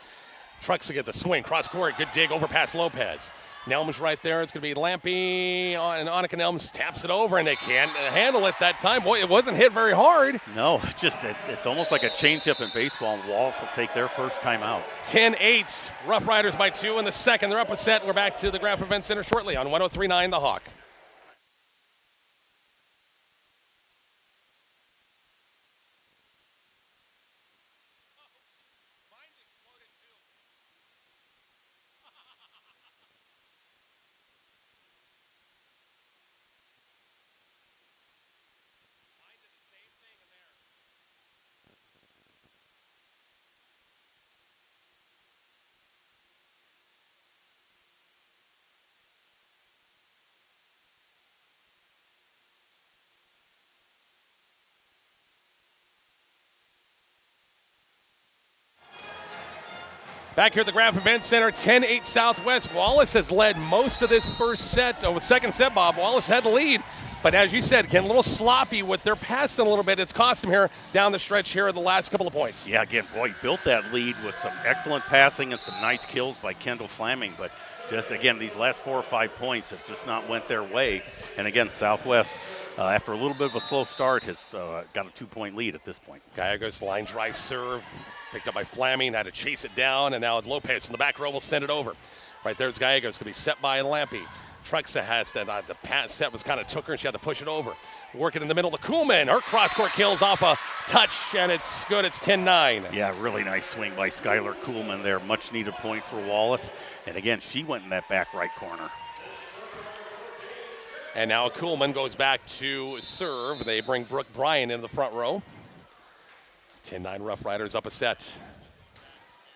Trucks to get the swing. Cross court. Good dig. Overpass Lopez. Nelms right there. It's going to be Lampy, and Annika Nelms taps it over, and they can't handle it that time. Boy, it wasn't hit very hard. No, just it's almost like a changeup in baseball, and Wallace will take their first time out. 10-8. Rough Riders by 2 in the second. They're up a set. We're back to the Graph Event Center shortly on 103.9 The Hawk. Back here at the Graph Event Center, 10-8 Southwest. Wallace has led most of this first set. Second set, Bob. Wallace had the lead. But as you said, getting a little sloppy with their passing a little bit. It's cost them here down the stretch here in the last couple of points. Yeah, again, boy, built that lead with some excellent passing and some nice kills by Kendall Flaming. But just, again, these last 4 or 5 points have just not went their way. And, again, Southwest, after a little bit of a slow start, has got a 2-point lead at this point. Gallegos line drive serve. Picked up by Flaming, had to chase it down, and now Lopez in the back row will send it over. Right there's Gallegos, going to be set by Lampy. Truxa has to, the pass set was kind of took her, and she had to push it over. Working in the middle to Kuhlman. Her cross-court kills off a touch, and it's good. It's 10-9. Yeah, really nice swing by Skylar Kuhlman there. Much-needed point for Wallace. And, again, she went in that back right corner. And now Kuhlman goes back to serve. They bring Brooke Bryan into the front row. 10-9 Rough Riders up a set.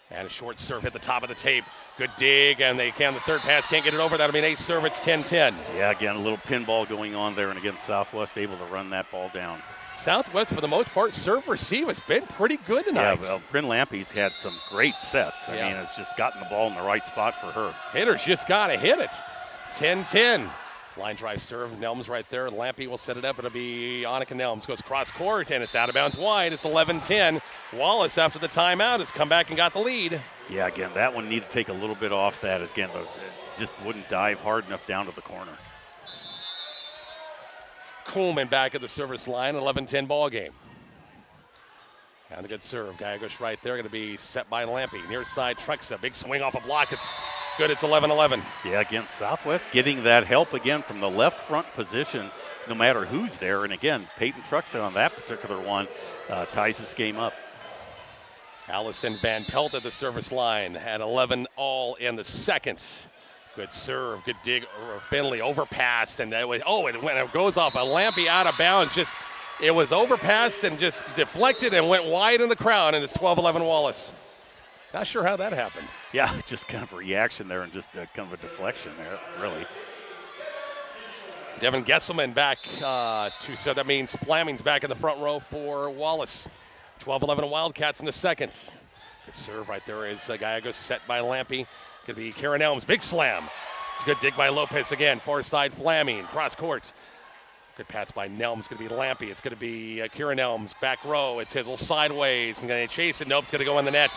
And a short serve at the top of the tape. Good dig, and the third pass can't get it over. That'll be an ace serve. It's 10-10. Yeah, again, a little pinball going on there, and again, Southwest able to run that ball down. Southwest, for the most part, serve receive has been pretty good tonight. Yeah, well, Bryn Lampy's had some great sets. I mean, it's just gotten the ball in the right spot for her. Hitters just got to hit it. 10-10. Line drive serve, Nelms right there. Lampy will set it up. It'll be Annika Nelms. Goes cross court, and it's out of bounds wide. It's 11-10. Wallace, after the timeout, has come back and got the lead. Yeah, again, that one needed to take a little bit off that. Again, just wouldn't dive hard enough down to the corner. Coleman back at the service line, 11-10 ball game. And a good serve. Gallegos right there, going to be set by Lampy. Near side, Truxa, big swing off a block. It's good, it's 11-11. Yeah, again, Southwest getting that help again from the left front position, no matter who's there. And again, Peyton Truxa on that particular one ties this game up. Allison Van Pelt at the service line at 11 all in the second. Good serve, good dig, Finley overpassed, and it goes off a Lampy out of bounds. It was overpassed and just deflected and went wide in the crowd, and it's 12-11 Wallace. Not sure how that happened. Yeah, just kind of a reaction there and just kind of a deflection there, really. Devin Gesselman back so that means Flaming's back in the front row for Wallace. 12-11 Wildcats in the second. Good serve right there is Gallegos set by Lampy. Could be Karen Elms, big slam. It's a good dig by Lopez again, far side Flaming, cross court. Good pass by Nelms, going to be Lampy. It's going to be Kieran Elms, back row. It's a little sideways, and going to chase it. Nope, it's going to go in the net.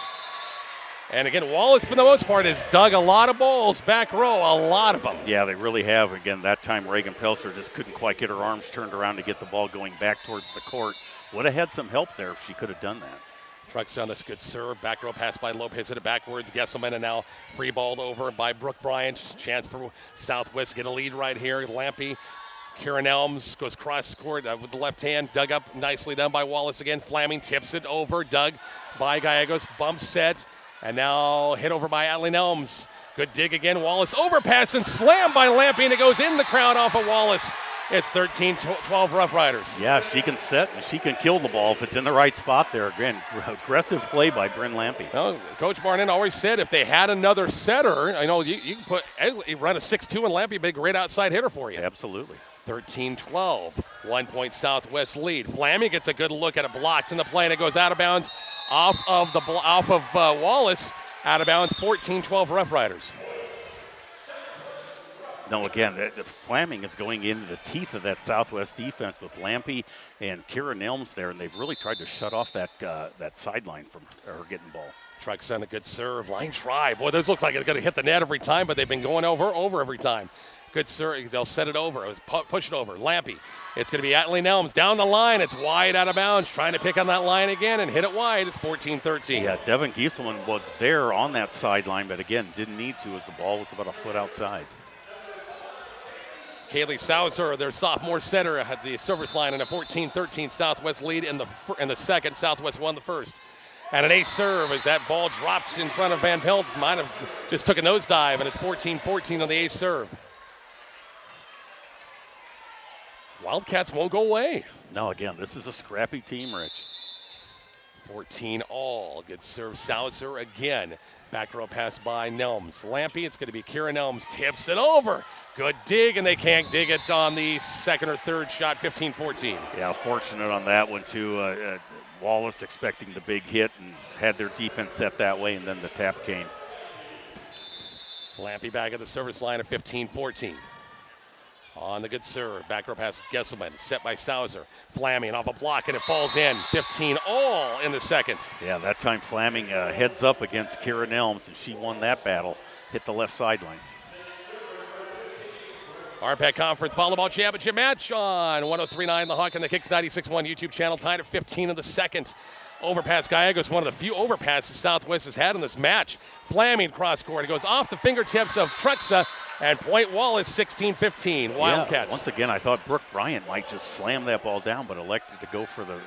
And again, Wallace, for the most part, has dug a lot of balls back row, a lot of them. Yeah, they really have. Again, that time Reagan Pelser just couldn't quite get her arms turned around to get the ball going back towards the court. Would have had some help there if she could have done that. Trucks on this good serve. Back row pass by Lopez, hit it backwards. Gesselman, and now free balled over by Brooke Bryant. Chance for Southwest get a lead right here. Lampy. Kieran Elms goes cross court with the left hand. Dug up, nicely done by Wallace again. Flaming tips it over. Dug by Gallegos. Bump set. And now hit over by Adeline Elms. Good dig again. Wallace overpass and slammed by Lampy, and it goes in the crowd off of Wallace. It's 13-12 Rough Riders. Yeah, she can set and she can kill the ball if it's in the right spot there. Again, aggressive play by Bryn Lampy. Well, Coach Barnett always said if they had another setter, I know you can run a 6-2 and Lampy, be a great outside hitter for you. Absolutely. 13-12, 1 point Southwest lead. Flammy gets a good look at it, blocked in the play, and it goes out of bounds off of Wallace. Out of bounds, 14-12 Rough Riders. No, again, the Flaming is going into the teeth of that Southwest defense with Lampy and Kieran Elms there, and they've really tried to shut off that sideline from her getting ball. Trucks on a good serve, line try. Boy, those look like it's going to hit the net every time, but they've been going over every time. Good serve, they'll set it over. Push it over, Lampy. It's going to be Adeline Elms down the line. It's wide out of bounds, trying to pick on that line again and hit it wide. It's 14-13. Yeah, Devin Gieselman was there on that sideline, but again, didn't need to as the ball was about a foot outside. Kaylee Sauser, their sophomore center, at the service line in a 14-13 Southwest lead in the second. Southwest won the first. And an ace serve as that ball drops in front of Van Pelt. Might have just took a nosedive, and it's 14-14 on the ace serve. Wildcats won't go away. No, again, this is a scrappy team, Rich. 14 all. Good serve, Sauser again. Back row pass by Nelms. Lampy, it's going to be Kieran Elms. Tips it over. Good dig, and they can't dig it on the second or third shot, 15-14. Yeah, fortunate on that one, too. Wallace expecting the big hit and had their defense set that way, and then the tap came. Lampy back at the service line at 15-14. On the good serve, back row pass, Gesselman, set by Sauser. Flaming off a block, and it falls in. 15 all in the second. Yeah, that time Flaming heads up against Kieran Elms, and she won that battle. Hit the left sideline. Rpac Conference Volleyball Championship match on 103.9 The Hawk and the Kicks 96.1 YouTube channel, tied at 15 in the second. Overpass Gallegos, one of the few overpasses Southwest has had in this match. Flaming cross court. It goes off the fingertips of Truxa, and point Wallace 16-15. Wildcats. Yeah, once again, I thought Brooke Bryant might just slam that ball down, but elected to go for the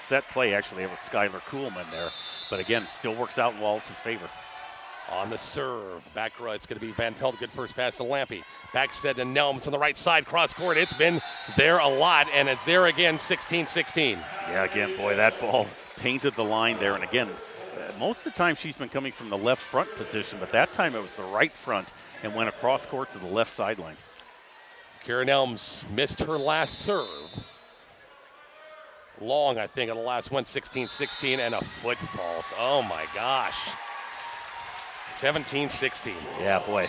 set play. Actually, it was Skylar Kuhlman there. But again, still works out in Wallace's favor. On the serve, back row, it's going to be Van Pelt. Good first pass to Lampy. Backstead to Nelms on the right side, cross court. It's been there a lot, and it's there again, 16-16. Yeah, again, boy, that ball painted the line there. And again, most of the time she's been coming from the left front position, but that time it was the right front and went across court to the left sideline. Kieran Elms missed her last serve. Long, I think, on the last one, 16-16, and a foot fault. Oh, my gosh. 17-16. Yeah, boy.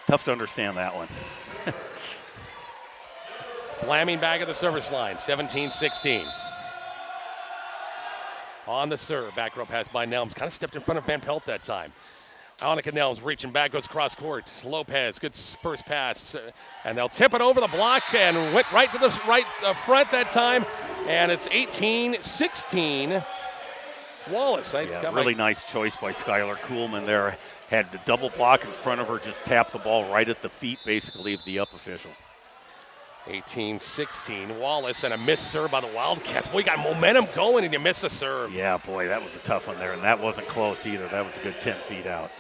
Tough to understand that one. Flaming back at the service line, 17-16. On the serve, back row pass by Nelms. Kind of stepped in front of Van Pelt that time. Annika Nelms reaching back, goes cross court. Lopez, good first pass. And they'll tip it over the block and went right to the right front that time. And it's 18-16. Wallace. Really nice choice by Skylar Kuhlman there. Had the double block in front of her, just tapped the ball right at the feet, basically, of the up official. 18-16. Wallace and a missed serve by the Wildcats. Boy, you got momentum going and you miss the serve. Yeah, boy, that was a tough one there, and that wasn't close either. That was a good 10 feet out.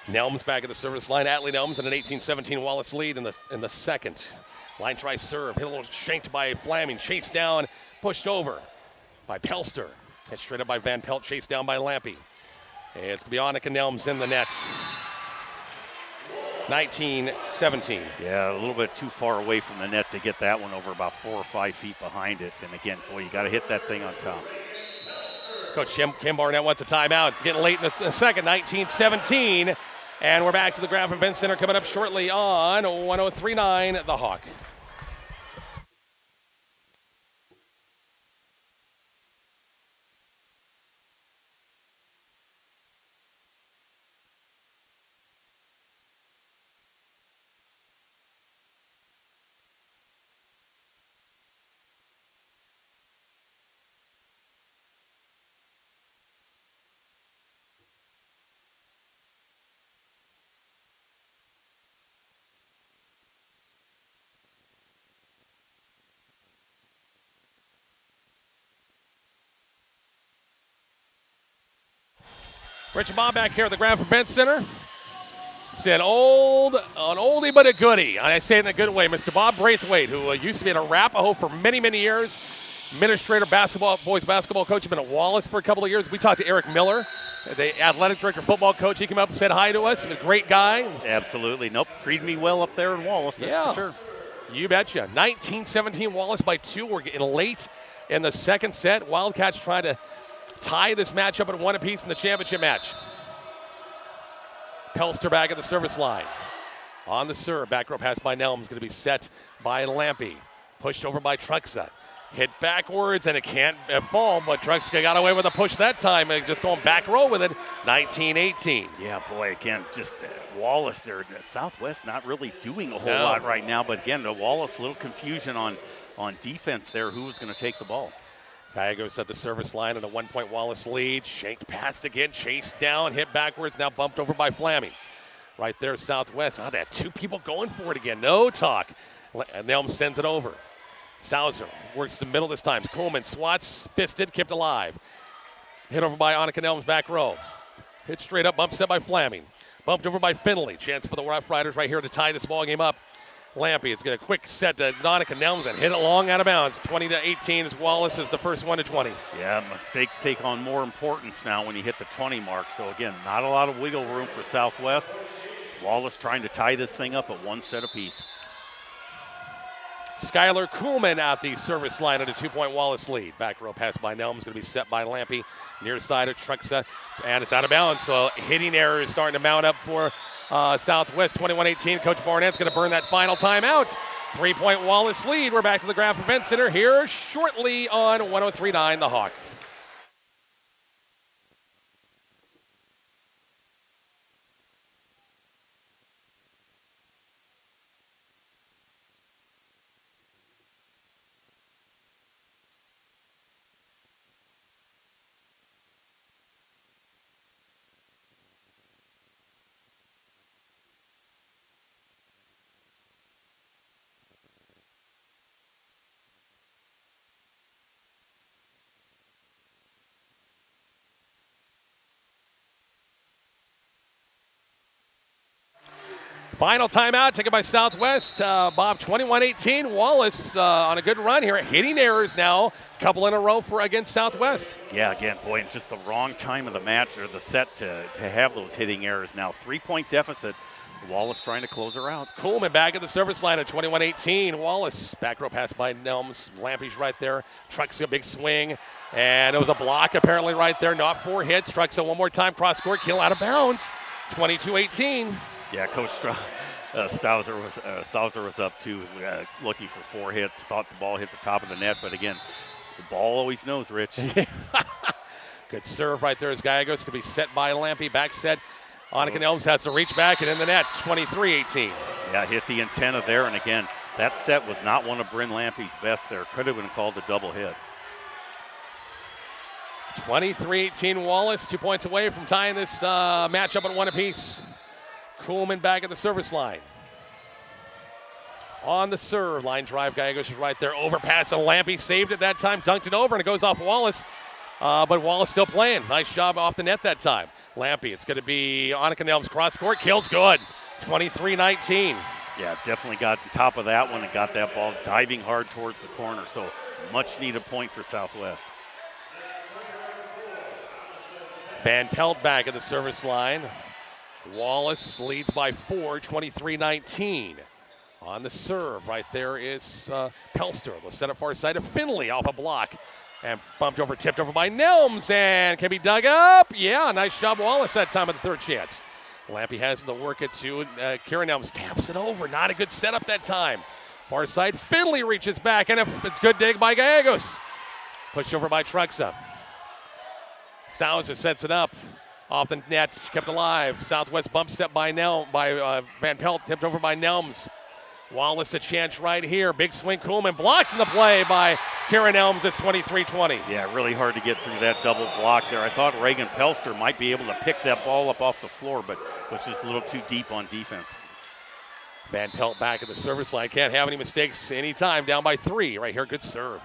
Nelms back at the service line. Atlee Nelms and an 18-17 Wallace lead in the second. Line try serve. Hit a little shanked by Flaming. Chased down, pushed over by Pelster. Hit straight up by Van Pelt. Chased down by Lampy. And it's going to be Annika Nelms in the net. 19-17. Yeah, a little bit too far away from the net to get that one over, about 4 or 5 feet behind it. And again, boy, you got to hit that thing on top. Coach Kim Barnett wants a timeout. It's getting late in the second, 19-17. And we're back to the Graf Event Center coming up shortly on 103.9 The Hawk. Rich and Bob back here at the Graf Event Center. It's an oldie but a goodie. And I say it in a good way. Mr. Bob Braithwaite, who used to be at Arapahoe for many, many years. Administrator, boys basketball coach, been at Wallace for a couple of years. We talked to Eric Miller, the athletic director, football coach. He came up and said hi to us. He's a great guy. Absolutely. Nope. Treated me well up there in Wallace, that's for sure. You betcha. 19-17 Wallace by 2. We're getting late in the second set. Wildcats trying to tie this matchup at 1 apiece in the championship match. Pelster back at the service line. On the serve, back row pass by Nelms, going to be set by Lampy. Pushed over by Truxa. Hit backwards, and it can't fall, but Truxa got away with a push that time, just going back row with it, 19-18. Yeah, boy, again, just Wallace there. Southwest not really doing a whole lot right now, but again, Wallace, a little confusion on defense there. Who was going to take the ball? Bagos at the service line and a 1-point Wallace lead. Shanked past again, chased down, hit backwards, now bumped over by Flammy. Right there, Southwest. They had 2 people going for it again. No talk. And Nelms sends it over. Sauser works the middle this time. Coleman swats, fisted, kept alive. Hit over by Annika Nelms, back row. Hit straight up, bumped set by Flaming. Bumped over by Finley. Chance for the Rough Riders right here to tie this ball game up. Lampy, it's going to quick set to Annika Nelms and hit it long out of bounds. 20-18 as Wallace is the first one to 20. Yeah, mistakes take on more importance now when you hit the 20 mark. So again, not a lot of wiggle room for Southwest. Wallace trying to tie this thing up at 1 set apiece. Skylar Kuhlman at the service line at a 2-point Wallace lead. Back row pass by Nelms, going to be set by Lampy. Near side of Truxa, and it's out of bounds. So hitting error is starting to mount up for Southwest. 21-18. Coach Barnett's going to burn that final timeout. 3-point Wallace lead. We're back to the Graf Event Center here shortly on 103.9 The Hawk. Final timeout taken by Southwest. Bob, 21-18. Wallace on a good run here. Hitting errors now. Couple in a row for against Southwest. Yeah, again, boy, and just the wrong time of the match or the set to have those hitting errors now. 3-point deficit. Wallace trying to close her out. Coleman back at the service line at 21-18. Wallace, back row pass by Nelms. Lampy's right there. Truxa, big swing. And it was a block apparently right there. Not 4 hits. Truxa one more time. Cross court, kill out of bounds. 22-18. Yeah, Coach Sauser was up too, looking for 4 hits. Thought the ball hit the top of the net, but again, the ball always knows, Rich. Good serve right there as Gallegos to be set by Lampy. Back set. Annika Nelms has to reach back and in the net. 23-18. Yeah, hit the antenna there. And again, that set was not one of Bryn Lampy's best there. Could have been called a double hit. 23-18 Wallace, 2 points away from tying this matchup at one apiece. Kuhlman back at the service line. On the serve, line drive, Gallegos is right there. Overpass and Lampy saved it that time, dunked it over, and it goes off Wallace. But Wallace still playing. Nice job off the net that time. Lampy, it's going to be Annika Nelms cross court. Kills good. 23-19. Yeah, definitely got on top of that one and got that ball diving hard towards the corner. So much needed point for Southwest. Van Pelt back at the service line. Wallace leads by 4, 23-19. On the serve, right there is Pelster. They'll set up far side of Finley off a block. And bumped over, tipped over by Nelms, and can be dug up. Yeah, nice job, Wallace, that time of the third chance. Lampy has to work it to Kira Nelms, taps it over. Not a good setup that time. Far side, Finley reaches back, and a good dig by Gallegos. Pushed over by Truxa. Sauser sets it up. Off the net, kept alive. Southwest bump set by Van Pelt, tipped over by Nelms. Wallace a chance right here. Big swing, Kuhlman blocked in the play by Karen Elms. It's 23-20. Yeah, really hard to get through that double block there. I thought Reagan Pelster might be able to pick that ball up off the floor, but was just a little too deep on defense. Van Pelt back at the service line. Can't have any mistakes anytime. Down by 3. Right here, good serve.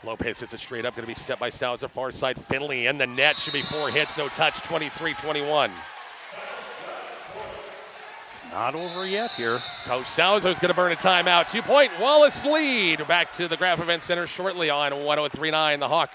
Lopez hits it straight up. Going to be set by Stauser. Far side, Finley in the net. Should be 4 hits, no touch. 23-21. Not over yet here. Coach Sauser is going to burn a timeout. 2-point Wallace lead. Back to the Graph Event Center shortly on 103.9 The Hawk.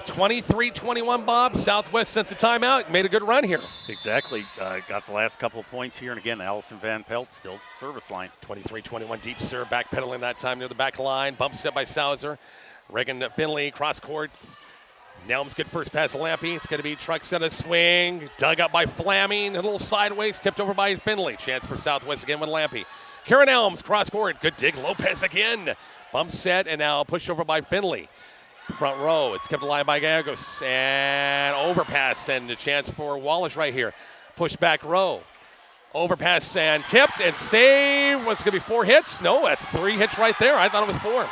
(23-21) Bob. Southwest since the timeout made a good run here. Exactly. Got the last couple of points here. And again, Allison Van Pelt still service line. 23-21 deep serve. Backpedaling that time near the back line. Bump set by Sauser. Reagan Finley cross court. Nelms good first pass to Lampy. It's going to be Truxa swing. Dug up by Flaming. A little sideways. Tipped over by Finley. Chance for Southwest again with Lampy. Karen Elms cross court. Good dig. Lopez again. Bump set and now pushed over by Finley. Front row, it's kept alive by Gallegos, and overpass, and a chance for Wallace right here. Push back row, overpass and tipped and saved. What's going to be 4 hits? No, that's 3 hits right there. I thought it was 4.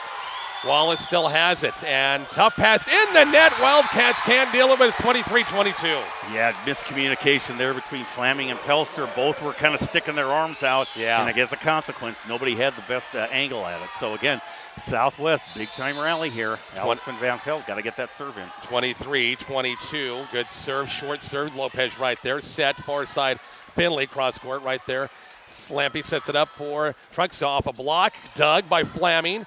Wallace still has it, and tough pass in the net. Wildcats can't deal with it. It's 23-22. Yeah, miscommunication there between Flaming and Pelster. Both were kind of sticking their arms out, and as a consequence, nobody had the best angle at it. So again, Southwest, big-time rally here. Allison Van Pelt got to get that serve in. 23-22. Good serve, short serve. Lopez right there. Set, far side. Finley, cross court right there. Lampy sets it up for Truxa off a block. Dug by Flaming.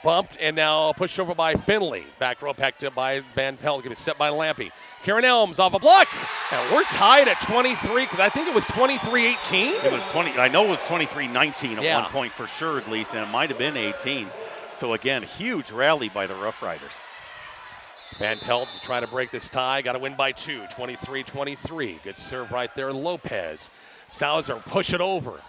Bumped and now pushed over by Finley. Back row packed up by Van Pelt. Going to be set by Lampy. Karen Elms off a block. And we're tied at 23 because I think it was 23-18. It was 20. I know it was 23-19 at one point for sure at least, and it might have been 18. So again, huge rally by the Rough Riders. Van Pelt trying to break this tie. Got to win by 2. 23-23. Good serve right there. Lopez. Sauser push it over.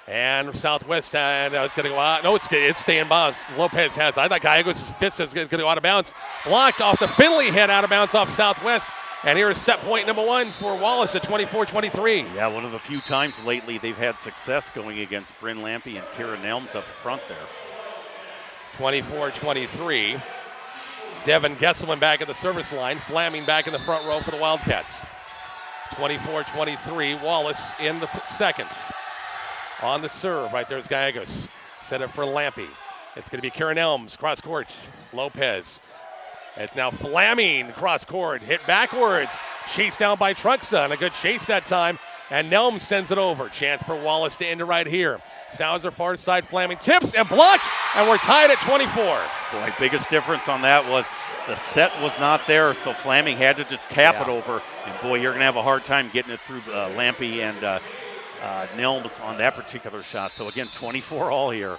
And Southwest, and it's going to go out. No, it's staying bounds. Lopez has. I thought Gallegos' fist is going to go out of bounds. Blocked off the Finley head, out of bounds off Southwest. And here's set point number 1 for Wallace at 24-23. Yeah, one of the few times lately they've had success going against Bryn Lampy and Kira Nelms up front there. 24-23. Devin Gesselman back at the service line. Flaming back in the front row for the Wildcats. 24-23. Wallace in the second. On the serve, right there's Gallegos. Set up for Lampy. It's going to be Karen Elms, cross court. Lopez. It's now Flaming, cross court. Hit backwards. Chased down by Truxa, and a good chase that time. And Nelm sends it over. Chance for Wallace to end it right here. Sauser far side, Flaming tips and blocked, and we're tied at 24. Boy, biggest difference on that was the set was not there, so Flaming had to just tap it over. And boy, you're going to have a hard time getting it through Lampy and Nelms on that particular shot. So again, 24 all here.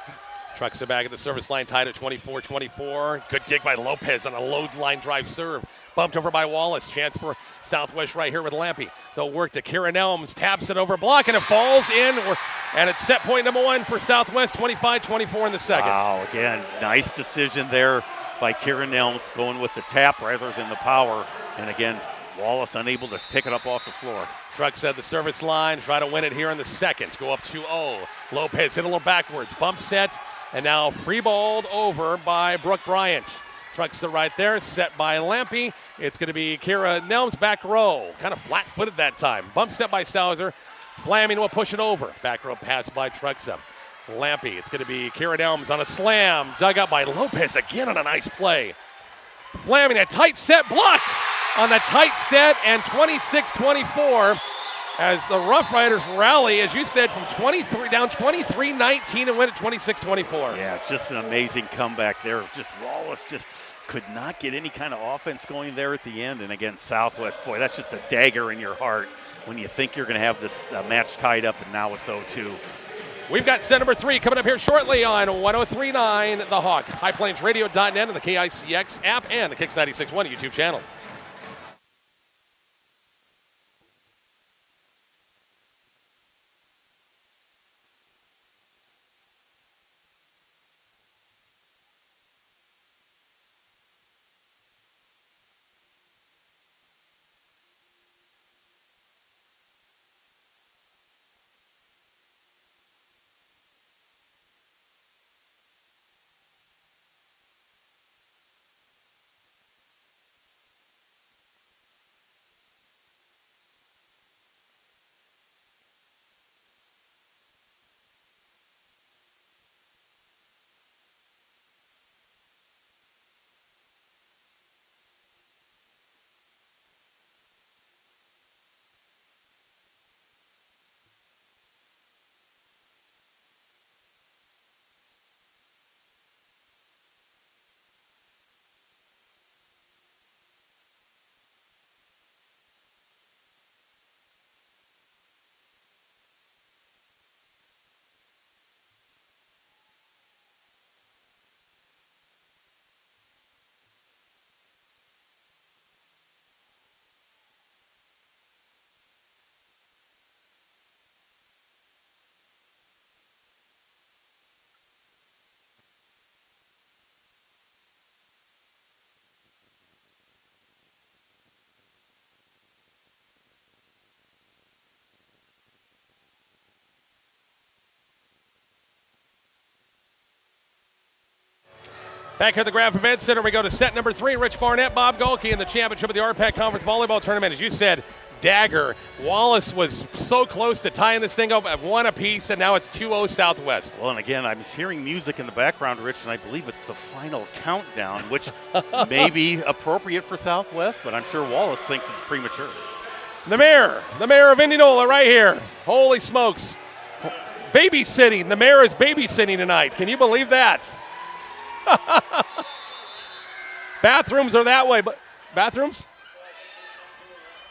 Trucks it back at the service line, tied at 24-24. Good dig by Lopez on a low line drive serve. Bumped over by Wallace. Chance for Southwest right here with Lampy. They'll work to Kieran Elms. Taps it over block, and it falls in. And it's set point number one for Southwest, 25-24 in the second. Wow, again, nice decision there by Kieran Elms, going with the tap rather than the power. And again, Wallace unable to pick it up off the floor. Trucks at the service line. Try to win it here in the second. Go up 2-0. Lopez hit a little backwards. Bump set. And now free-balled over by Brooke Bryant. Trucks it right there, set by Lampy. It's going to be Kira Nelms back row. Kind of flat-footed that time. Bump set by Sauser. Flaming will push it over. Back row pass by Truxa. Lampy, it's going to be Kira Nelms on a slam. Dug up by Lopez again on a nice play. Flaming, a tight set, blocked on the tight set, and 26-24. As the Rough Riders rally, as you said, from 23 down 23-19 and win at 26-24. Yeah, just an amazing comeback there. Just Wallace just could not get any kind of offense going there at the end. And again, Southwest, boy, that's just a dagger in your heart when you think you're going to have this match tied up, and now it's 0-2. We've got set number 3 coming up here shortly on 103.9 The Hawk, highplainsradio.net, and the KICX app, and the Kicks 96.1 YouTube channel. Back here at the Graph Event Center, we go to set number 3. Rich Barnett, Bob Golke in the championship of the Rpac Conference Volleyball Tournament. As you said, dagger. Wallace was so close to tying this thing up at 1 apiece, and now it's 2-0 Southwest. Well, and again, I'm hearing music in the background, Rich, and I believe it's the final countdown, which may be appropriate for Southwest, but I'm sure Wallace thinks it's premature. The mayor of Indianola right here. Holy smokes. Babysitting. The mayor is babysitting tonight. Can you believe that? Bathrooms are that way, but bathrooms?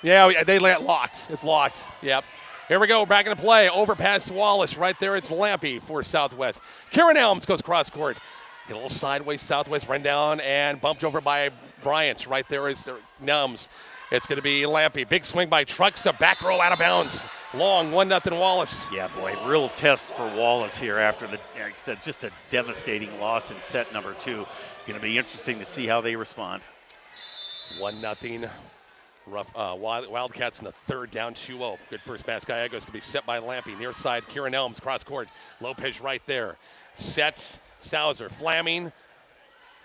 Yeah, they let locked. It's locked. Yep. Here we go, back into play. Overpass Wallace. Right there, it's Lampy for Southwest. Kieran Elms goes cross court. Get a little sideways, Southwest run down and bumped over by Bryant. Right there is Nelms. It's going to be Lampy. Big swing by Truxa. Back row out of bounds. Long, 1-0 Wallace. Yeah, boy, real test for Wallace here after the, like I said, just a devastating loss in set number 2. Going to be interesting to see how they respond. 1-0. Wildcats in the third, down 2-0. Good first pass. Gallegos to be set by Lampy. Near side, Kieran Elms, cross court. Lopez right there. Set, Sauser, Flaming.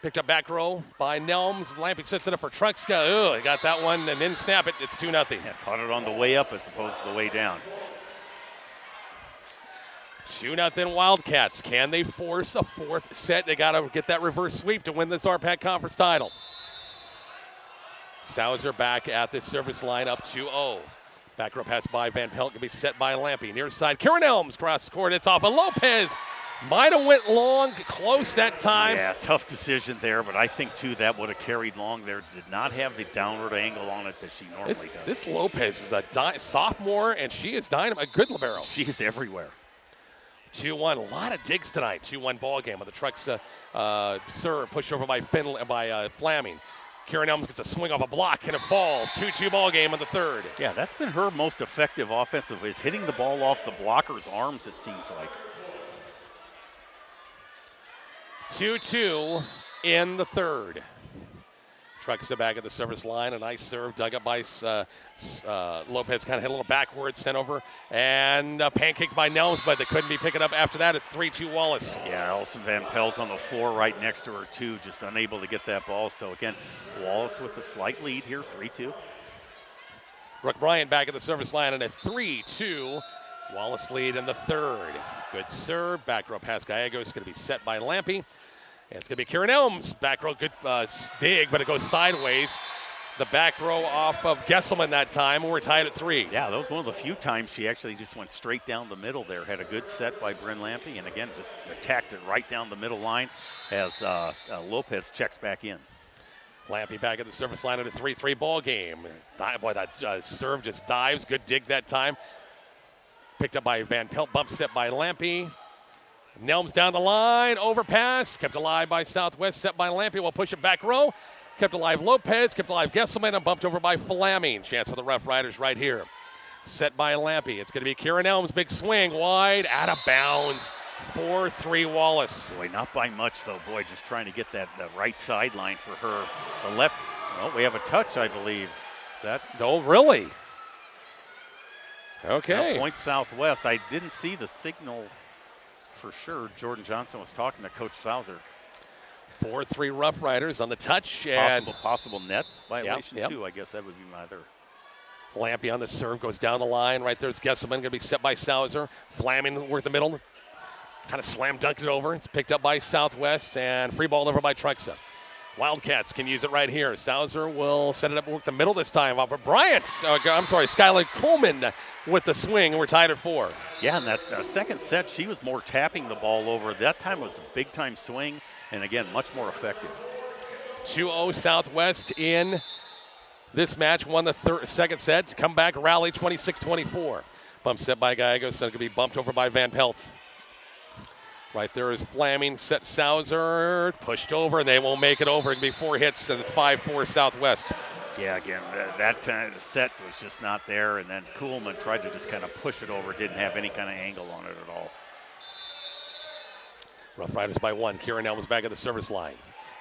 Picked up back row by Nelms. Lampy sets it up for Truxka. He got that one and didn't snap it. It's 2-0. Yeah, caught it on the way up as opposed to the way down. 2-0 Wildcats. Can they force a fourth set? They got to get that reverse sweep to win this Rpac Conference title. Sauser back at the service line up 2-0. Back row pass by Van Pelt, can be set by Lampy. Near side, Karen Elms cross court. It's off of Lopez. Might have went long, close that time. Yeah, tough decision there, but I think, too, that would have carried long there. Did not have the downward angle on it that she normally does. This Lopez is a sophomore, and she is dynamite. A good libero. She is everywhere. 2-1, a lot of digs tonight. 2-1 ball game with the Trucks serve pushed over by Flaming. Karen Elms gets a swing off a block, and it falls. 2-2 ball game in the third. Yeah, that's been her most effective offensive, is hitting the ball off the blocker's arms, it seems like. 2-2 in the third. Trucks it back at the service line. A nice serve dug up by Lopez. Kind of hit a little backwards, sent over. And pancaked by Nelms, but they couldn't be picking up after that. It's 3-2 Wallace. Yeah, Allison Van Pelt on the floor right next to her, too. Just unable to get that ball. So, again, Wallace with a slight lead here, 3-2. Brooke Bryant back at the service line and a 3-2 Wallace lead in the third. Good serve. Back row pass Gallegos. Going to be set by Lampy. And it's going to be Karen Elms. Back row, good dig, but it goes sideways. The back row off of Gesselman that time. We're tied at 3. Yeah, that was one of the few times she actually just went straight down the middle there. Had a good set by Bryn Lampy, and again, just attacked it right down the middle line as Lopez checks back in. Lampy back at the service line at a 3-3 ball game. Boy, that serve just dives. Good dig that time. Picked up by Van Pelt, bump set by Lampy. Nelms down the line, overpass, kept alive by Southwest, set by Lampy. We'll push it back row. Kept alive Lopez, kept alive Gesselman, and bumped over by Flaming. Chance for the Rough Riders right here. Set by Lampy. It's going to be Karen Elms, big swing, wide, out of bounds. 4-3 Wallace. Boy, not by much though. Boy, just trying to get that right sideline for her. The left, well, we have a touch, I believe. Is that? Oh, really? Okay. Now, point Southwest. I didn't see the signal for sure. Jordan Johnson was talking to Coach Sauser. 4-3 Rough Riders on the touch. And possible net violation, yep. too. I guess that would be my other. Lampy on the serve, goes down the line. Right there's Gesselman, going to be set by Sauser. Flaming worth the middle. Kind of slam dunked it over. It's picked up by Southwest, and free ball over by Truxa. Wildcats can use it right here. Sauser will set it up, work the middle this time off of Bryant. Skylar Coleman with the swing, and we're tied at 4. Yeah, and that second set, she was more tapping the ball over. That time was a big-time swing, and again, much more effective. 2-0 Southwest in this match. Won the second set. Come back, rally 26-24. Bump set by Gallegos, so it could be bumped over by Van Pelt. Right there is Flaming, set Sauser, pushed over, and they won't make it over. It can be 4 hits, and it's 5-4 Southwest. Yeah, again, that time the set was just not there, and then Kuhlman tried to just kind of push it over, didn't have any kind of angle on it at all. Rough Riders by 1. Kieran Elms back at the service line.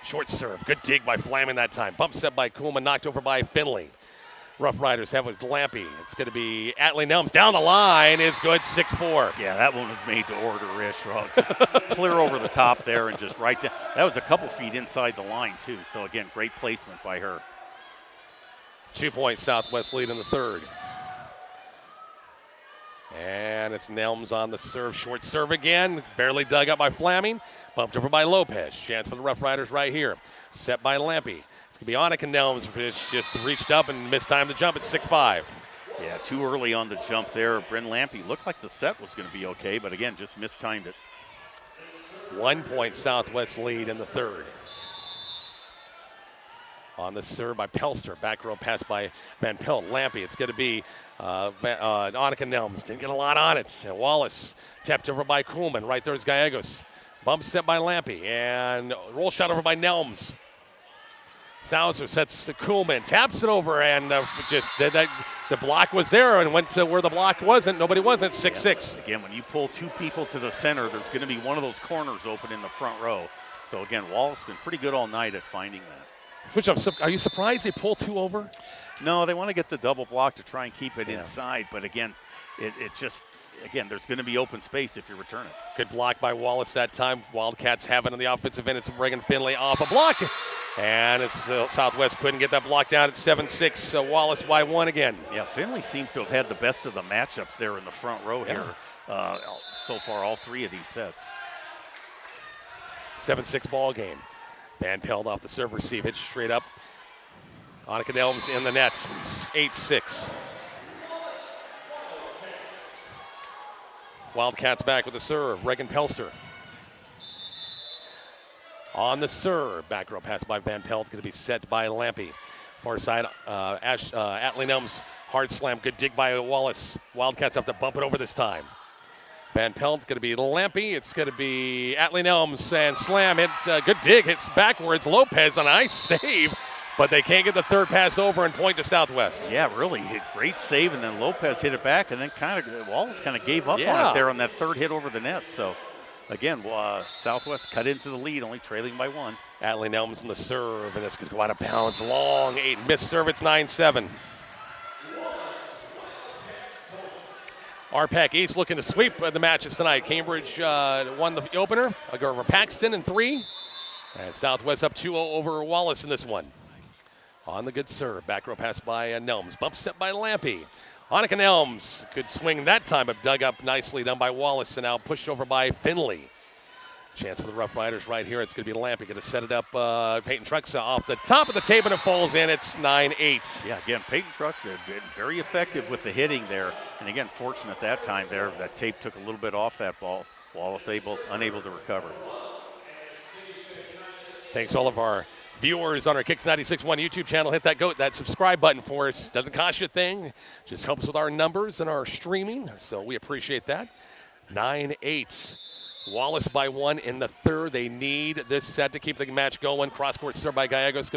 Short serve, good dig by Flaming that time. Bump set by Kuhlman, knocked over by Finley. Rough Riders have with Lampy. It's going to be Atlee Nelms down the line. Is good, 6-4. Yeah, that one was made to order-ish. Just clear over the top there and just right down. That was a couple feet inside the line, too. So, again, great placement by her. 2-point Southwest lead in the third. And it's Nelms on the serve. Short serve again. Barely dug up by Flaming. Bumped over by Lopez. Chance for the Rough Riders right here. Set by Lampy. It's going to be Annika Nelms, which just reached up and missed time to jump at 6-5. Yeah, too early on the jump there. Bryn Lampy looked like the set was going to be okay, but again, just mistimed it. 1-point Southwest lead in the third. On the serve by Pelster. Back row pass by Van Pelt. Lampy. It's going to be Annika Nelms. Didn't get a lot on it. And Wallace tapped over by Kuhlman. Right there's Gallegos. Bump set by Lampy. And roll shot over by Nelms. Sauser sets to Kuhlman, taps it over, and just did that. The block was there and went to where the block wasn't. Nobody wasn't. 6-6. Yeah. Again, when you pull 2 people to the center, there's going to be one of those corners open in the front row. So again, Wallace been pretty good all night at finding that. Which are you surprised they pull 2 over? No, they want to get the double block to try and keep it inside. But again, it just. Again, there's going to be open space if you return it. Good block by Wallace that time. Wildcats have it on the offensive end. It's Reagan Finley off a block. And it's Southwest couldn't get that block down at 7-6. Wallace by 1 again. Yeah, Finley seems to have had the best of the matchups there in the front row here so far, all 3 of these sets. 7-6 ball game. Van Pelt off the serve receive. It's straight up. Annika Nelms in the net. 8-6. Wildcats back with the serve. Reagan Pelster. On the serve. Back row pass by Van Pelt. Going to be set by Lampy. Far side, Atlee Nelms. Hard slam. Good dig by Wallace. Wildcats have to bump it over this time. Van Pelt's going to be Lampy. It's going to be Atlee Nelms and slam. Good dig. Hits backwards. Lopez on a nice save, but they can't get the third pass over and point to Southwest. Yeah, really. Great save, and then Lopez hit it back, and then Wallace kind of gave up on it there on that third hit over the net. So, again, Southwest cut into the lead, only trailing by 1. Atlee Nelms on the serve, and this could go out of bounds. Long 8. Missed serve. It's 9-7. Rpac East looking to sweep the matches tonight. Cambridge won the opener. I'll go over Paxton in 3. And Southwest up 2-0 over Wallace in this one. On the good serve. Back row pass by Nelms. Bump set by Lampy. Annika Nelms. Good swing that time, but dug up nicely done by Wallace, and now pushed over by Finley. Chance for the Rough Riders right here. It's going to be Lampy. Going to set it up. Peyton Truxa off the top of the tape, and it falls in. It's 9-8. Yeah, again, Peyton Truxa been very effective with the hitting there. And again, fortunate that time there. That tape took a little bit off that ball. Wallace unable to recover. Thanks all of our viewers on our Kicks 96.1 YouTube channel. Hit that subscribe button for us. Doesn't cost you a thing. Just helps with our numbers and our streaming. So we appreciate that. 9-8. Wallace by 1 in the third. They need this set to keep the match going. Cross court serve by Gallegos.